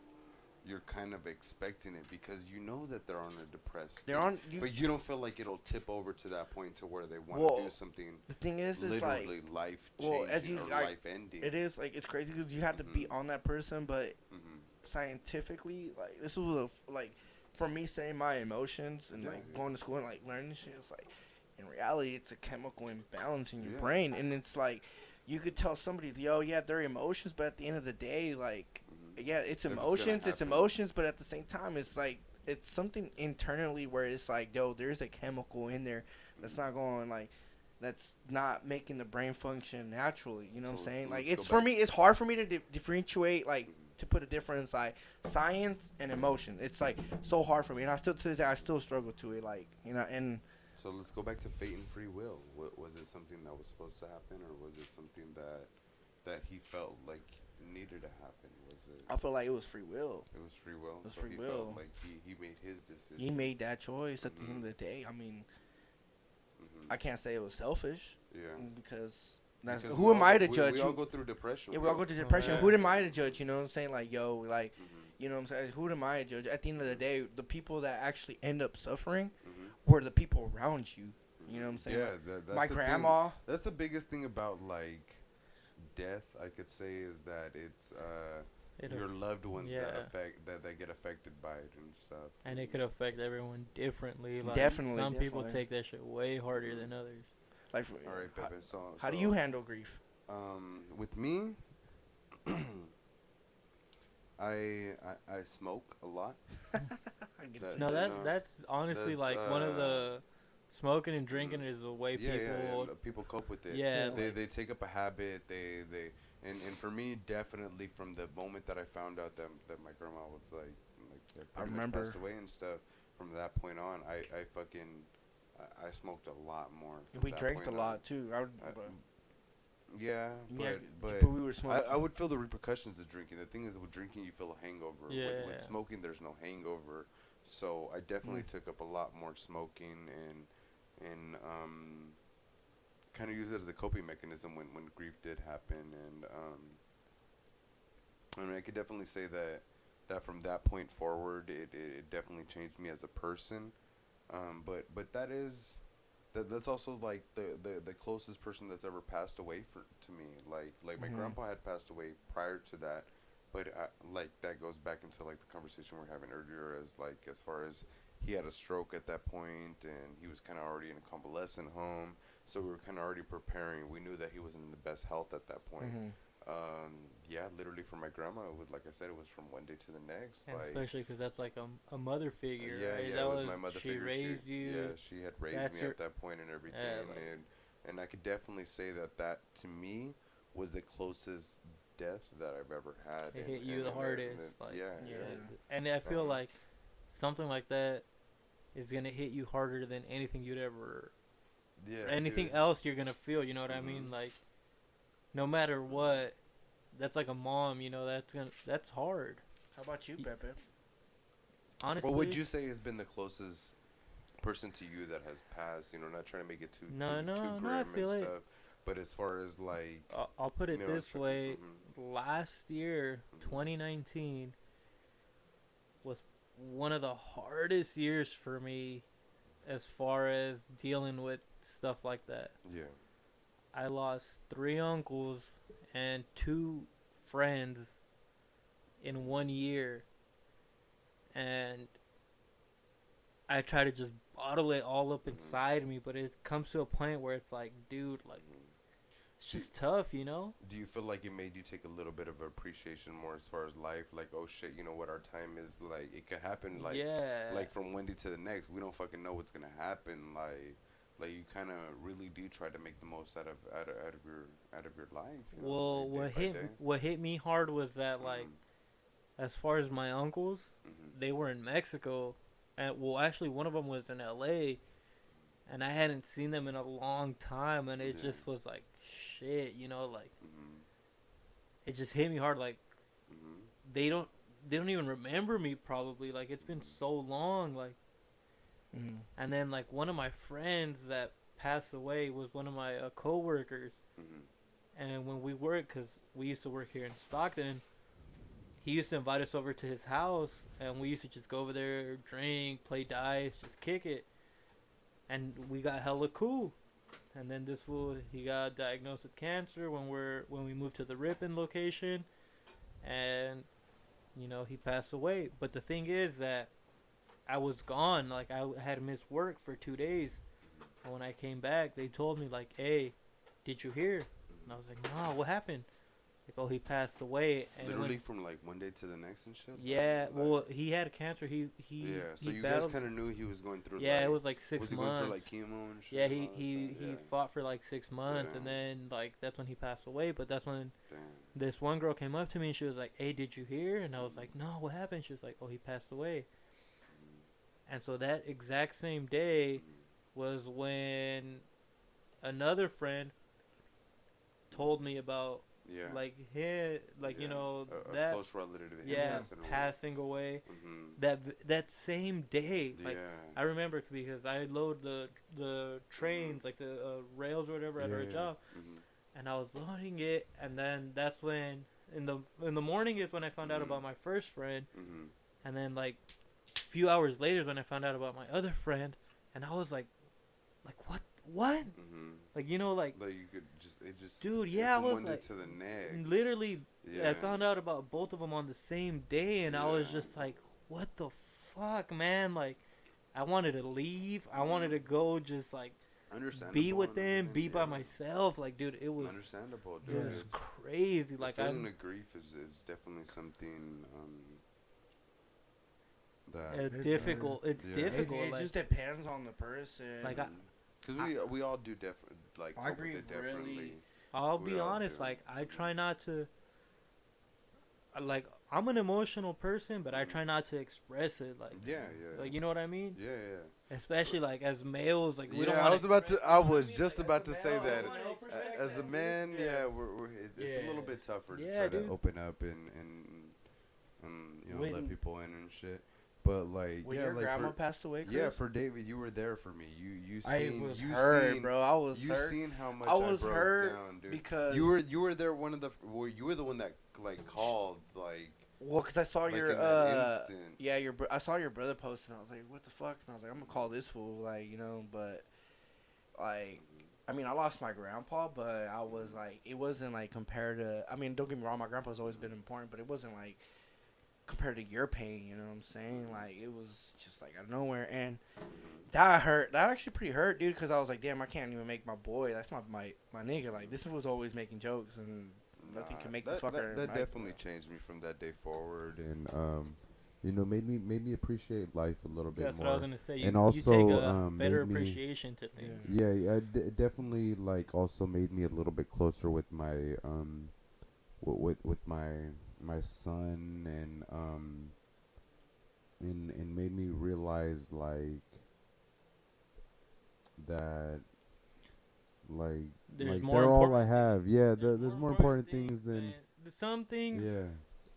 you're kind of expecting it because you know that they're on a depressed state, but you don't feel like it'll tip over to that point to where they want to do something. The thing is literally like life changing or life ending. It is like it's crazy because you have to be on that person, but scientifically, like this was like for me saying my emotions and going to school and like learning shit. It's like in reality, it's a chemical imbalance in your brain, and it's like you could tell somebody, they're emotions, but at the end of the day, like. Yeah, it's emotions, but at the same time, it's like, it's something internally where it's like, there's a chemical in there that's not going, like, that's not making the brain function naturally, you know what I'm saying? Like, it's hard for me to differentiate, like, to put a difference, like, science and emotion. It's, like, so hard for me, and to this day, I still struggle to it, like, and... So let's go back to fate and free will. Was it something that was supposed to happen, or was it something that he felt like needed to happen? Was it? I feel like it was free will. It was free will. It was so free he will. Felt like he made his decision. He made that choice at the end of the day. I mean, I can't say it was selfish. Yeah. Because who am I to judge? We all go through depression. Yeah, we all go through depression. Yeah. Who am I to judge? You know what I'm saying? Like, you know what I'm saying? Who am I to judge? At the end of the day, the people that actually end up suffering were the people around you. You know what I'm saying? Yeah, that's my grandma. That's the biggest thing about like death. I could say is that it's your loved ones that get affected by it and stuff. And it could affect everyone differently. Like definitely. People take that shit way harder than others. Like, all right, Pepe. How do you handle grief? With me, I smoke a lot. That's honestly like one of the. Smoking and drinking is the way people cope with it. Yeah, they take up a habit. And for me, definitely from the moment that I found out that my grandma was I remember passed away and stuff. From that point on, I smoked a lot more. We drank a lot too. But we were smoking. I would feel the repercussions of drinking. The thing is, with drinking, you feel a hangover. Yeah. With smoking, there's no hangover. So I definitely took up a lot more smoking and kind of use it as a coping mechanism when grief did happen. And I mean, I could definitely say that from that point forward, it definitely changed me as a person. But that's also like the closest person that's ever passed away to me. Like my grandpa had passed away prior to that. But like that goes back into like the conversation we were having earlier, as far as he had a stroke at that point, and he was kind of already in a convalescent home, so we were kind of already preparing. We knew that he wasn't in the best health at that point. Literally for my grandma, like I said, it was from one day to the next. And especially because that's like a mother figure. Right? That was my mother figure. She raised you. Yeah, she had raised me at that point and everything, and I could definitely say that to me was the closest death that I've ever had. It hit you the hardest. Yeah. And I feel like something like that is gonna hit you harder than anything you'd ever anything else you're gonna feel. You know what I mean? Like, no matter what, that's like a mom. You know, that's hard. How about you, Pepe? Honestly, What would you say has been the closest person to you that has passed? You know, not trying to make it too grim and stuff. But as far as like, I'll put it this way: last year, 2019, was one of the hardest years for me, as far as dealing with stuff like that. Yeah. I lost 3 uncles and 2 friends in 1 year, and I try to just bottle it all up inside me, but it comes to a point where it's like, dude, like, it's just tough, you know? Do you feel like it made you take a little bit of appreciation more as far as life? Like, oh shit, you know what, our time is, like, it could happen, like, like from one day to the next. We don't fucking know what's gonna happen. Like you kind of really do try to make the most out of your life. You know, well, what hit me hard was that, like, as far as my uncles, they were in Mexico, and well, actually, one of them was in LA, and I hadn't seen them in a long time, and it just was like, shit, you know, like, it just hit me hard, like, they don't even remember me, probably, like, it's been so long, like, and then, like, one of my friends that passed away was one of my co-workers, and when we worked, because we used to work here in Stockton, he used to invite us over to his house, and we used to just go over there, drink, play dice, just kick it, and we got hella cool. And then this fool, he got diagnosed with cancer when we moved to the Ripon location, and you know, he passed away. But the thing is that I was gone, like, I had missed work for 2 days, and when I came back, they told me, like, hey, did you hear? And I was like, no, what happened? Like, oh, he passed away. And literally from like one day to the next and shit. Yeah, like, well, he had cancer. So you guys kind of knew he was going through. Yeah, it was like 6 months. Was he going through like chemo and shit? Yeah, he fought for like 6 months, and then like that's when he passed away. But that's when this one girl came up to me and she was like, "Hey, did you hear?" And I was like, "No, what happened?" She was like, "Oh, he passed away." And so that exact same day was when another friend told me about. Like him, like you know, that close relative to him passing away. That same day, like I remember because I load the trains, like the rails or whatever at our job, and I was loading it, and then that's when in the morning is when I found out about my first friend, and then like a few hours later is when I found out about my other friend, and I was like what? Like, you know, like you could just dude, yeah, I was like to the next. Literally, I found out about both of them on the same day, and I was just like, what the fuck, man? Like, I wanted to leave. I wanted to go just like be with them, be by myself. Like, dude, it was understandable. Dude, it was crazy. Like, feeling of grief is definitely something that difficult. It's difficult. It just depends on the person. Like, because we all do I agree differently. Really, I'll be honest. Like, I try not to. Like, I'm an emotional person, but I try not to express it. Like, like, you know what I mean? Yeah. Especially like as males, like we don't. I was just about to say that. As a man, it's a little bit tougher to try to open up and you know, let people in and shit. But like, when your grandma passed away, Chris? Yeah, for David, you were there for me. You seen, bro. I was hurt. You seen how much I was hurt down, dude. Because you were there. You were the one that like called like. Well, because I saw your I saw your brother post, and I was like, what the fuck? And I was like, I'm gonna call this fool, like, you know. But like, I mean, I lost my grandpa, but I was like, it wasn't like compared to. I mean, don't get me wrong, my grandpa's always been important, but it wasn't like compared to your pain, you know what I'm saying? Like, it was just like out of nowhere, and that hurt. That actually pretty hurt, dude, because I was like, damn, I can't even make my boy. That's my nigga. Like, this was always making jokes, and nothing can make this fucker. That definitely changed me from that day forward, and you know, made me appreciate life a little bit more. That's what I was gonna say. And also, you take a better appreciation to things. Yeah, definitely like also made me a little bit closer with my with my son, and made me realize like that Like There's they're all I have. Yeah, there's more important things than some things. Yeah.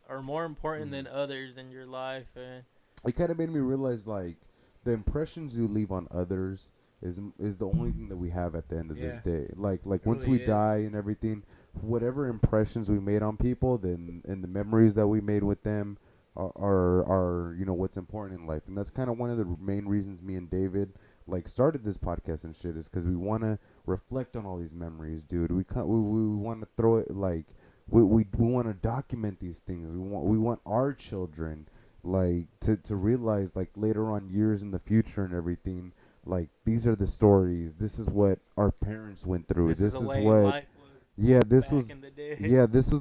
Are more important than others in your life, and it kind of made me realize like the impressions you leave on others is the only thing that we have at the end of this day. Like once really we die and everything, whatever impressions we made on people, then and the memories that we made with them are you know what's important in life. And that's kind of one of the main reasons me and David like started this podcast and shit, is because we want to reflect on all these memories, dude. We want to throw it like we want to document these things. We want our children like to realize like later on years in the future and everything, like these are the stories, this is what our parents went through, this is what this was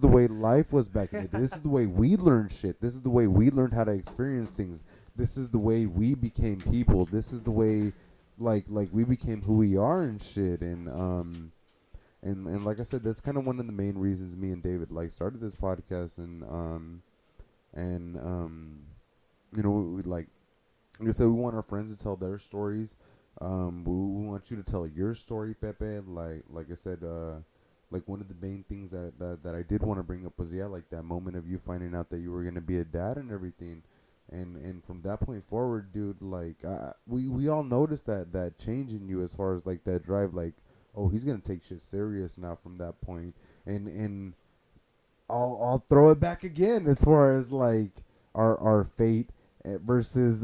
the way life was back in the day. This is the way we learned shit, this is the way we learned how to experience things, this is the way we became people, this is the way like we became who we are and shit. And like I said, that's kind of one of the main reasons me and David like started this podcast. And you know, we like I said, we want our friends to tell their stories. We want you to tell your story, Pepe. Like I said, like one of the main things that I did want to bring up was like that moment of you finding out that you were gonna be a dad and everything. And from that point forward, dude, like we all noticed that change in you as far as like that drive, like, oh, he's gonna take shit serious now from that point. And I'll throw it back again as far as like our fate versus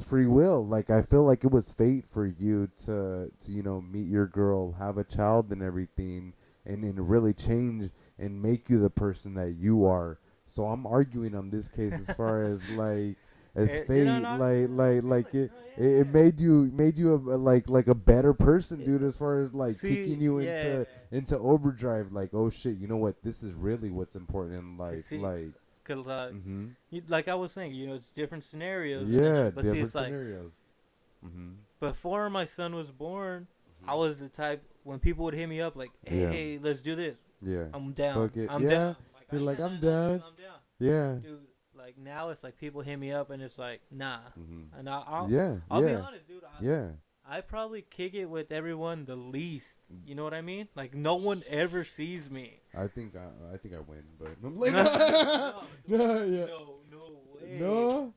free will. Like I feel like it was fate for you to you know meet your girl, have a child and everything, and really change and make you the person that you are. So I'm arguing on this case as far as like as fate, it made you a better person, dude. As far as like kicking you into overdrive, like, oh shit, you know what? This is really what's important in life, like. Cause like I was saying, you know, it's different scenarios. Yeah, but different see, it's scenarios. Like, before my son was born, I was the type when people would hit me up like, "Hey, let's do this." Yeah, I'm down. I'm down. You're like, I'm down. I'm down. Yeah. Dude, like now it's like people hit me up and it's like, nah. And I'll be honest, dude. I probably kick it with everyone the least. You know what I mean? Like no one ever sees me. I think I win, but no way. No. Hell,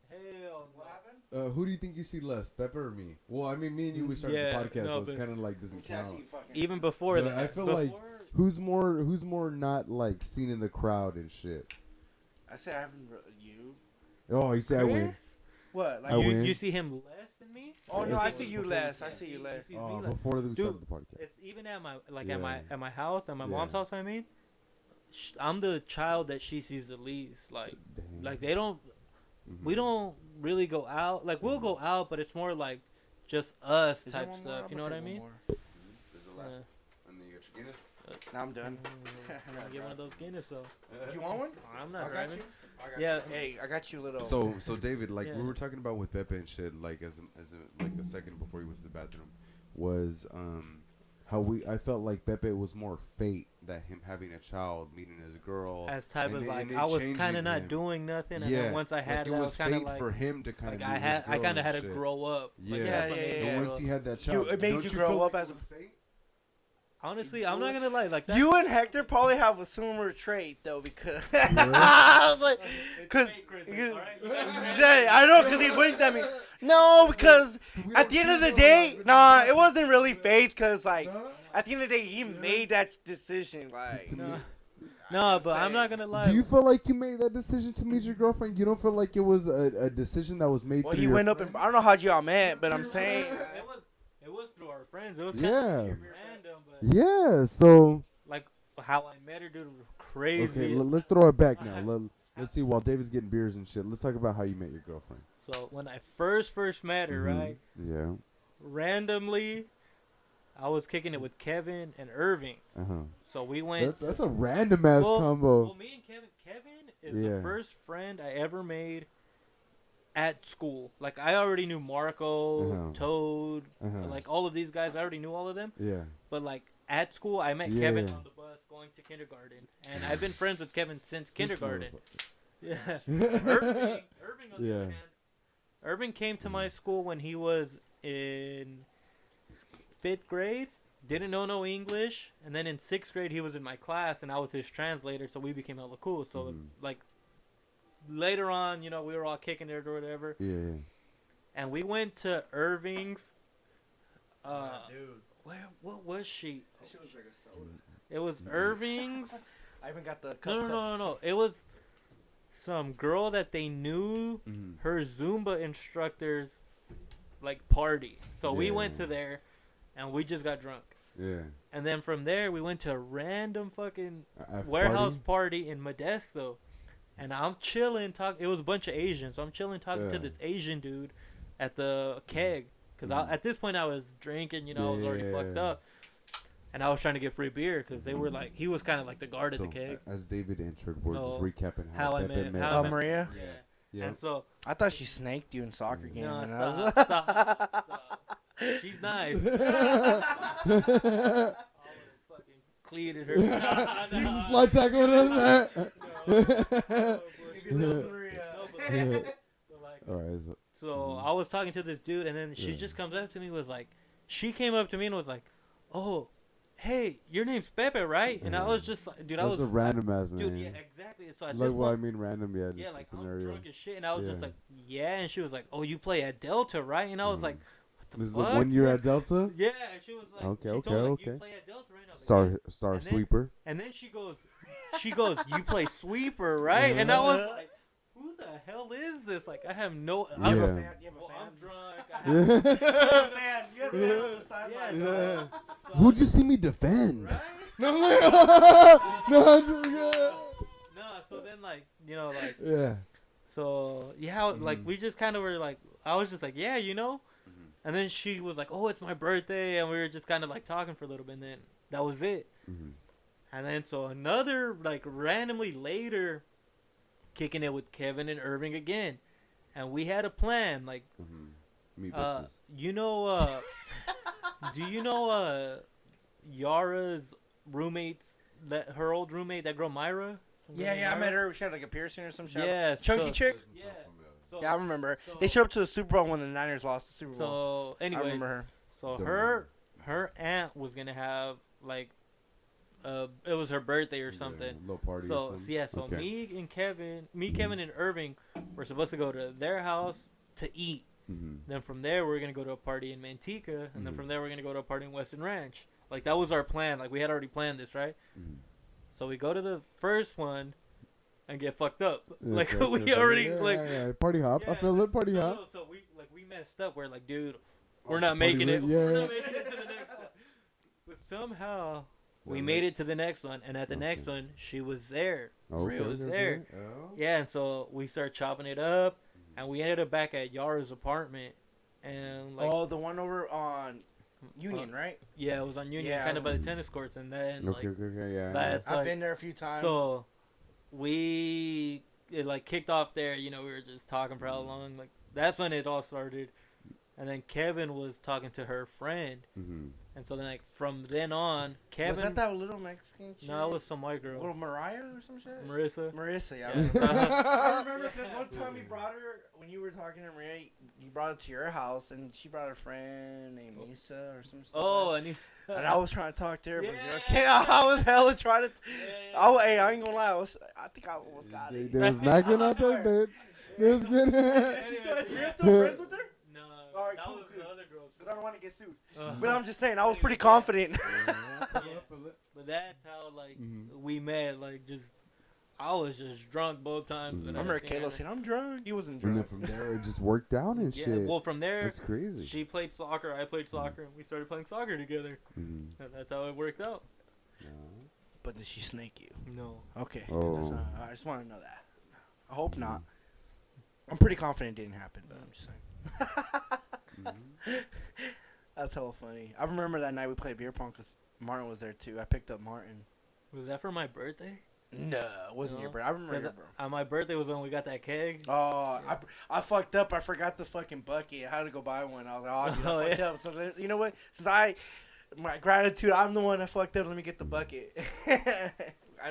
what happened? Who do you think you see less, Pepe or me? Well, I mean, me and you, we started the podcast, so it's kind of like doesn't count. Even before that, I feel like who's more not like seen in the crowd and shit. I say I haven't you. Oh, you say I win. What? Like you see him less than me? Oh no, I see you less. I see you less. Before we started the podcast. It's even at my at my house, at my mom's house. I mean, I'm the child that she sees the least. Like they don't. We don't really go out. Like we'll go out, but it's more like just us type stuff. You know what I mean? There's the last. And then you got your Guinness. Now I'm done. I'm gonna get one of those Guinness though. Do you want one? I'm not driving. Yeah. Hey, I got you a little. So David, like we were talking about with Pepe and shit, like as a second before he went to the bathroom, was how I felt like Pepe was more fate that him having a child, meeting his girl. As type of like I was kind of not doing nothing, and then once I had it, I was kind of fate like for him to kind of. I kind of had to grow up. Yeah. And once he had that child, it made you grow up as a fate. Honestly, I'm not gonna lie. Like that. You and Hector probably have a similar trait though, because I was like, because I know, because he winked at me. No, because at the end of the day, nah, it wasn't really faith, because like at the end of the day, he made that decision. Like, no, but I'm not gonna lie. Do you feel like you made that decision to meet your girlfriend? You don't feel like it was a decision that was made. Well, he went up and I don't know how y'all met, but I'm saying it was through our friends. It was random. But Yeah, so like how I met her, dude, was crazy. Okay, let's throw it back now. Let's see. While David's getting beers and shit, let's talk about how you met your girlfriend. So when I first met her, right? Yeah. Randomly, I was kicking it with Kevin and Irving. So we went. That's a random ass combo. Well, me and Kevin is the first friend I ever made at school. Like I already knew Marco, Toad, like all of these guys. I already knew all of them. Yeah. But like at school, I met Kevin on the bus going to kindergarten, and I've been friends with Kevin since kindergarten. Yeah. Irving on the other hand, Irving came to my school when he was in 5th grade. didn't know no English, and then in 6th grade he was in my class, and I was his translator, so we became hella cool. So like later on, you know, we were all kicking it or whatever. Yeah. And we went to Irving's. Dude. What was she? That shit was like a soda. It was Irving's. I even got the cup. No. It was some girl that they knew. Her Zumba instructors like party. So we went to there, and we just got drunk. Yeah. And then from there, we went to a random fucking warehouse party in Modesto. And I'm chilling, it was a bunch of Asians. So I'm chilling, talking to this Asian dude at the keg. Because at this point, I was drinking, you know, I was already fucked up. And I was trying to get free beer because they were like, he was kind of like the guard at the keg. As David entered, we're just recapping how I Pepe met Maria? Yeah. And so. I thought she snaked you in soccer game. No, stop. She's nice. I would have fucking cleated her. No. Slide tackle that. All right. So I was talking to this dude, and then she just comes up to me, she came up to me and was like, "Oh, hey, your name's Pepe, right?" And I was just like, dude, That's a random ass name. Dude, yeah, exactly. So I mean random, yeah. Yeah, like scenario. I'm drunk as shit, and I was just like, yeah, and she was like, "Oh, you play at Delta, right?" And I was like, "What the this fuck?" is like 1 year at Delta. Yeah, and she was like, okay. You play at Delta, right? Star and sweeper. And then she goes, "You play sweeper, right?" And I was like, "Who the hell is this?" Like, I have no. I'm a fan. I'm drunk. You have a fan on the sideline. Yeah. Who'd you see me defend? Right? No, so then, like, you know, like. Yeah. So, yeah, like, we just kind of were like, I was just like, yeah, you know? And then she was like, "Oh, it's my birthday." And we were just kind of like talking for a little bit, and then that was it. And then, so another, like, randomly later, kicking it with Kevin and Irving again. And we had a plan, like, you know, do you know Yara's roommates, her old roommate, that girl Myra? Yeah, I met her. She had like a piercing or some shit. Yeah, chunky chick. Yeah. So, I remember. They showed up to the Super Bowl when the Niners lost the Super Bowl. So anyway, I remember her. So her aunt was gonna have like, it was her birthday or something. Little party. So okay. me, Kevin, and Irving were supposed to go to their house to eat. Then from there we're gonna go to a party in Manteca, and then from there we're gonna go to a party in Western Ranch. Like, that was our plan. Like, we had already planned this, right? So we go to the first one and get fucked up. Like, we already party hop. I feel it. Party hop. So we messed up. We're like, dude, we're not making it. We're not making it to the next one. But somehow we made it to the next one, and at the next one, she was there. Maria was there. Oh. Yeah, and so we started chopping it up, and we ended up back at Yara's apartment, and like, the one over on Union, right? Yeah, it was on Union, kind of by the tennis courts, and then I've been there a few times. So it like kicked off there. You know, we were just talking for how long. Like, that's when it all started. And then Kevin was talking to her friend. And so then, like, from then on, Kevin... Was that little Mexican chick? No, it was some white girl. Little Mariah or some shit? Marissa, yeah. I remember because one time you brought her, when you were talking to Maria, you brought her to your house, and she brought a friend named Nisa or some stuff. Oh, and I was trying to talk to her, but I was hella trying to... Hey, I ain't gonna lie, I think I almost got it. There was Mackin out there, dude. There was good. You're still friends with her? All right, cool. The other girls. Because I don't want to get sued. But I'm just saying, I was pretty confident. But that's how, like, we met. Like, I was just drunk both times. I remember Kayla saying, "I'm drunk." He wasn't drunk. And then from there, it just worked out and shit. Well, from there, that's crazy. She played soccer. I played soccer. And we started playing soccer together. And that's how it worked out. But did she snake you? No. Okay. Oh. I just want to know that. I hope not. I'm pretty confident it didn't happen, but I'm just saying. That's hella funny. I remember that night we played beer pong because Martin was there too. I picked up Martin. Was that for my birthday? No, it wasn't your birthday. I remember your birthday. My birthday was when we got that keg. Oh, I fucked up. I forgot the fucking bucket. I had to go buy one. I was like, dude, I fucked up. So you know what? Since my gratitude, I'm the one that fucked up. Let me get the bucket.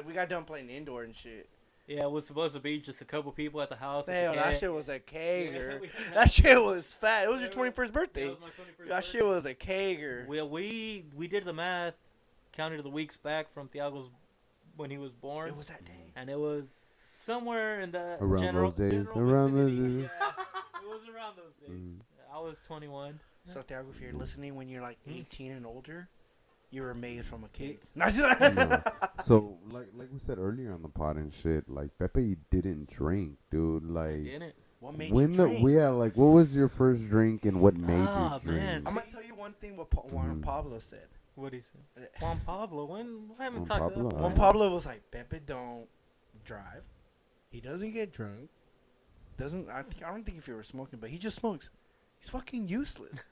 We got done playing indoor and shit. Yeah, it was supposed to be just a couple people at the house. Damn, that shit was a Yeah, kager. That shit was fat. It was your 21st Yeah, birthday. it was my 21st That shit was a kager. Well, we did the math, counted the weeks back from Thiago's when he was born. It was that day. And it was somewhere in the Around those days. general Around those vicinity. days. Yeah, it was around those days. I was 21. So, Thiago, if you're listening when you're like 18 and older, you were made from a kid. No. So, like we said earlier on the pod and shit, like Pepe didn't drink, dude. I Like, didn't. What made you drink? like, what was your first drink and what made Ah, you drink? man. I'm gonna tell you one thing. What Juan Pablo said. What he said? Juan Pablo. When I haven't Juan talked Pablo, to that. Juan Pablo was like, Pepe don't drive. He doesn't get drunk. I don't think if he were smoking, but he just smokes. He's fucking useless.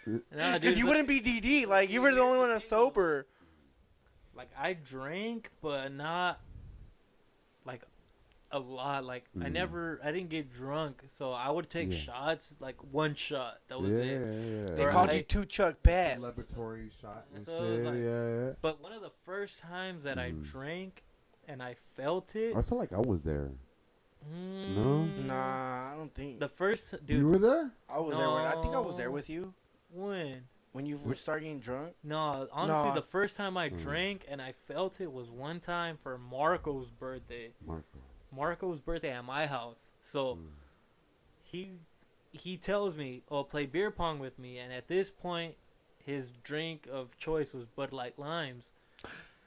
Nah, Because dude, you but- wouldn't be DD. Like, you were the only one that's sober. Like, I drank, but not like a lot. Like, I didn't get drunk, so I would take shots, like one shot. That was it. Yeah. They Right. called you two Chuck Bad. Celebratory shot and So it was shit. like- Yeah. But one of the first times that I drank and I felt it. I feel like I was there. No? Nah, I don't think. The first, You dude. were there? I was there. I think I was there with you When you were starting getting drunk. no, honestly, No. the first time I drank and I felt it was one time for Marco's birthday. Marco's birthday at my house. So he tells me, "Oh, play beer pong with me." And at this point, his drink of choice was Bud Light Limes.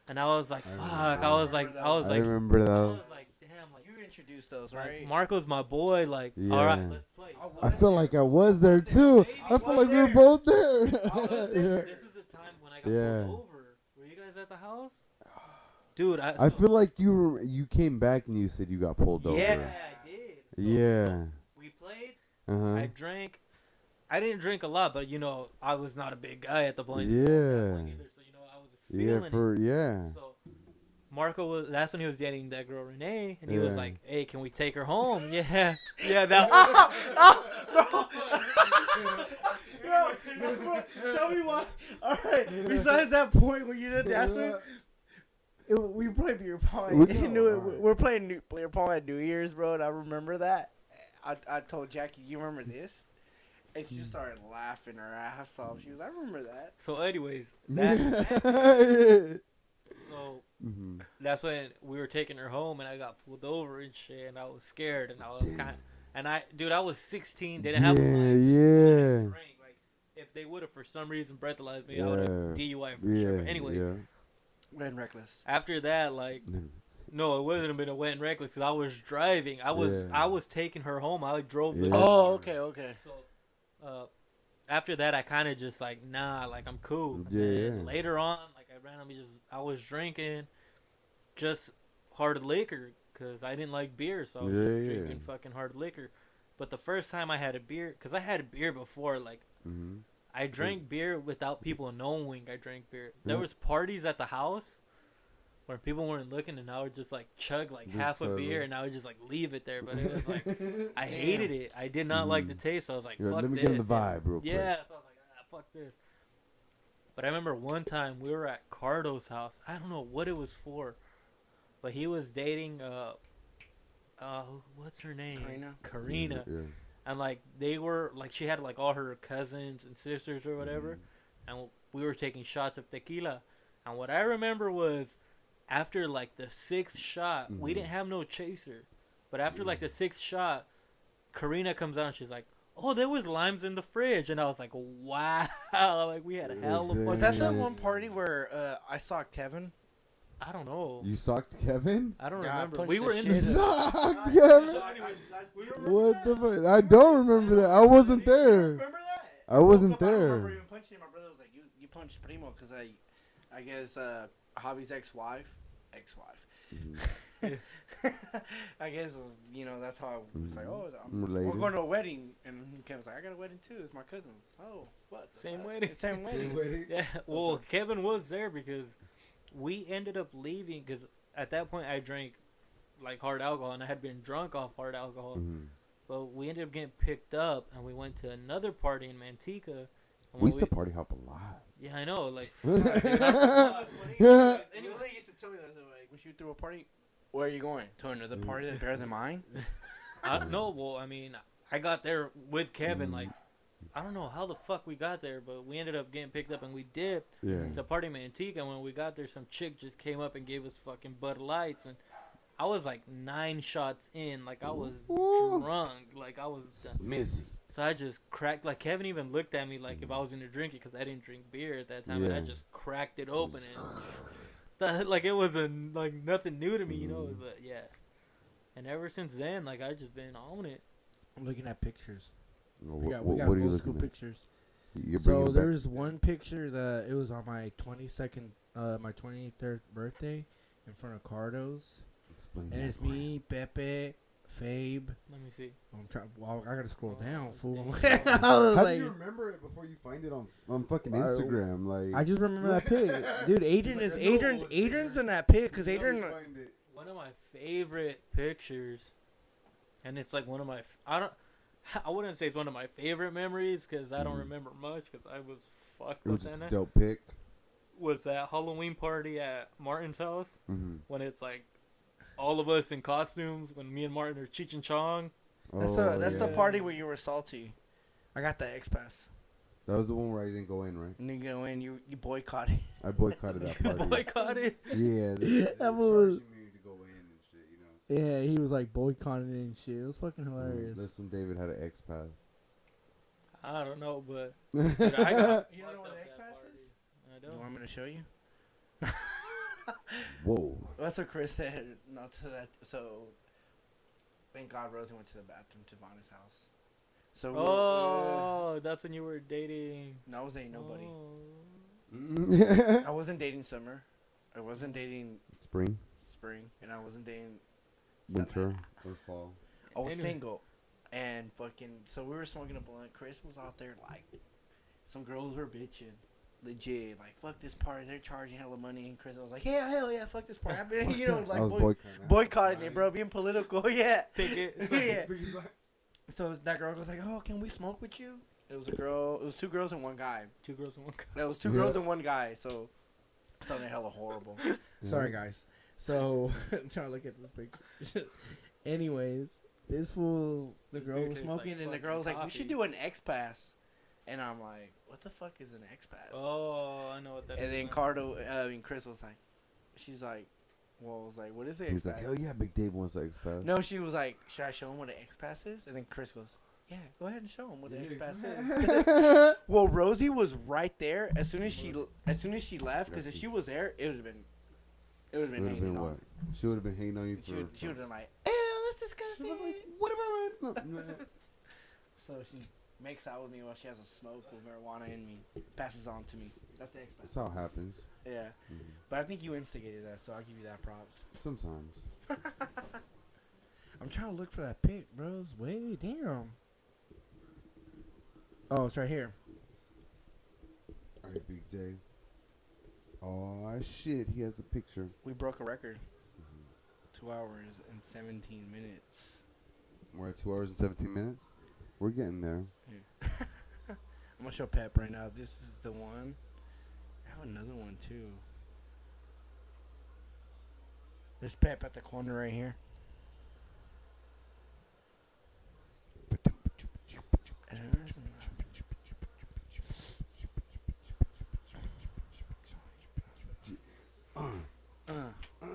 And I was like, "Fuck!" I was like, I remember I that. was like, "Damn!" Like, You introduced those, like, right? Marco's my boy. Like, Yeah. all right, let's play. I feel like I was there too. I feel like we were both there. This is the time when I got Yeah. pulled over. Were you guys at the house? Dude, I feel like you came back and you said you got pulled over. Yeah, I did. So, Yeah. we played. Uh-huh. I drank. I didn't drink a lot, but I was not a big guy at the point. Yeah. Either, so I was feeling it. Yeah. So Marco that's when he was dating that girl Renee, and he was Yeah. like, "Hey, can we take her home?" Yeah, yeah. That. Tell me why. All right. Besides that point where you did that, we played beer pong. We're playing beer pong at New Year's, bro. And I remember that. I told Jackie, "You remember this?" And she just started laughing her ass off. She was, "I remember that." So, anyways, so that's when we were taking her home, and I got pulled over and shit, and I was scared, and I was I was 16, didn't have a license, yeah. drink. Like, if they would have for some reason breathalyzed me, I would have DUI for sure. But anyway, Wet and reckless. after that, like, no, it wouldn't have been a wet and reckless because I was driving. I was taking her home. I drove the. Yeah. Oh, okay. So, after that, I kind of just like, nah, like I'm cool. And Yeah, then yeah. later on, like I was drinking just hard liquor because I didn't like beer, so I was just drinking fucking hard liquor. But the first time I had a beer, because I had a beer before, like I drank beer without people knowing I drank beer. There was parties at the house where people weren't looking, and I would just like chug like half a beer, and I would just like leave it there. But it was like I hated it. I did not like the taste. So I was like, You're fuck let me this. get in the vibe real quick. Yeah, so I was like, fuck this. But I remember one time we were at Cardo's house. I don't know what it was for, but he was dating what's her name? Karina. Yeah. And like they were like she had like all her cousins and sisters or whatever, and we were taking shots of tequila. And what I remember was after like the sixth shot, we didn't have no chaser, but after like the sixth shot, Karina comes out and she's like, "Oh, there was limes in the fridge," and I was like, "Wow!" Like we had a hell of fun. Was that the one party where I saw Kevin? I don't know. You socked Kevin? I don't Yeah, I remember. punched We the were in shit the. Socked Kevin? What the fuck? I don't remember that. I wasn't there. Remember that? I wasn't I remember there. even punching him. My brother was like, "You punched Primo," because I guess Javi's ex-wife. I guess that's how I was like, "Oh, we're Related. going to a wedding," and Kevin's like, "I got a wedding too. It's my cousin's." Oh, what? Same wedding. Same wedding. Yeah. Well, Kevin was there because we ended up leaving because at that point I drank like hard alcohol and I had been drunk off hard alcohol. But we ended up getting picked up and we went to another party in Manteca. And We used to party hop a lot. Yeah, I know. Like, Anyway, used to tell me that like when she threw a party, Where are you going? To another party that's better than mine? I don't know. Well, I mean, I got there with Kevin. Like, I don't know how the fuck we got there, but we ended up getting picked up and we dipped to Party Manteca. And when we got there, some chick just came up and gave us fucking Bud Lights. And I was like 9 shots in. Like, I was drunk. Like, I was smizzy. So I just cracked. Like, Kevin even looked at me like if I was going to drink it because I didn't drink beer at that time. And I just cracked it open. And like, it was like nothing new to me, you know? But, yeah. And ever since then, like, I just been on it. I'm looking at pictures. We got what are you old school pictures. So there's one picture that it was on my 23rd birthday in front of Cardo's. Explain and it's me, Pepe, Fabe. Let me see. I'm trying. Well, I gotta scroll down, fool. How do you remember it before you find it on fucking Instagram? Like, I just remember that pic, dude. Adrian's in that pic because Adrian. One of my favorite pictures, and it's like one of my. I wouldn't say it's one of my favorite memories because I don't remember much because I was fucked. It was just a dope pic. Was that Halloween party at Martin's house when it's like all of us in costumes when me and Martin are Cheech and Chong. That's the party where you were salty. I got the X Pass. That was the one where I didn't go in, right? And you go in, you boycotted. I boycotted that party. Boycotted? Yeah. That was. You know, yeah, he was like boycotting it and shit. It was fucking hilarious. That's when David had an X Pass. I don't know, but dude, you don't know what an X Pass is? I don't. You want me to show you? Whoa. That's what Chris said. Not to that. So, thank God Rosie went to the bathroom to Vanna's house. So. That's when you were dating. No, I was dating nobody. Oh. I wasn't dating Summer. I wasn't dating Spring, and I wasn't dating winter, or fall. I was single, and fucking. So we were smoking a blunt. Chris was out there like, some girls were bitching, legit. Like, fuck this party. They're charging hella money. And Chris was like, yeah, hell yeah, fuck this party. I mean, you know, like boycotting it, bro. Being political, yeah. Yeah. So that girl was like, oh, can we smoke with you? It was a girl. It was 2 girls and 1 guy. 2 girls and 1 guy. It was 2 girls and 1 guy. So. Sounded hella horrible. Sorry, guys. So, I'm trying to look at this picture. Anyways, this fool, the girl was smoking, like, and the girl was like, we should do an X Pass. And I'm like, what the fuck is an X Pass? Oh, I know what that is. And then Chris was like, she's like, well, I was like, what is it? He's like, hell yeah, Big Dave wants an X Pass. No, she was like, should I show him what an X Pass is? And then Chris goes, yeah, go ahead and show him what the X Pass is. Well, Rosie was right there as soon as she left, because if she was there, it would have been hanging on. She would have been hanging on you for. She would have been like, ew, that's disgusting. What about it? So she makes out with me while she has a smoke with marijuana in me, passes on to me. That's the X Pass. That's how it happens. Yeah, but I think you instigated that, so I'll give you that props. Sometimes. I'm trying to look for that pic, bro. It's way damn. Oh, it's right here. All right, Big Dave. Oh, shit. He has a picture. We broke a record. 2 hours and 17 minutes. We're at 2 hours and 17 minutes? We're getting there. Yeah. I'm going to show Pep right now. This is the one. I have another one, too. There's Pep at the corner right here.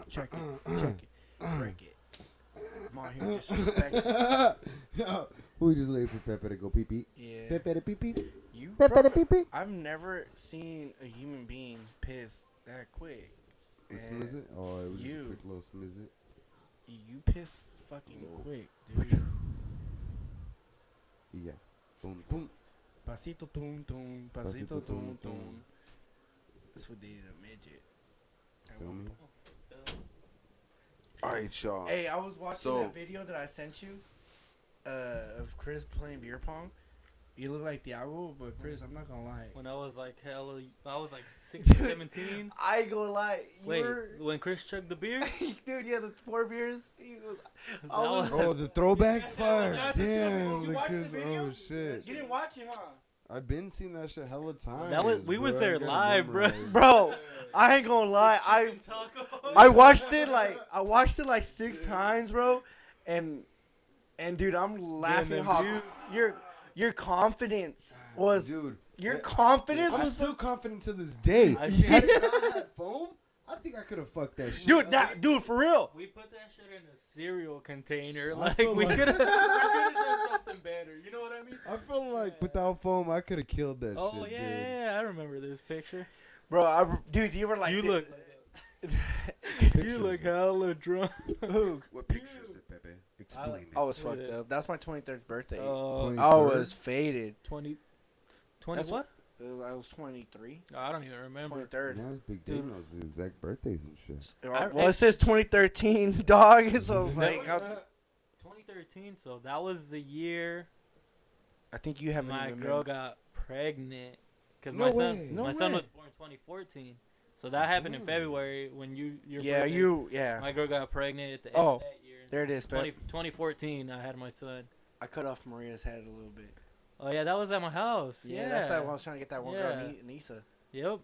Check it, break it. I'm out here disrespecting. We just waiting for Pepe to go pee pee. Yeah. Pepe to pee pee. Pepe to pee pee. I've never seen a human being pissed that quick. Smiz it? Oh, it was just a quick little smiz it. You pissed fucking quick, dude. Yeah. Boom, boom. Pasito tum tum, pasito tum tum. That's what they did a midget. Feel me? Alright, y'all. Hey, I was watching that video that I sent you of Chris playing beer pong. You look like Thiago, but Chris, I'm not gonna lie. When I was like 16, 17. I ain't gonna lie. Wait, when Chris chugged the beer? Dude, yeah, the 4 beers. Oh, the throwback? Fuck. Damn. Did you watch Chris, the video? oh, shit. You didn't watch it, huh? I've been seeing that shit hella times. We was there live, bro. Bro, I ain't gonna lie. I watched it like 6 times, bro, and dude, I'm laughing how your confidence was. Dude, your confidence I'm was still confident to this day. I Had I had foam, I think I could have fucked that shit. dude, for real. We put that shit in a cereal container. I Like feel we like- could have done something better. You know what I mean? I feel like without foam, I could have killed that Oh shit. yeah, I remember this picture. Bro, dude, you were like You look Pictures. hella drunk. Who? What pictures of Pepe? Explain I was fucked up. That's my 23rd birthday. Oh, 20. I was faded. 20 That's what? I was 23. I don't even remember. 23rd. Yeah, it's Big Dave knows the exact birthdays and shit. Well, it says 2013, dog. So I was like, 2013. So that was the year I think you haven't my even girl got pregnant. Cause No way. my son was born 2014. So that happened in February when your birthday. My girl got pregnant at the end of that year. There it is. 2014, I had my son. I cut off Maria's head a little bit. Oh yeah, that was at my house. Yeah, That's that one I was trying to get that one girl, Yeah. Nisa. Yep.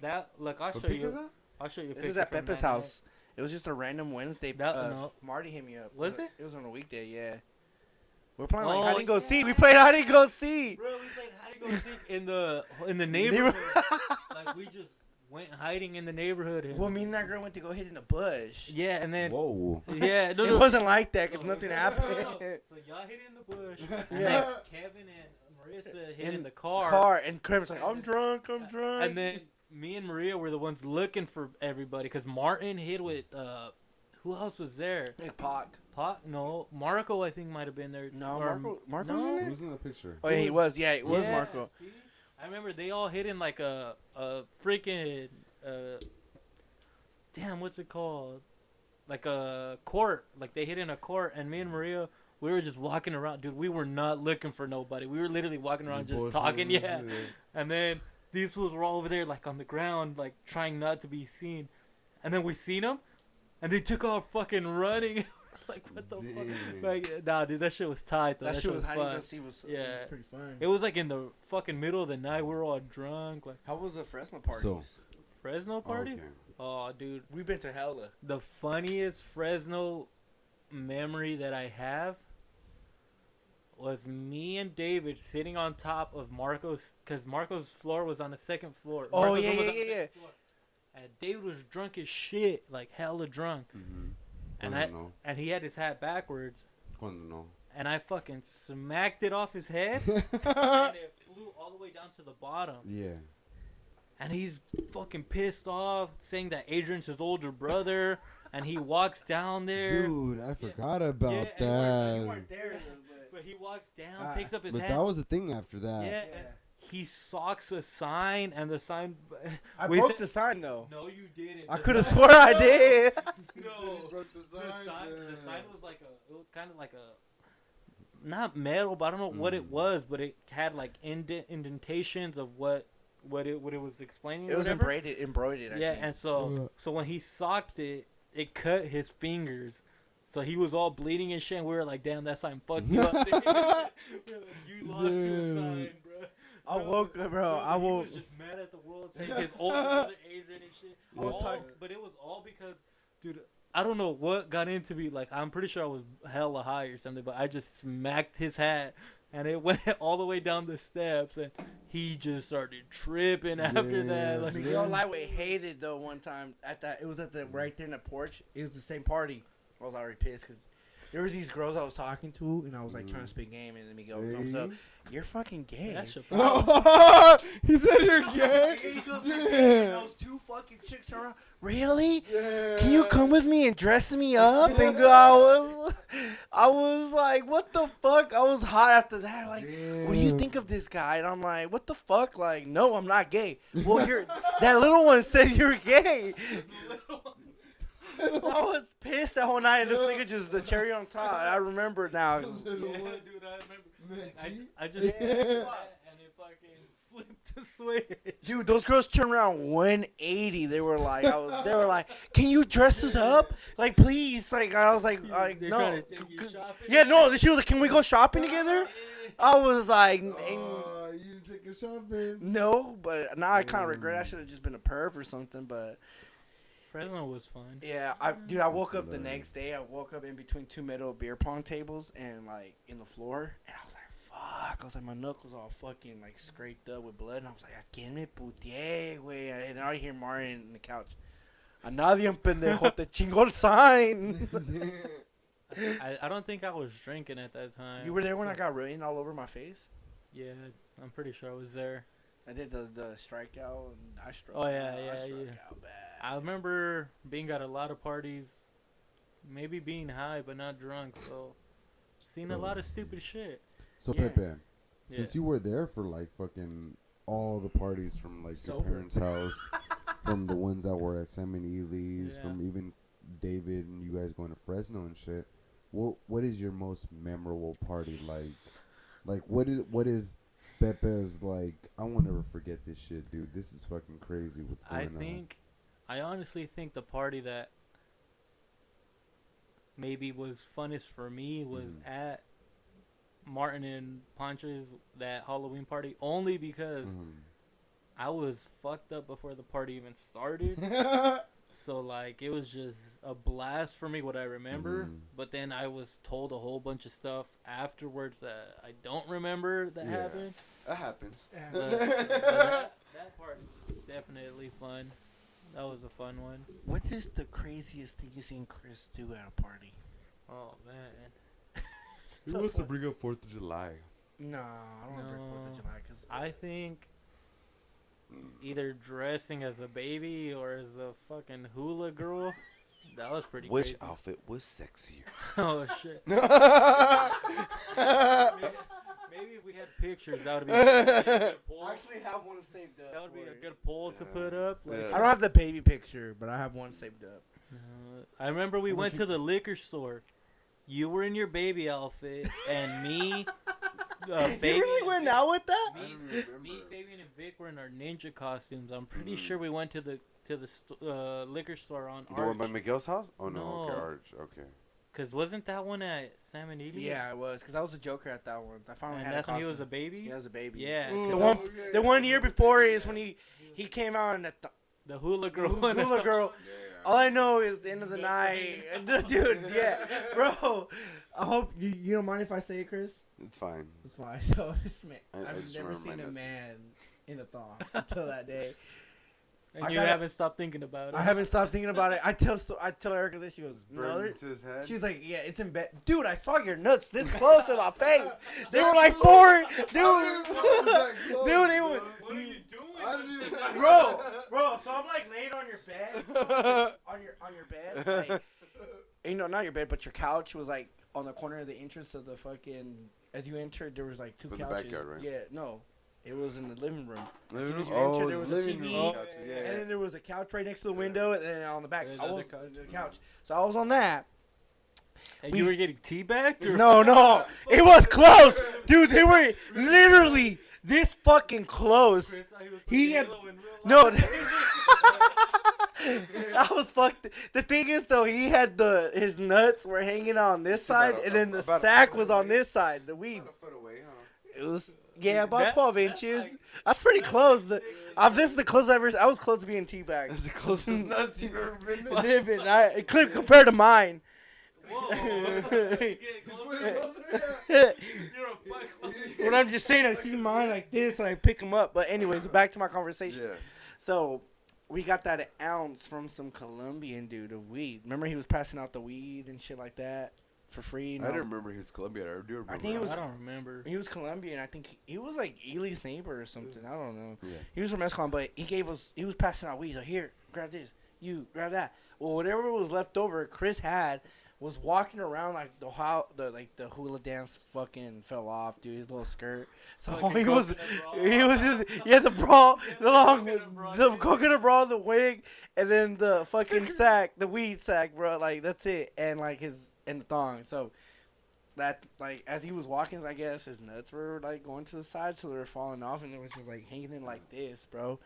That look, I'll show you. I'll show you. A This is picture at from Pepe's that night. house. It was just a random Wednesday. No. Marty hit me up. Was it? It was on a weekday. Yeah. We're playing like Oh, hide and go seek. We played hide and go seek. Bro, we played hide and go seek in the neighborhood. Like we just went hiding in the neighborhood. And, Well, me and that girl went to go hid in the bush. yeah, and then Whoa. yeah, no, It wasn't like that because nothing happened. So y'all hid in the bush. And then Kevin and Marissa hid in the car. And Kramer's like, I'm drunk. And then me and Maria were the ones looking for everybody because Martin hid with who else was there? Big Pac. No, Marco I think might have been there. No, Or- Marco's no. in there? Who's in the picture? Oh, yeah, he was. Yeah, it was Yeah, Marco. see? I remember they all hid in like a freaking damn, what's it called? Like a court. Like they hid in a court, and me and Maria, we were just walking around. Dude, we were not looking for nobody. We were literally walking around just talking. Yeah. And then these fools were all over there, like on the ground, like trying not to be seen. And then we seen them, and they took off fucking running. Like what the fuck? Like nah, dude, that shit was tight though. That shit was hide and fun. go seek. Was pretty fun. It was like in the fucking middle of the night. We were all drunk. Like How was the Fresno party? So- Fresno party? Okay. Oh, dude, We've been to hella. the funniest Fresno memory that I have was me and David sitting on top of Marco's, because Marco's floor was on the second floor. Oh, Marco's yeah, room was yeah, on the yeah, second floor. And David was drunk as shit, like hella drunk. Mm-hmm. And he had his hat backwards. Cuando no. And I fucking smacked it off his head, and it flew all the way down to the bottom. Yeah. And he's fucking pissed off, saying that Adrian's his older brother, and he walks down there. Dude, I forgot about Yeah, that. You weren't there, But he walks down, picks up his But hat. that was the thing after that. Yeah, and he socks a sign, and the sign. I we broke said- the sign though. No, you didn't. I The could have sign- swore I did. No, broke the the sign was like it was kind of like a, not metal, but I don't know what it was, but it had like indentations of what it was explaining. It or was whatever. embroidered. I Yeah, think. and so when he socked it, it cut his fingers. So he was all bleeding and shit, and we were like, damn, that sign fucked you up. We were like, you lost your sign, bro. I woke up, bro. I He woke. was just mad at the world, saying his older brother Adrian and shit. I was talking- But it was all because, dude, I don't know what got into me. Like, I'm pretty sure I was hella high or something, but I just smacked his hat, and it went all the way down the steps, and he just started tripping after that. Like, Miguel Lightweight hated though one time at that. It was at the right there in the porch. It was the same party. I was already pissed because there was these girls I was talking to, and I was like trying to spit game, and then Miguel comes up, "You're fucking gay." that shit. He said you're gay. He goes, and those two fucking chicks around. Really? Can you come with me and dress me up? And go, I was like, what the fuck? I was hot after that. Like, what do you think of this guy? And I'm like, what the fuck? Like, no, I'm not gay. Well, that little one said you're gay. I was pissed the whole night, and this nigga just the cherry on top. I remember now. Yeah, dude, I remember. I just and it fucking flipped to switch. Dude, those girls turned around 180. They were like, they were like, can you dress us up? Like, please. Like, I was like They're no. trying to take you shopping. Yeah, no. She was like, can we go shopping together? I was like, You didn't take a shot, man. no, but now I kind of regret. I should have just been a perv or something. But Fresno was fun. yeah, I woke up the next day. I woke up in between two metal beer pong tables and like in the floor, and I was like, fuck. I was like, my knuckles all fucking like scraped up with blood, and I was like, ¿a quién me puteé, güey? And then I hear Martin in the couch. A nadie, un pendejo, te chingó el sign. I don't think I was drinking at that time. You were there when I got rain all over my face? Yeah, I'm pretty sure I was there. I did the strikeout, and I struck Oh, yeah, out. yeah, I struck yeah. out bad. I remember being at a lot of parties, maybe being high but not drunk, so seen a lot of stupid shit. So Yeah. Pepe, since you were there for like fucking all the parties from like your Sober. parents' house, from the ones that were at Salmon Ely's, Yeah. from even David and you guys going to Fresno and shit. What is your most memorable party like? Like what is Pepe's like? I won't ever forget this shit, dude. This is fucking crazy. What's going on? I honestly think the party that maybe was funnest for me was at Martin and Poncho's that Halloween party, only because I was fucked up before the party even started. So like it was just a blast for me what I remember, but then I was told a whole bunch of stuff afterwards that I don't remember that happened. That happens. But that part was definitely fun. That was a fun one. What is the craziest thing you seen Chris do at a party? Oh man. He wants to bring up 4th of July. No, I don't want to bring 4th of July because I think either dressing as a baby or as a fucking hula girl. That was pretty Which crazy. outfit was sexier? Oh shit. Maybe if we had pictures, that would be a good poll. I actually have one saved up. That would be a good poll to put up. Like, I don't have the baby picture, but I have one saved up. I remember we went to the liquor store. You were in your baby outfit, and me, Fabian. You really went out with that? Me, Fabian, and Vic were in our ninja costumes. I'm pretty sure we went to the liquor store on The one by Arch. Miguel's house? Oh, no. Okay, No. Arch. Okay. Cause wasn't that one at Sam and Edie? Yeah, it was because I was a Joker at that one. I finally And had that's a when he costume. was a baby? He was a baby. Yeah. The one year before is when he came out and The hula girl. hula girl. All I know is the end of the night, dude. Yeah, bro. I hope you don't mind if I say it, Chris. It's fine. It's fine. So this man, I I've just never remember seen my a notes. man in a thong until that day. And I you gotta- haven't stopped thinking about it. I haven't stopped thinking about it. I tell Erica this. She goes, no. Burned to his head? She's like, yeah, it's in bed. Dude, I saw your nuts this close in my face. They were like 4. Dude, they were. What are you doing? I didn't even Bro. So I'm like laying on your bed, on your bed, like, not your bed, but your couch was like on the corner of the entrance of the fucking. As you entered, there was like 2 In the couches. backyard, right? Yeah, no, it was in the living room. As soon Living as you room? entered, Oh, there was a living TV, room. and then there was a couch right next to the window, and then on the back, There's I other was couch. the couch. So I was on that. And you were getting teabagged? Or? No, it was close, dude. They were literally this fucking close. He had no. I was fucked. The thing is, though, he had his nuts were hanging on this side, and then the sack was on this side. The weed. a foot away, huh? It was about 12 inches. That's pretty close. This is the closest I was close to being teabagged. That's the closest nuts you've ever been to. It could compare to mine. When I'm just saying, I see mine like this and I pick them up. But anyways, back to my conversation. Yeah. So we got that an ounce from some Colombian dude of weed. Remember he was passing out the weed and shit like that for free. I didn't remember he was Colombian. I do remember. I think it was. I don't remember. He was Colombian. I think he was like Ely's neighbor or something. I don't know. Yeah. He was from Escalon, but he was passing out weed. So here, grab this. You grab that. Well, whatever was left over, Chris was walking around like the hula dance fucking fell off, dude. His little skirt. So Like he had the bra, the coconut bra, the wig, and then the fucking sack, the weed sack, bro. Like that's it, and like and the thong. So that like as he was walking, I guess his nuts were like going to the side, so they were falling off, and it was just like hanging in like this, bro.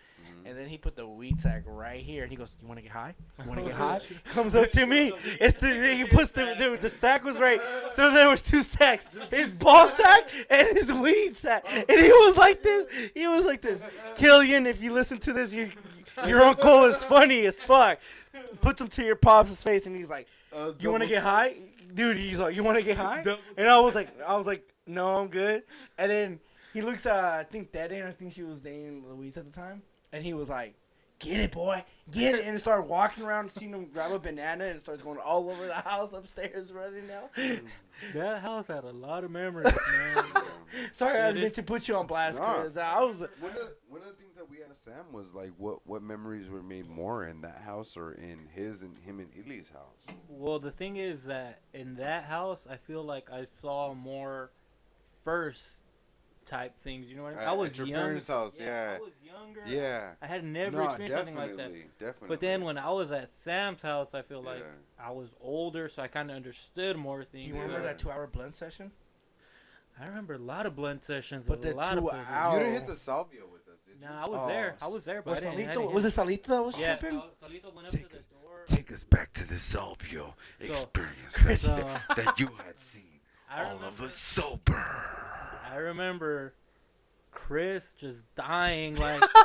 And then he put the weed sack right here, and he goes, "You want to get high? You want to get high?" Comes up to me. It's the he puts the sack was right, so there was 2 sacks, his ball sack and his weed sack, and he was like this. He was like this. Killian, if you listen to this, your uncle is funny as fuck. Puts him to your pop's face, and he's like, "You want to get high?" Dude, he's like, "You want to get high?" And I was like, "No, I'm good." And then he looks at, I think I think she was dating Louise at the time. And he was like, "Get it, boy, get it." And started walking around, seeing him grab a banana and starts going all over the house upstairs running now. That house had a lot of memories, man. Sorry, I meant to put you on blast, Chris. I was... One of the things that we asked Sam was like, what memories were made more in that house or in him and Ili's house? Well, the thing is that in that house, I feel like I saw more first type things. You know what I mean? I was at your younger. parents' house, yeah. I was younger. Yeah. I had never experienced something like that. Definitely. But then when I was at Sam's house, I feel like I was older, so I kind of understood more things. Do you remember that 2-hour blunt session? I remember a lot of blunt sessions. But a lot of You didn't hit the salvia with us, did you? Nah, I was there, but I didn't was it Salito that was tripping? Salito went up to the door. Take us back to the salvia experience that you had seen. All of us sober. I remember Chris just dying, like he was just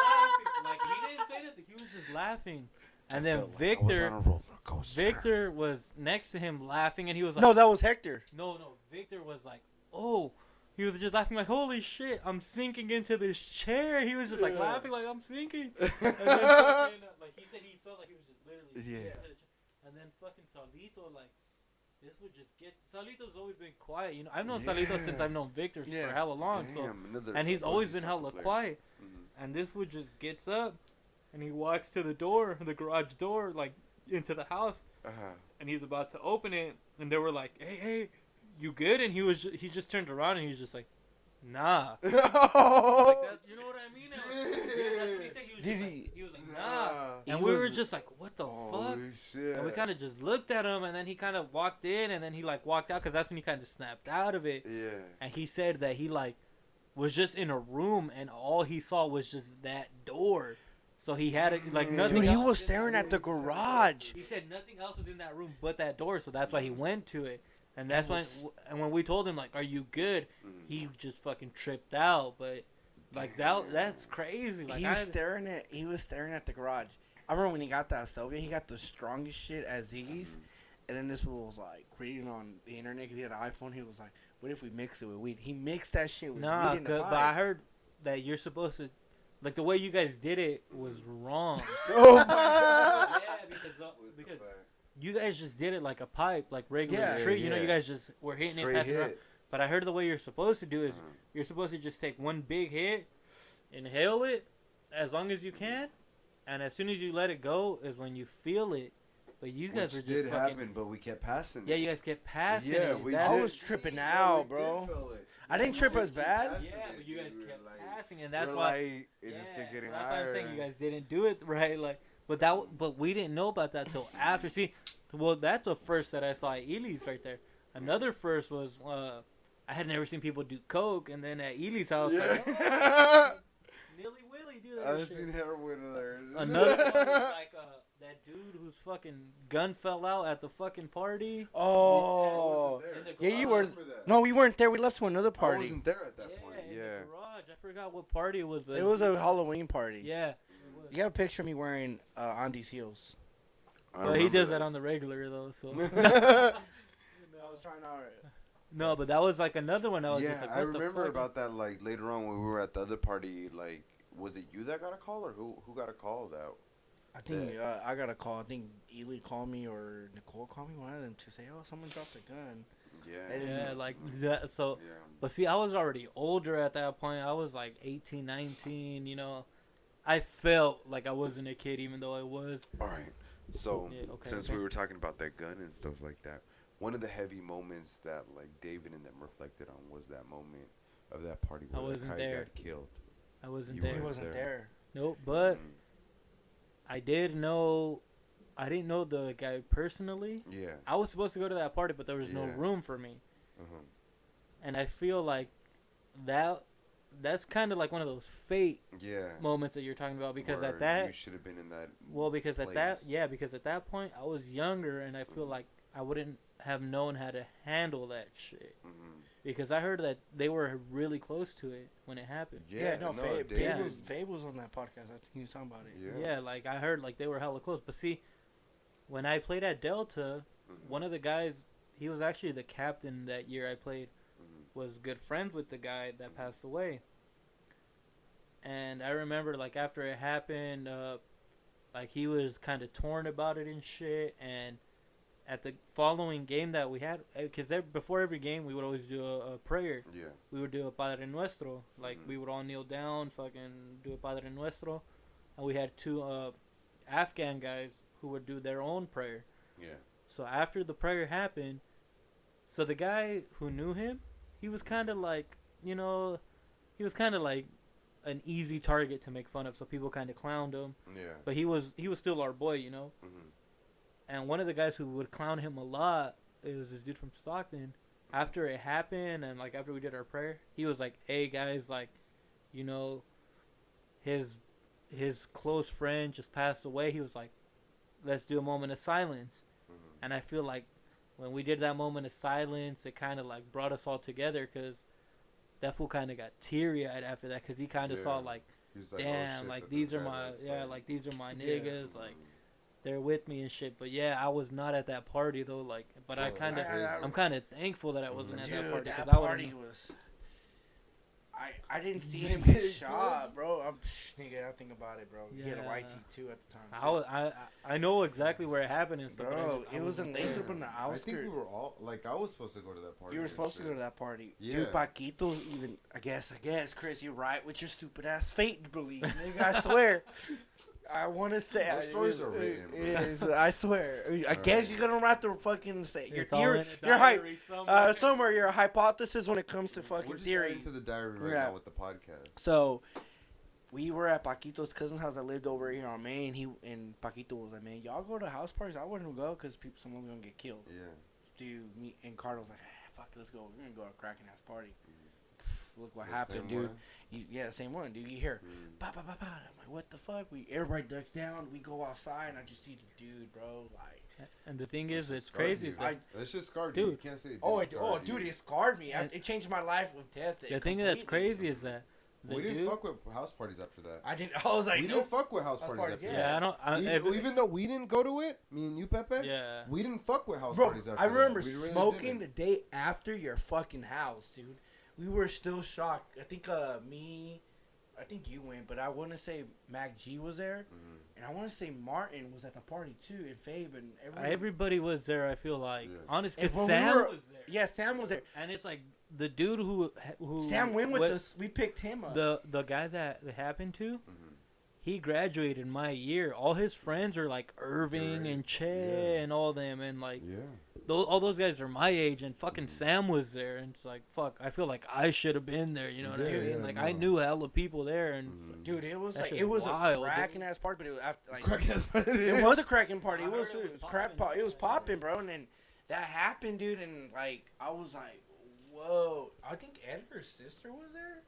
laughing. Like he didn't say anything, he was just laughing. And then Victor was next to him laughing, and he was like, "No, that was Hector." No, Victor was like, "Oh." He was just laughing like, "Holy shit, I'm sinking into this chair." He was just like laughing like, "I'm sinking." And then like he said he felt like he was just literally And then fucking Salito, like, this would just get... Salito's always been quiet, you know. I've known Salito since I've known Victor for hella long, and he's always been hella quiet. And this would just gets up, and he walks to the door, the garage door, like, into the house, and he's about to open it, and they were like, hey, you good? And he just turned around, and he was just like, nah. Like that, you know what I mean? That's what he said. He was like, nah. And we were just like, what the fuck? Shit. And we kind of just looked at him, and then he kind of walked in, and then he like walked out, because that's when he kind of snapped out of it. Yeah. And he said that he like was just in a room, and all he saw was just that door. So he had it like nothing. Dude, he was staring at the garage. He said nothing else was in that room but that door, so that's why he went to it. And that's when we told him, like, "Are you good?" He just fucking tripped out. But like that's crazy. Like, he was staring at the garage. I remember when he got that Sylvia, he got the strongest shit as Ziggy's. And then this fool was like reading on the internet because he had an iPhone. He was like, "What if we mix it with weed?" He mixed that shit with weed in the pipe. But I heard that you're supposed to, like, the way you guys did it was wrong. Oh my God. Yeah, because you guys just did it like a pipe, like regular tree. You know, you guys just were hitting it, passing it around. But I heard the way you're supposed to do is you're supposed to just take one big hit, inhale it as long as you can, and as soon as you let it go is when you feel it. But you guys were just did happen, but we kept passing. Yeah, you guys kept passing. Yeah, it. I was tripping out, bro. I didn't trip as bad. Yeah, but you guys kept passing, and that's why it just kept getting that's higher. Why I'm saying you guys didn't do it right, like. But we didn't know about that till after. See, well, that's a first that I saw at Ely's right there. Another first was I had never seen people do coke, and then at Ely's house, like, Nilly Willy do that. I've seen heroin there. Another one was like that dude whose fucking gun fell out at the fucking party. Oh, yeah, you were. No, we weren't there. We left to another party. I wasn't there at that point. In the garage. I forgot what party it was, but it was a Halloween party. Yeah. You got a picture of me wearing Andy's heels. Well, he does that on the regular though. So. I was trying out. No, but that was like another one. I was just like, what I remember the fuck? about that. Like later on when we were at the other party, like was it you that got a call or who got a call that? I think I got a call. I think Ely called me or Nicole called me. One of them to say, "Oh, someone dropped a gun." Yeah, like that. So, but see, I was already older at that point. I was like 18, 19. You know, I felt like I wasn't a kid, even though I was. All right. So since we were talking about that gun and stuff like that, one of the heavy moments that like David and them reflected on was that moment of that party where the guy got killed. I wasn't You there. He wasn't there. Nope, but I did I didn't know the guy personally. Yeah. I was supposed to go to that party, but there was no room for me. And I feel like that's kind of like one of those fate moments that you're talking about, because where at that you should have been in that. Well, because place. because at that point I was younger, and I feel like I wouldn't have known how to handle that shit. Because I heard that they were really close to it when it happened. Fabe was on that podcast. I think he was talking about it. Yeah, like I heard like they were hella close. But see, when I played at Delta, one of the guys, he was actually the captain that year I played, was good friends with the guy that passed away. And I remember like after it happened, like he was kind of torn about it and shit. And at the following game that we had, because before every game we would always do a prayer. Yeah. We would do a Padre Nuestro. Like we would all kneel down, fucking do a Padre Nuestro. And we had two Afghan guys who would do their own prayer. Yeah. So after the prayer happened, so the guy who knew him, he was kind of like, he was kind of like an easy target to make fun of. So people kind of clowned him. Yeah. But he was still our boy, And one of the guys who would clown him a lot, it was this dude from Stockton. After it happened and like after we did our prayer, he was like, "Hey guys, like, his close friend just passed away." He was like, "Let's do a moment of silence." And I feel like when we did that moment of silence, it kind of like brought us all together, because that fool kind of got teary-eyed after that, because he kind of saw like, damn, like these are my these are my niggas, like they're with me and shit. But yeah, I was not at that party though, like, but I'm kind of thankful that I wasn't at that party. That party was. I didn't see him get shot, bro. Nigga, I think about it, bro. He had a YT2 at the time. I know exactly where it happened and stuff. Bro, it was in Lathrop in the outskirts. I think we were all like, I was supposed to go to that party. You were supposed to go to that party. Yeah. Dude, Paquito, even I guess, Chris, you're right with your stupid ass fate belief, nigga. I swear. I want to say those stories are written, bro. Yes, I swear. I guess you're gonna have to fucking say your theory. Your somewhere your hypothesis when it comes to fucking We're just theory. into the diary right now with the podcast. So we were at Paquito's cousin's house. I lived over here on Main. And Paquito was like, "Man, y'all go to house parties? I wouldn't go because someone's gonna get killed." Yeah. Dude, me and Carter was like, "Fuck, let's go. We're gonna go to a cracking ass party." Look what happened, dude. Same one, dude. You hear, ba ba ba ba. I'm like, what the fuck? Everybody ducks down. We go outside, and I just see the dude, bro. Like, and the thing is, it's crazy. It's just scarred you. You can't say it. Dude, it scarred me. It changed my life with death. The thing that's crazy is that we didn't fuck with house parties after that. I was like, we didn't fuck with house parties after that. Yeah, even though we didn't go to it, me and you, Pepe. Yeah. We didn't fuck with house parties after that. I remember smoking the day after your fucking house, dude. We were still shocked. I think you went, but I want to say Mac G was there, and I want to say Martin was at the party too, and Fabe and everybody was there. I feel like honestly, Sam was there. Yeah, Sam was there, and it's like the dude who Sam went with us. We picked him up. The guy that it happened to. He graduated my year. All his friends are like Irving and Che and all them, and like all those guys are my age. And fucking Sam was there, and it's like fuck. I feel like I should have been there. You know what I mean? Like I knew hella people there, and dude, it was like it was wild, a cracking ass party, but it was after like it was a cracking party. It was crap. It was popping, bro. And then that happened, dude, and like I was like, whoa. I think Edgar's sister was there.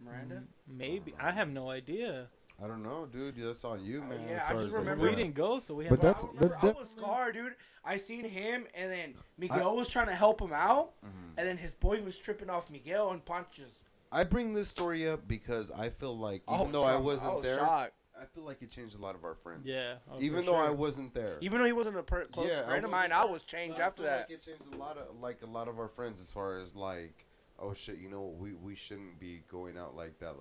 Miranda? Maybe. I have no idea. I don't know, dude. That's on you, man. Yeah, I just remember we didn't go, so we. But had I was scarred, dude. I seen him, and then Miguel was trying to help him out, and then his boy was tripping off Miguel and Ponchos. I bring this story up because I feel like even though I wasn't there, shocked. I feel like it changed a lot of our friends. Yeah. Even though I wasn't there. Even though he wasn't a close friend of mine, I was changed after that. Like it changed a lot of our friends as far as like, oh shit, we shouldn't be going out like that.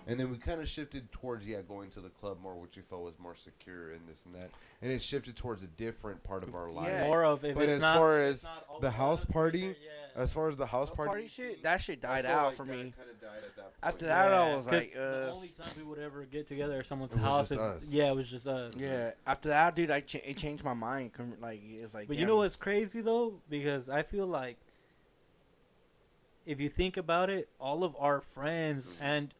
And then we kind of shifted towards going to the club more, which we felt was more secure and this and that. And it shifted towards a different part of our life. Yeah. More of it. But as far as the house party, as far as the house party shit, that shit died out like for me. Kind of died at that point. After that, I was like, the only time we would ever get together at someone's house is it was just us. Yeah. After that, dude, it changed my mind. Like it's like. But you know what's crazy though? Because I feel like if you think about it, all of our friends and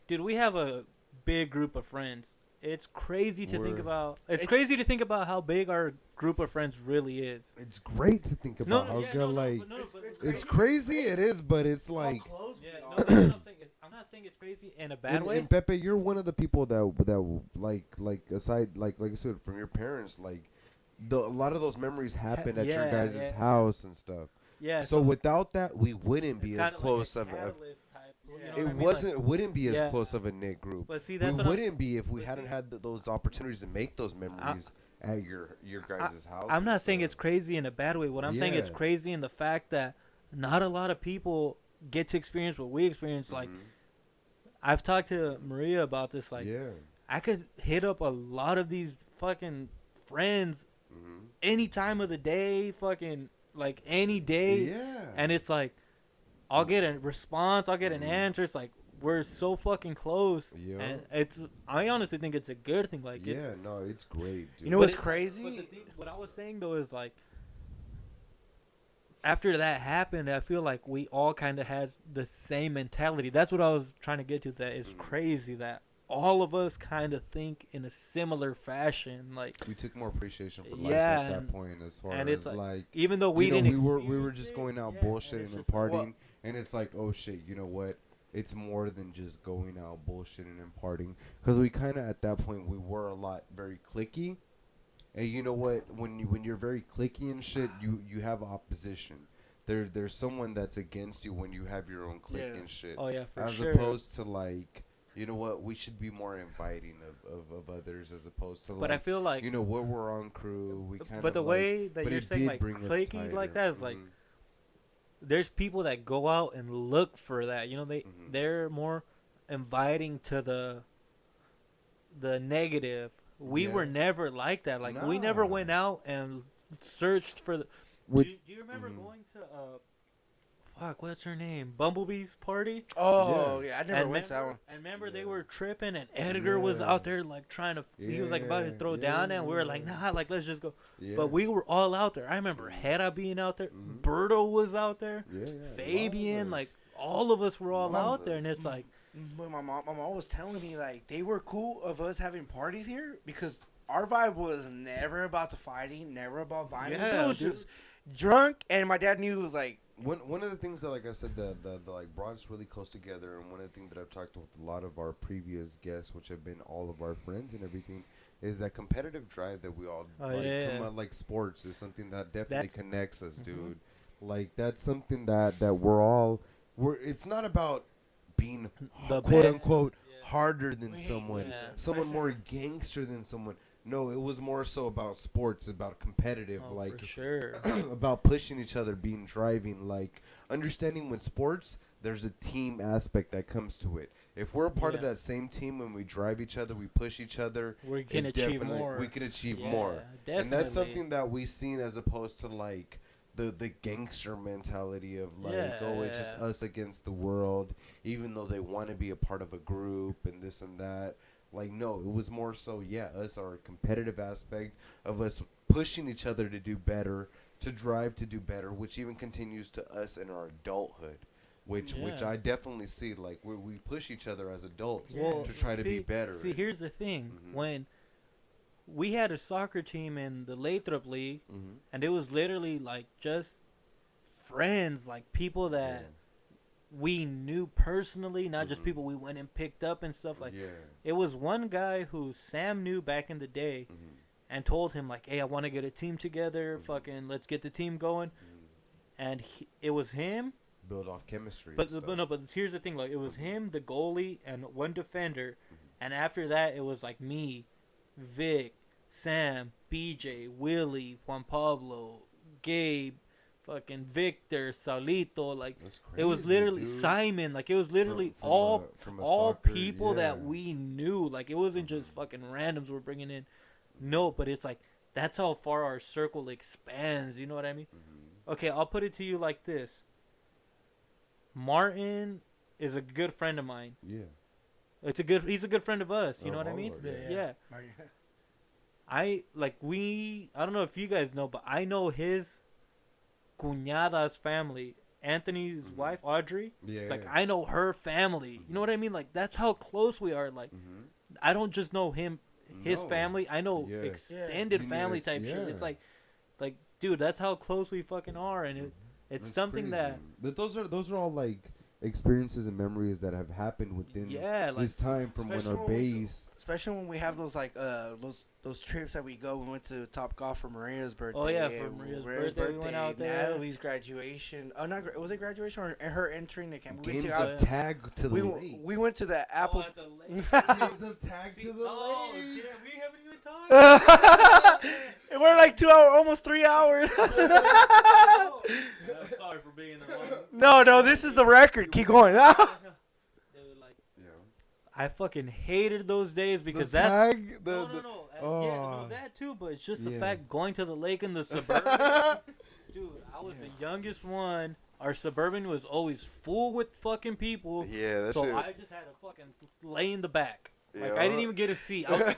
dude, we have a big group of friends. it's crazy to think about. It's crazy to think about how big our group of friends really is. It's great to think about how good, it's crazy. It is, but it's like. I'm not saying it's crazy in a bad way. And Pepe, you're one of the people that like aside like I said from your parents, like a lot of those memories happened at your guys' house and stuff. Yeah. So without that, we wouldn't be as close like of. It Wouldn't be as close of a knit group. But see, we wouldn't be if we hadn't had those opportunities to make those memories at your guys' house. I'm not saying it's crazy in a bad way. What I'm saying it's crazy in the fact that not a lot of people get to experience what we experienced. Like, I've talked to Maria about this. Like, I could hit up a lot of these fucking friends any time of the day, fucking like any day, and it's like I'll get a response, I'll get an answer. It's like we're so fucking close, and I honestly think it's a good thing. Like, it's great, dude. You know what's crazy? But what I was saying though is like, after that happened, I feel like we all kind of had the same mentality. That's what I was trying to get to. That is crazy that all of us kind of think in a similar fashion. Like, we took more appreciation for life at that point, as far as like even though we didn't, we were just going out bullshitting and partying, and it's like, oh shit, you know what? It's more than just going out bullshitting and partying, because we kind of at that point we were a lot very cliquey. And you know what? When you're very cliquey and shit, you have opposition. There's someone that's against you when you have your own clique and shit. Oh yeah, for as sure. As opposed to like, you know what? We should be more inviting of others, as opposed to. But I feel like, you know, when we're on crew, we kind of. But the way that you're saying like cliquey like that is like, there's people that go out and look for that. You know, they're more inviting to the negative. We were never like that. Like, we never went out and searched for the. Do you remember going to what's her name? Bumblebee's party? Oh yeah, I never went to that one. And remember they were tripping, and Edgar was out there like trying to. He was like about to throw down, and we were like, nah, like let's just go. But we were all out there. I remember Hera being out there. Berto was out there. Fabian, like all of us were all out there, and it's like. But my mom was telling me like they were cool of us having parties here because our vibe was never about the fighting, never about violence. It was just drunk, and my dad knew it was like one of the things that, like I said, that like brought us really close together, and one of the things that I've talked with a lot of our previous guests, which have been all of our friends and everything, is that competitive drive that we all come on. Like, sports is something that definitely connects us, dude. Like, that's something that it's not about being quote unquote harder than someone more gangster than someone. No, it was more so about sports, about competitive, like for sure. about pushing each other, being driving, like understanding with sports there's a team aspect that comes to it. If we're a part of that same team, when we drive each other, we push each other, we can achieve more. We can achieve more. Definitely. And that's something that we've seen, as opposed to like the gangster mentality of like, it's just us against the world, even though they want to be a part of a group and this and that. Like, no, it was more so, us, our competitive aspect of us pushing each other to do better, to drive to do better, which even continues to us in our adulthood, which I definitely see, like, where we push each other as adults to try to be better. See, here's the thing. When we had a soccer team in the Lathrop League, and it was literally like just friends, like people that we knew personally, not just people we went and picked up and stuff. Like, it was one guy who Sam knew back in the day, and told him like, "Hey, I want to get a team together. Fucking, let's get the team going." And it was him. Build off chemistry. But here's the thing: like, it was him, the goalie, and one defender, and after that, it was like me, Vic, Sam, BJ, Willie, Juan Pablo, Gabe, fucking Victor, Saulito. Like, it was literally Simon. Like, it was literally all people that we knew. Like, it wasn't just fucking randoms we're bringing in. No, but it's like, that's how far our circle expands. You know what I mean? Okay, I'll put it to you like this. Martin is a good friend of mine. Yeah. He's a good friend of us. You know what I mean? Yeah. I don't know if you guys know, but I know his cuñada's family, Anthony's wife, Audrey. It's like, I know her family. You know what I mean? Like, that's how close we are. Like, I don't just know him his family. I know extended family type shit. It's like, dude, that's how close we fucking are, and it's That's something crazy. that Those are all like experiences and memories that have happened within this time from when our base. Especially when we have those like those trips that we go. We went to Top Golf for Maria's birthday. Oh yeah, for Maria's birthday we went out there. Natalie's graduation. Oh, not was it graduation or her entering the camp? Games of tag to the lake. We went to the Apple. At the lake. Games of tag to the Oh, lake. yeah, we haven't even talked. We're like 2 hours, almost 3 hours. Oh, I'm sorry for being alone. No, this is the record. Keep going. Dude, like, I fucking hated those days because the that's tag, no. Yeah, that too, but it's just the fact going to the lake in the suburban. Dude, I was the youngest one. Our suburban was always full with fucking people. Yeah, that's so true. I just had to fucking lay in the back. Like Yeah. I didn't even get a seat. I was And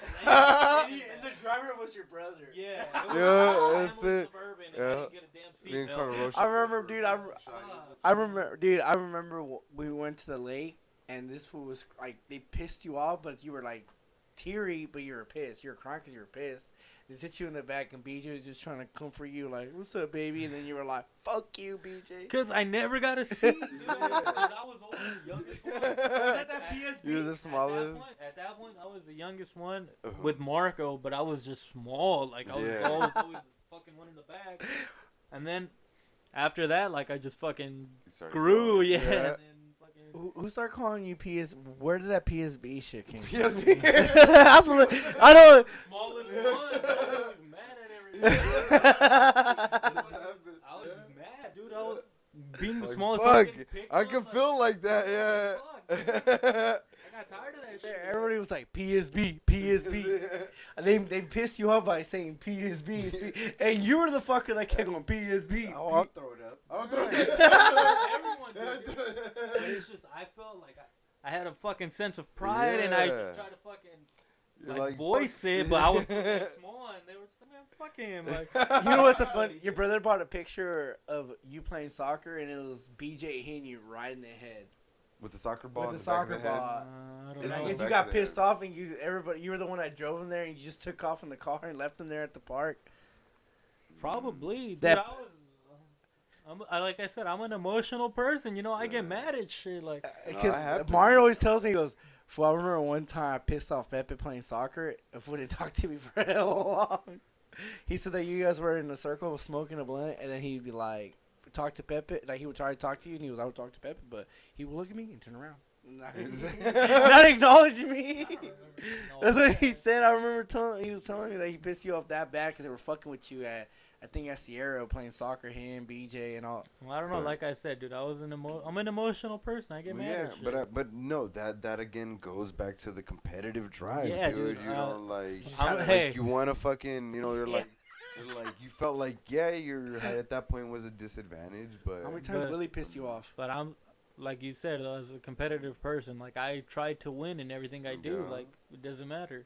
the driver was your brother. yeah, that's it. Suburban, and Yeah. I didn't get a damn Me and seat. Carter Rocha I remember, dude. Ah. I remember we went to the lake, and this fool was like, they pissed you off, but you were like teary, but you were pissed. You were crying because you were pissed. They sit you in the back, and BJ was just trying to comfort you, like, "What's up, baby?" And then you were like, "Fuck you, BJ." Cause I never got a seat. Dude. 'Cause I was always the youngest one. At that PSB? You were the smallest. At that point, I was the youngest one with Marco, but I was just small. Like I was Yeah. always the fucking one in the back. And then after that, like I just fucking grew. Yeah. And then fucking Who started calling you PS? Where did that PSB shit came from? PSB. That's what I know. smallest one. I was mad at everything. I was just mad, dude. I was being the Like, smallest. fuck, getting picked I on, can like, feel like that, yeah. fuck, I got tired of that shit. Everybody was like PSB. And they pissed you off by saying PSB, and you were the fucker that kept going PSB. Oh, I'll throw it up. I'll throw it up. Everyone did. But it's just I felt like I had a fucking sense of pride, and I Yeah. tried to fucking You're like like, voice fuck. it, but I was fucking small, and they were just like, man, fuck him. Like, You know what's a fun? Your brother brought a picture of you playing soccer, and it was BJ hitting you right in the head With the soccer ball with in the the back of soccer the head. ball. I don't And I know. guess Back you got of the pissed head. off, and you were the one that drove him there, and you just took off in the car and left him there at the park. Probably. Dude, That- I was. Like I said, I'm an emotional person. You know, I get mad at shit. Like, Because I have to. Mario always tells me, he goes, "Fool, I remember one time I pissed off Pepe playing soccer. If we didn't talk to me for hell long." He said that you guys were in a circle smoking a blunt, and then he'd be like, talk to Pepe. Like, he would try to talk to you, and I would talk to Pepe, but he would look at me and turn around. Not acknowledging me. That's what he said. I remember he was telling me that he pissed you off that bad because they were fucking with you at, I think, at Sierra playing soccer, him, BJ, and all. well, I don't know. Like I said, dude, I'm an emotional person. I get mad Yeah, at shit. but no, that again goes back to the competitive drive, Yeah, dude. dude, You know, like, hey. you want to fucking, you know, you're like, you felt like, yeah, your height at that point was a disadvantage, but How many times But- Willie pissed you off? But I'm, like you said, as a competitive person, like I try to win in everything I do. Yeah. Like it doesn't matter.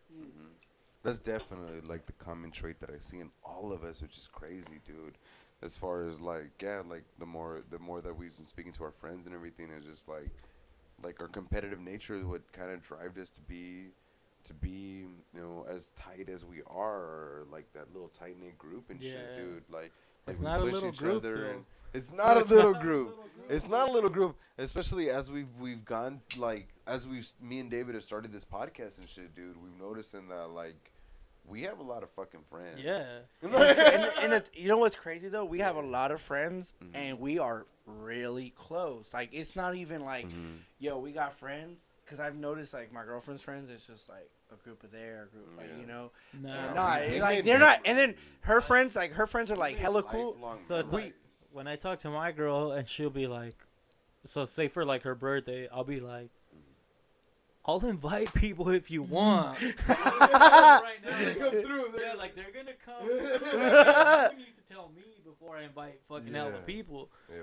that's definitely like the common trait that I see in all of us, which is crazy, dude. As far as like, yeah, like the more that we've been speaking to our friends and everything, is just like our competitive nature is what kind of drives us to be, you know, as tight as we are, or like that little tight knit group and shit, Yeah. dude. Like It's we not a push little each group, other though. and it's not a little group. It's not a little group, especially as we've gone, like, as me and David have started this podcast and shit, dude. We've noticed in that, like, we have a lot of fucking friends. Yeah. And you know what's crazy though? We have a lot of friends, and we are really close. Like, it's not even like, yo, we got friends. Because I've noticed, like, my girlfriend's friends, it's just like a group of there, a group, like, you know. No. They're not. And then her friends are like hella cool. Lifelong So it's memories. like when I talk to my girl and she'll be like, so say for like her birthday, I'll be like, I'll invite people if you want. Right now, Come through. yeah, like they're gonna come. You need to tell me before I invite fucking hella Yeah. people. Yeah.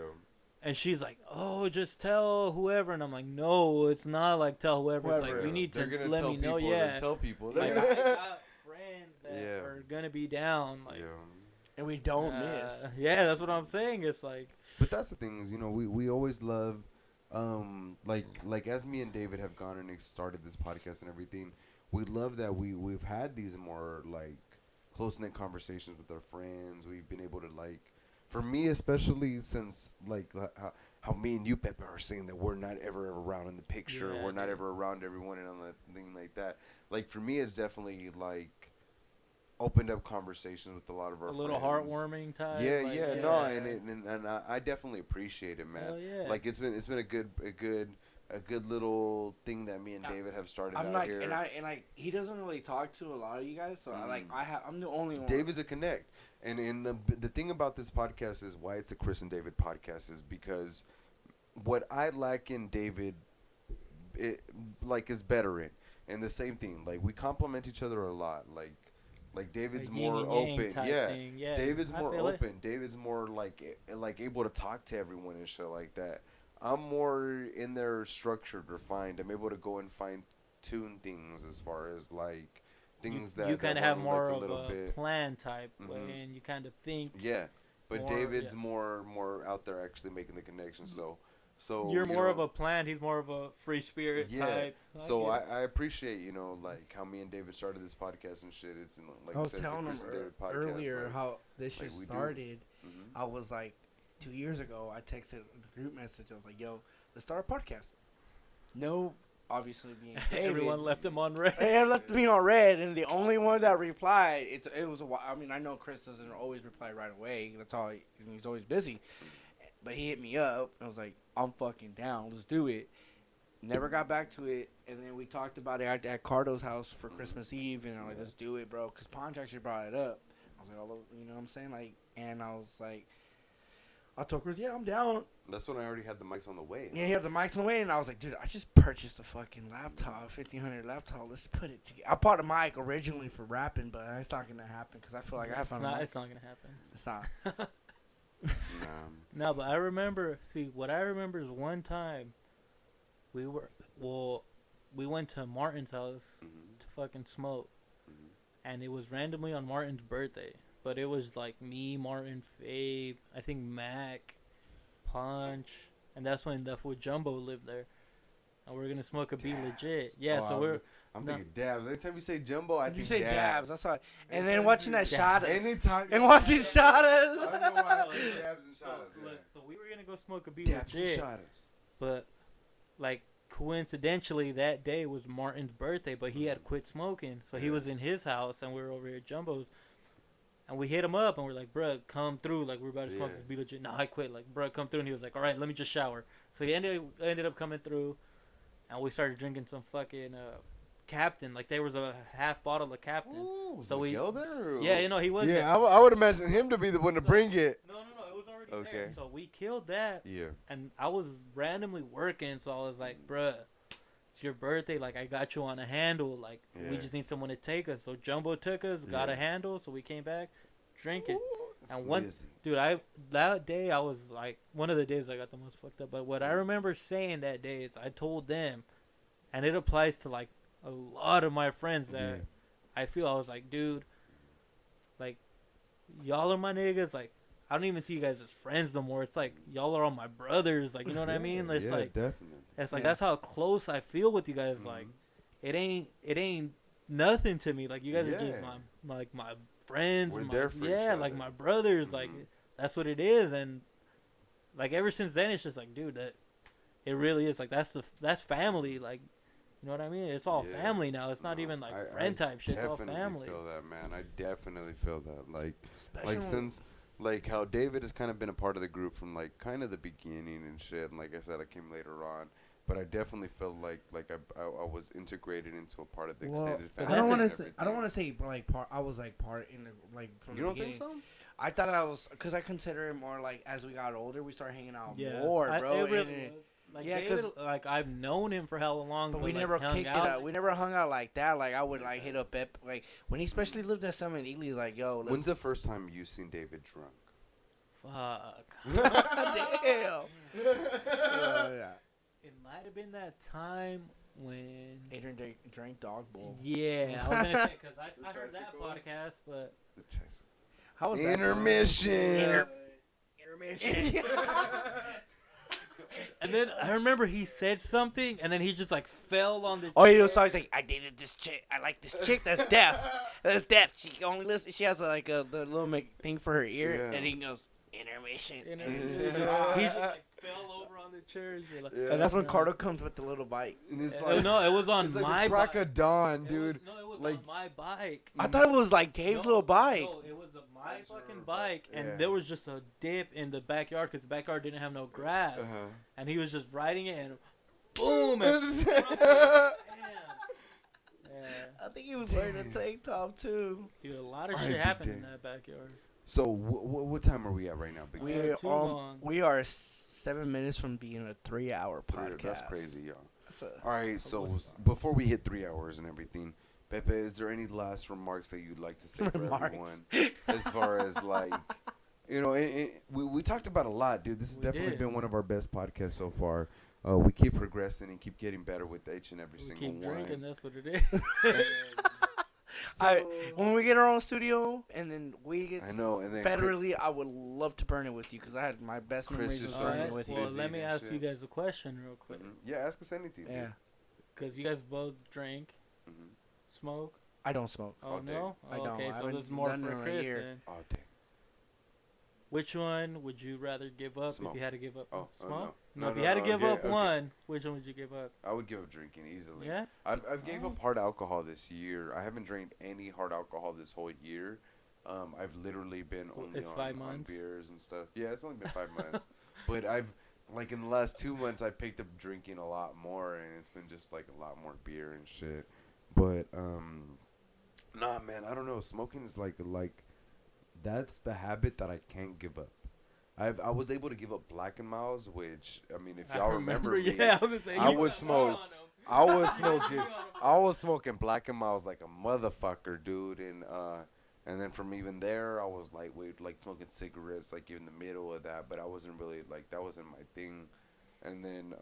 And she's like, oh, just tell whoever. And I'm like, no, it's not like tell whoever. It's like, Whoever. you need to They're gonna let tell me know. people, Yeah. then tell people. Like, I got friends that Yeah. are gonna be down. Like, Yeah. And we don't miss. yeah, that's what I'm saying. It's like, But that's the thing is, you know, we always love, like as me and David have gone and started this podcast and everything, we love that we've had these more like close knit conversations with our friends. We've been able to like, for me especially, since like how me and you, Pepe, are saying that we're not ever around in the picture, we're not ever around everyone and anything like that. Like for me, it's definitely like opened up conversations with a lot of our friends. A little heartwarming type. And I definitely appreciate it, man. Like it's been a good little thing that me and David have started out here. And he doesn't really talk to a lot of you guys, so I'm the only one. David's a connect, and the thing about this podcast is why it's a Chris and David podcast is because what I like in David, is better in, and the same thing. Like we complement each other a lot. Like David's more open, yeah. David's more open. David's more like able to talk to everyone and shit like that. I'm more in there structured, refined. I'm able to go and fine tune things as far as like things you kind of have more of a plan type way, and you kind of think. Yeah, but David's more out there actually making the connection. So you're more of a plan. He's more of a free spirit type. So I appreciate like how me and David started this podcast and shit. It's like I was telling him earlier how this shit started. I was like 2 years ago. I texted the group message. I was like, "Yo, let's start a podcast." No, obviously being David. Everyone left him on red. They left me on red, and the only one that replied, it was a while. I mean, I know Chris doesn't always reply right away. That's all. He's always busy. But he hit me up. I was like, I'm fucking down. Let's do it. Never got back to it. And then we talked about it at Cardo's house for Christmas Eve. And I'm like, let's do it, bro. Because Ponch actually brought it up. I was like, you know what I'm saying? Like, and I was like, I told Chris, yeah, I'm down. That's when I already had the mics on the way. Yeah, he had the mics on the way. And I was like, dude, I just purchased a fucking laptop, $1,500 laptop. Let's put it together. I bought a mic originally for rapping, but it's not going to happen because I feel like I have fun. It's not going to happen. It's not. No, but I remember. See, what I remember is one time we went to Martin's house to fucking smoke, and it was randomly on Martin's birthday. But it was like me, Martin, Fabe, I think Mac, Punch, and that's when the fool Jumbo lived there. And we're gonna smoke a Be Legit. Yeah, I'm thinking Dabs. Anytime you say Jumbo, I think you say Dabs. That's why. And then watching that Shadas. Anytime. And watching Shadas. I don't know why I think Dabs and Shadas. So we were gonna go smoke a Be Dabs Legit. and Shadas. But like coincidentally, that day was Martin's birthday, but he had quit smoking, so he was in his house, and we were over here at Jumbo's. And we hit him up, and we're like, bruh, come through. Like, we're about to smoke this Be Legit. Nah, I quit. Like, bruh, come through. And he was like, all right, let me just shower. So he ended up coming through, and we started drinking some fucking Captain. Like, there was a half bottle of Captain. Ooh, so we there? Yeah, you know, he was Yeah, I would imagine him to be the one to bring it. No, it was already there. So we killed that. Yeah. And I was randomly working, so I was like, bruh, it's your birthday. Like, I got you on a handle. Like, we just need someone to take us. So Jumbo took us, got a handle, so we came back. Drink it. And that day I was like, one of the days I got the most fucked up. But what I remember saying that day is I told them, and it applies to like a lot of my friends that I was like, dude, like, y'all are my niggas. Like, I don't even see you guys as friends no more. It's like y'all are all my brothers. Like, you know what I mean? It's like definitely. It's like that's how close I feel with you guys. Like, it ain't nothing to me. Like, you guys are just my friends. We're there for each other. Like my brothers. Like, that's what it is. And like ever since then, it's just like, dude, that it really is. Like, that's family. Like, you know what I mean? It's all family now. It's not even like friend type shit. It's all family. I definitely feel that, man. I definitely feel that. Like since like how David has kind of been a part of the group from like kind of the beginning and shit. And like I said, I came later on. But I definitely felt like I was integrated into a part of the extended family. I don't want to say like part. I was like part in the like from the beginning. You don't think so? I thought I was because I consider it more like as we got older, we started hanging out more, bro. Like David, like I've known him for how long, but we never kicked it out. We never hung out like that. Like I would like hit up Pepe, like when he especially lived at Summit. Ely's like, yo. When's the first time you seen David drunk? Fuck. Damn. It might have been that time when Adrian drank Dog Bowl. Yeah, I was gonna say because I heard that podcast, but how was intermission? Intermission. And then I remember he said something, and then he just like fell on the. Oh, you know, so he's like, I dated this chick. I like this chick that's deaf. That's deaf. She only listens. She has like the little thing for her ear, and he goes intermission. He just like fell over on the chair, and, like, and that's when Carter comes with the little bike. And it's no, it was on it's like my a crack bike. of dawn, dude. It was like on my bike. I thought it was like Gabe's little bike. No, it was my fucking bike, and there was just a dip in the backyard because the backyard didn't have no grass, and he was just riding it, and boom! And I think he was wearing a tank top too. Dude, a lot of shit happened in that backyard. So what time are we at right now, Big Man? We are 7 minutes from being a 3-hour podcast. That's crazy, y'all. All right, so before we hit 3 hours and everything, Pepe, is there any last remarks that you'd like to say for everyone? As far as like, you know, we talked about a lot, dude. This has definitely been one of our best podcasts so far. We keep progressing and keep getting better with each and every single one. Keep drinking, that's what it is. When we get our own studio and then we get and then federally, I would love to burn it with you because I had my best memories of burning with you. Well, let me ask you guys a question real quick. Yeah, ask us anything. Yeah. Because you guys both drink, smoke. I don't smoke. Oh, no? I don't. Okay, so this is more for Chris then. Oh, dang. Which one would you rather give up if you had to give up? Smoke? No, if you had to give up one, which one would you give up? I would give up drinking easily. Yeah? I've gave up hard alcohol this year. I haven't drank any hard alcohol this whole year. I've literally been only on beers and stuff. Yeah, it's only been 5 months. But I've, like, in the last 2 months, I picked up drinking a lot more, and it's been just, like, a lot more beer and shit. But, nah, man, I don't know. Smoking is, like, that's the habit that I can't give up. I was able to give up Black and Miles, which, I mean, if y'all remember me, I was smoking Black and Miles like a motherfucker, dude, and then from even there, I was lightweight, like smoking cigarettes, like in the middle of that, but I wasn't really, like, that wasn't my thing, and then,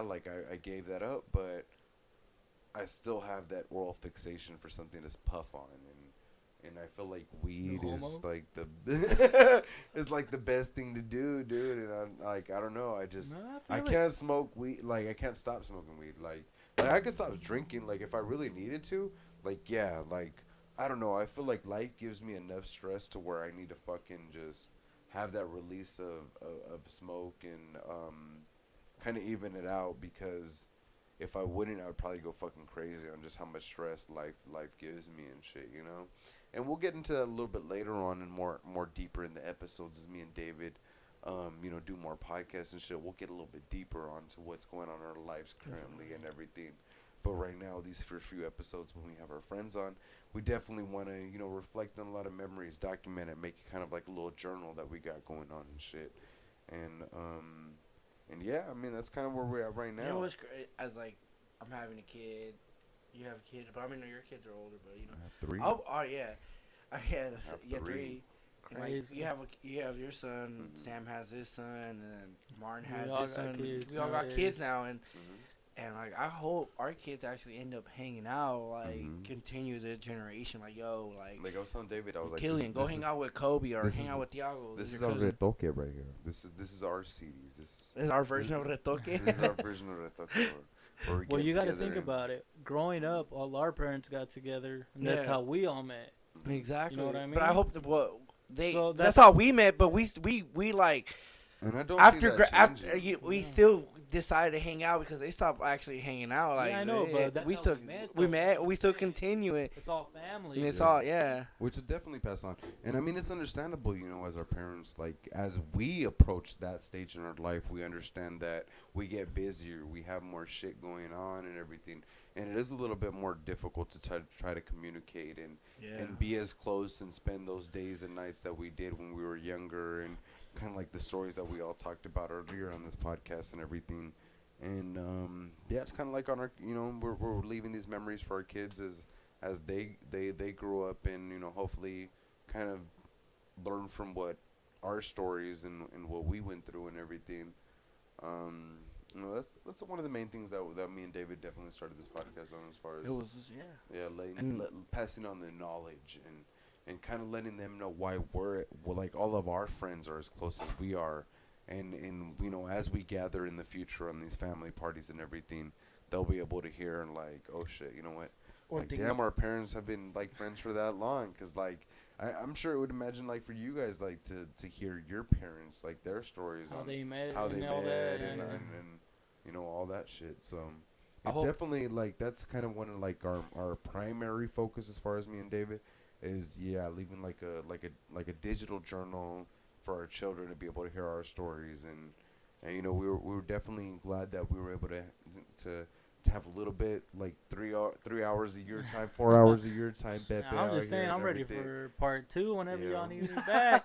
like, I gave that up, but I still have that oral fixation for something to puff on, and I feel like weed is like it's like the best thing to do, dude. And I'm like, I don't know, I can't smoke weed. Like, I can't stop smoking weed. Like I could stop drinking. Like, if I really needed to. Like, yeah. Like, I don't know. I feel like life gives me enough stress to where I need to fucking just have that release of smoke and kind of even it out, because if I wouldn't, I would probably go fucking crazy on just how much stress life gives me and shit, you know? And we'll get into that a little bit later on and more deeper in the episodes as me and David, do more podcasts and shit. We'll get a little bit deeper onto what's going on in our lives currently and everything. But right now, these first few episodes when we have our friends on, we definitely want to, reflect on a lot of memories, document it, make it kind of like a little journal that we got going on and shit. And yeah, I mean, that's kind of where we're at right now. You know what's great? As, like, I'm having a kid. You have a kid, but I mean, your kids are older, but I have 3. Oh yeah, yeah, 3. And, like, you have your son. Sam has his son, and then Martin has his son. We all got kids now, and like, I hope our kids actually end up hanging out, like continue the generation. Like, yo, like I was telling David, I was like, Killian, go hang out with Kobe or hang out with Thiago. This is our retoque right here. This is our CDs. This is our version of retoque. This is our version of retoque. Well, you got to think about it. Growing up, all our parents got together, and that's how we all met. Exactly. You know what I mean? But I hope that's how we met. But we like. And I don't after we still decided to hang out because they stopped actually hanging out. Like, yeah, I know, but that's we met. We still continue it. It's all family. And it's all which will definitely pass on. And I mean, it's understandable, as our parents, like, as we approach that stage in our life, we understand that we get busier, we have more shit going on and everything, and it is a little bit more difficult to try to communicate and be as close and spend those days and nights that we did when we were younger, and kind of like the stories that we all talked about earlier on this podcast and everything. And it's kind of like on our, we're leaving these memories for our kids as they grow up and, hopefully kind of learn from what our stories and what we went through and everything. That's one of the main things that me and David definitely started this podcast on, as far as it was passing on the knowledge and kind of letting them know why we're like, all of our friends are as close as we are, and you know, as we gather in the future on these family parties and everything, they'll be able to hear and like, oh shit, you know what? Like, damn, our parents have been like friends for that long. Cause like, I'm sure it would imagine like for you guys like to hear your parents like their stories how on they met, how they met and you know, all that shit. So it's definitely like that's kind of one of like our primary focus as far as me and David is leaving like a digital journal for our children to be able to hear our stories and you know we were definitely glad that we were able to have a little bit like 3 hours a year time, 4 hours a year time. Pepe, I'm just saying I'm ready for part 2 whenever y'all need me back.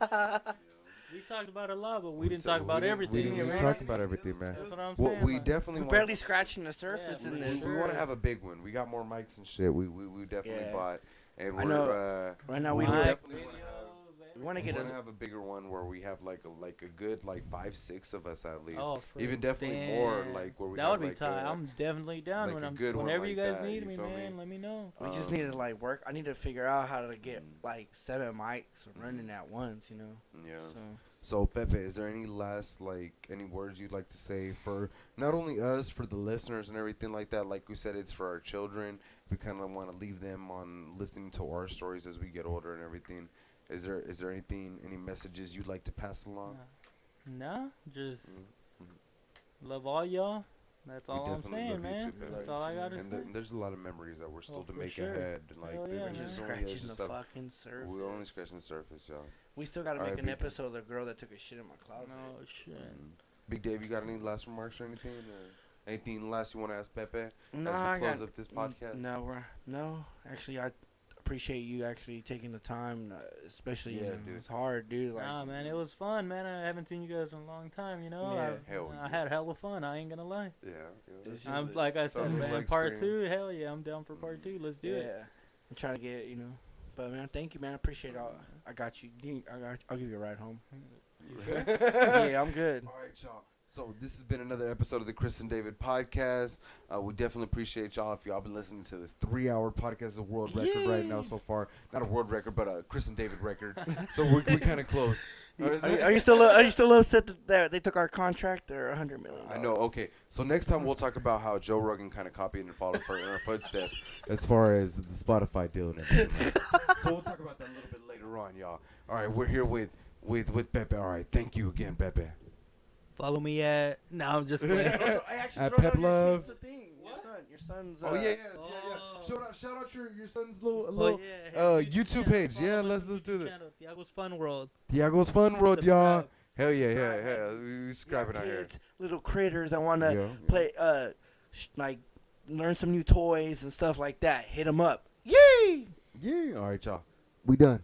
We talked about a lot, but we didn't talk about everything. We didn't even talk about everything, man. That's what I'm saying. We definitely barely scratching the surface in this. We want to have a big one. We got more mics and shit. We definitely bought, and I know. Right now we definitely want to have a bigger one where we have like a good like 5-6 of us at least. Oh, even definitely more like where we. That would be tight. I'm definitely down like whenever you guys that, need me, man. Let me know. We just need to like work. I need to figure out how to get like 7 mics running at once. You know. Yeah. So Pepe, is there any last any words you'd like to say for not only us, for the listeners and everything like that? Like we said, it's for our children. We kind of want to leave them on listening to our stories as we get older and everything. Is there any messages you'd like to pass along? No, just love all y'all. That's all I'm saying, man. That's all I gotta say. And there's a lot of memories that we're still to make sure. ahead. Like we're just scratching the fucking surface. We're only scratching the surface, y'all. We still gotta make an episode of the girl that took a shit in my closet. Oh shit. Big Dave, you got any last remarks or anything? Or anything last you want to ask Pepe no, as we close up this podcast? No. Actually, I appreciate you actually taking the time, especially dude. It's hard, dude. Like, nah, man, it was fun, man. I haven't seen you guys in a long time, you know. Yeah. I had hella fun. I ain't gonna lie. Yeah. I'm like I said, man. Part 2, hell yeah, I'm down for part 2. Let's do it. I'm trying to get But man, thank you, man. I appreciate it. I got you. I'll give you a ride home. You sure? Yeah, I'm good. All right, y'all. So this has been another episode of the Chris and David podcast. We definitely appreciate y'all if y'all been listening to this 3-hour podcast. It's a world record right now so far. Not a world record, but a Chris and David record. So we're kind of close. Are you still upset that they took our contract or $100 million? I know. Okay, so next time we'll talk about how Joe Rogan kind of copied and followed in our footsteps as far as the Spotify deal and everything. So we'll talk about that a little bit later on, y'all. All right, we're here with Pepe. All right, thank you again, Pepe. Follow me at. No, I'm just playing. At pep-love. Your son's. Oh yeah. Shout out your son's little YouTube page. Yeah, let's do that. Tiago's Fun World. Tiago's Fun World, y'all. Hell yeah. We subscribing out here. Little critters that want to play, like learn some new toys and stuff like that. Hit them up. Yay! Yeah. All right, y'all. We done.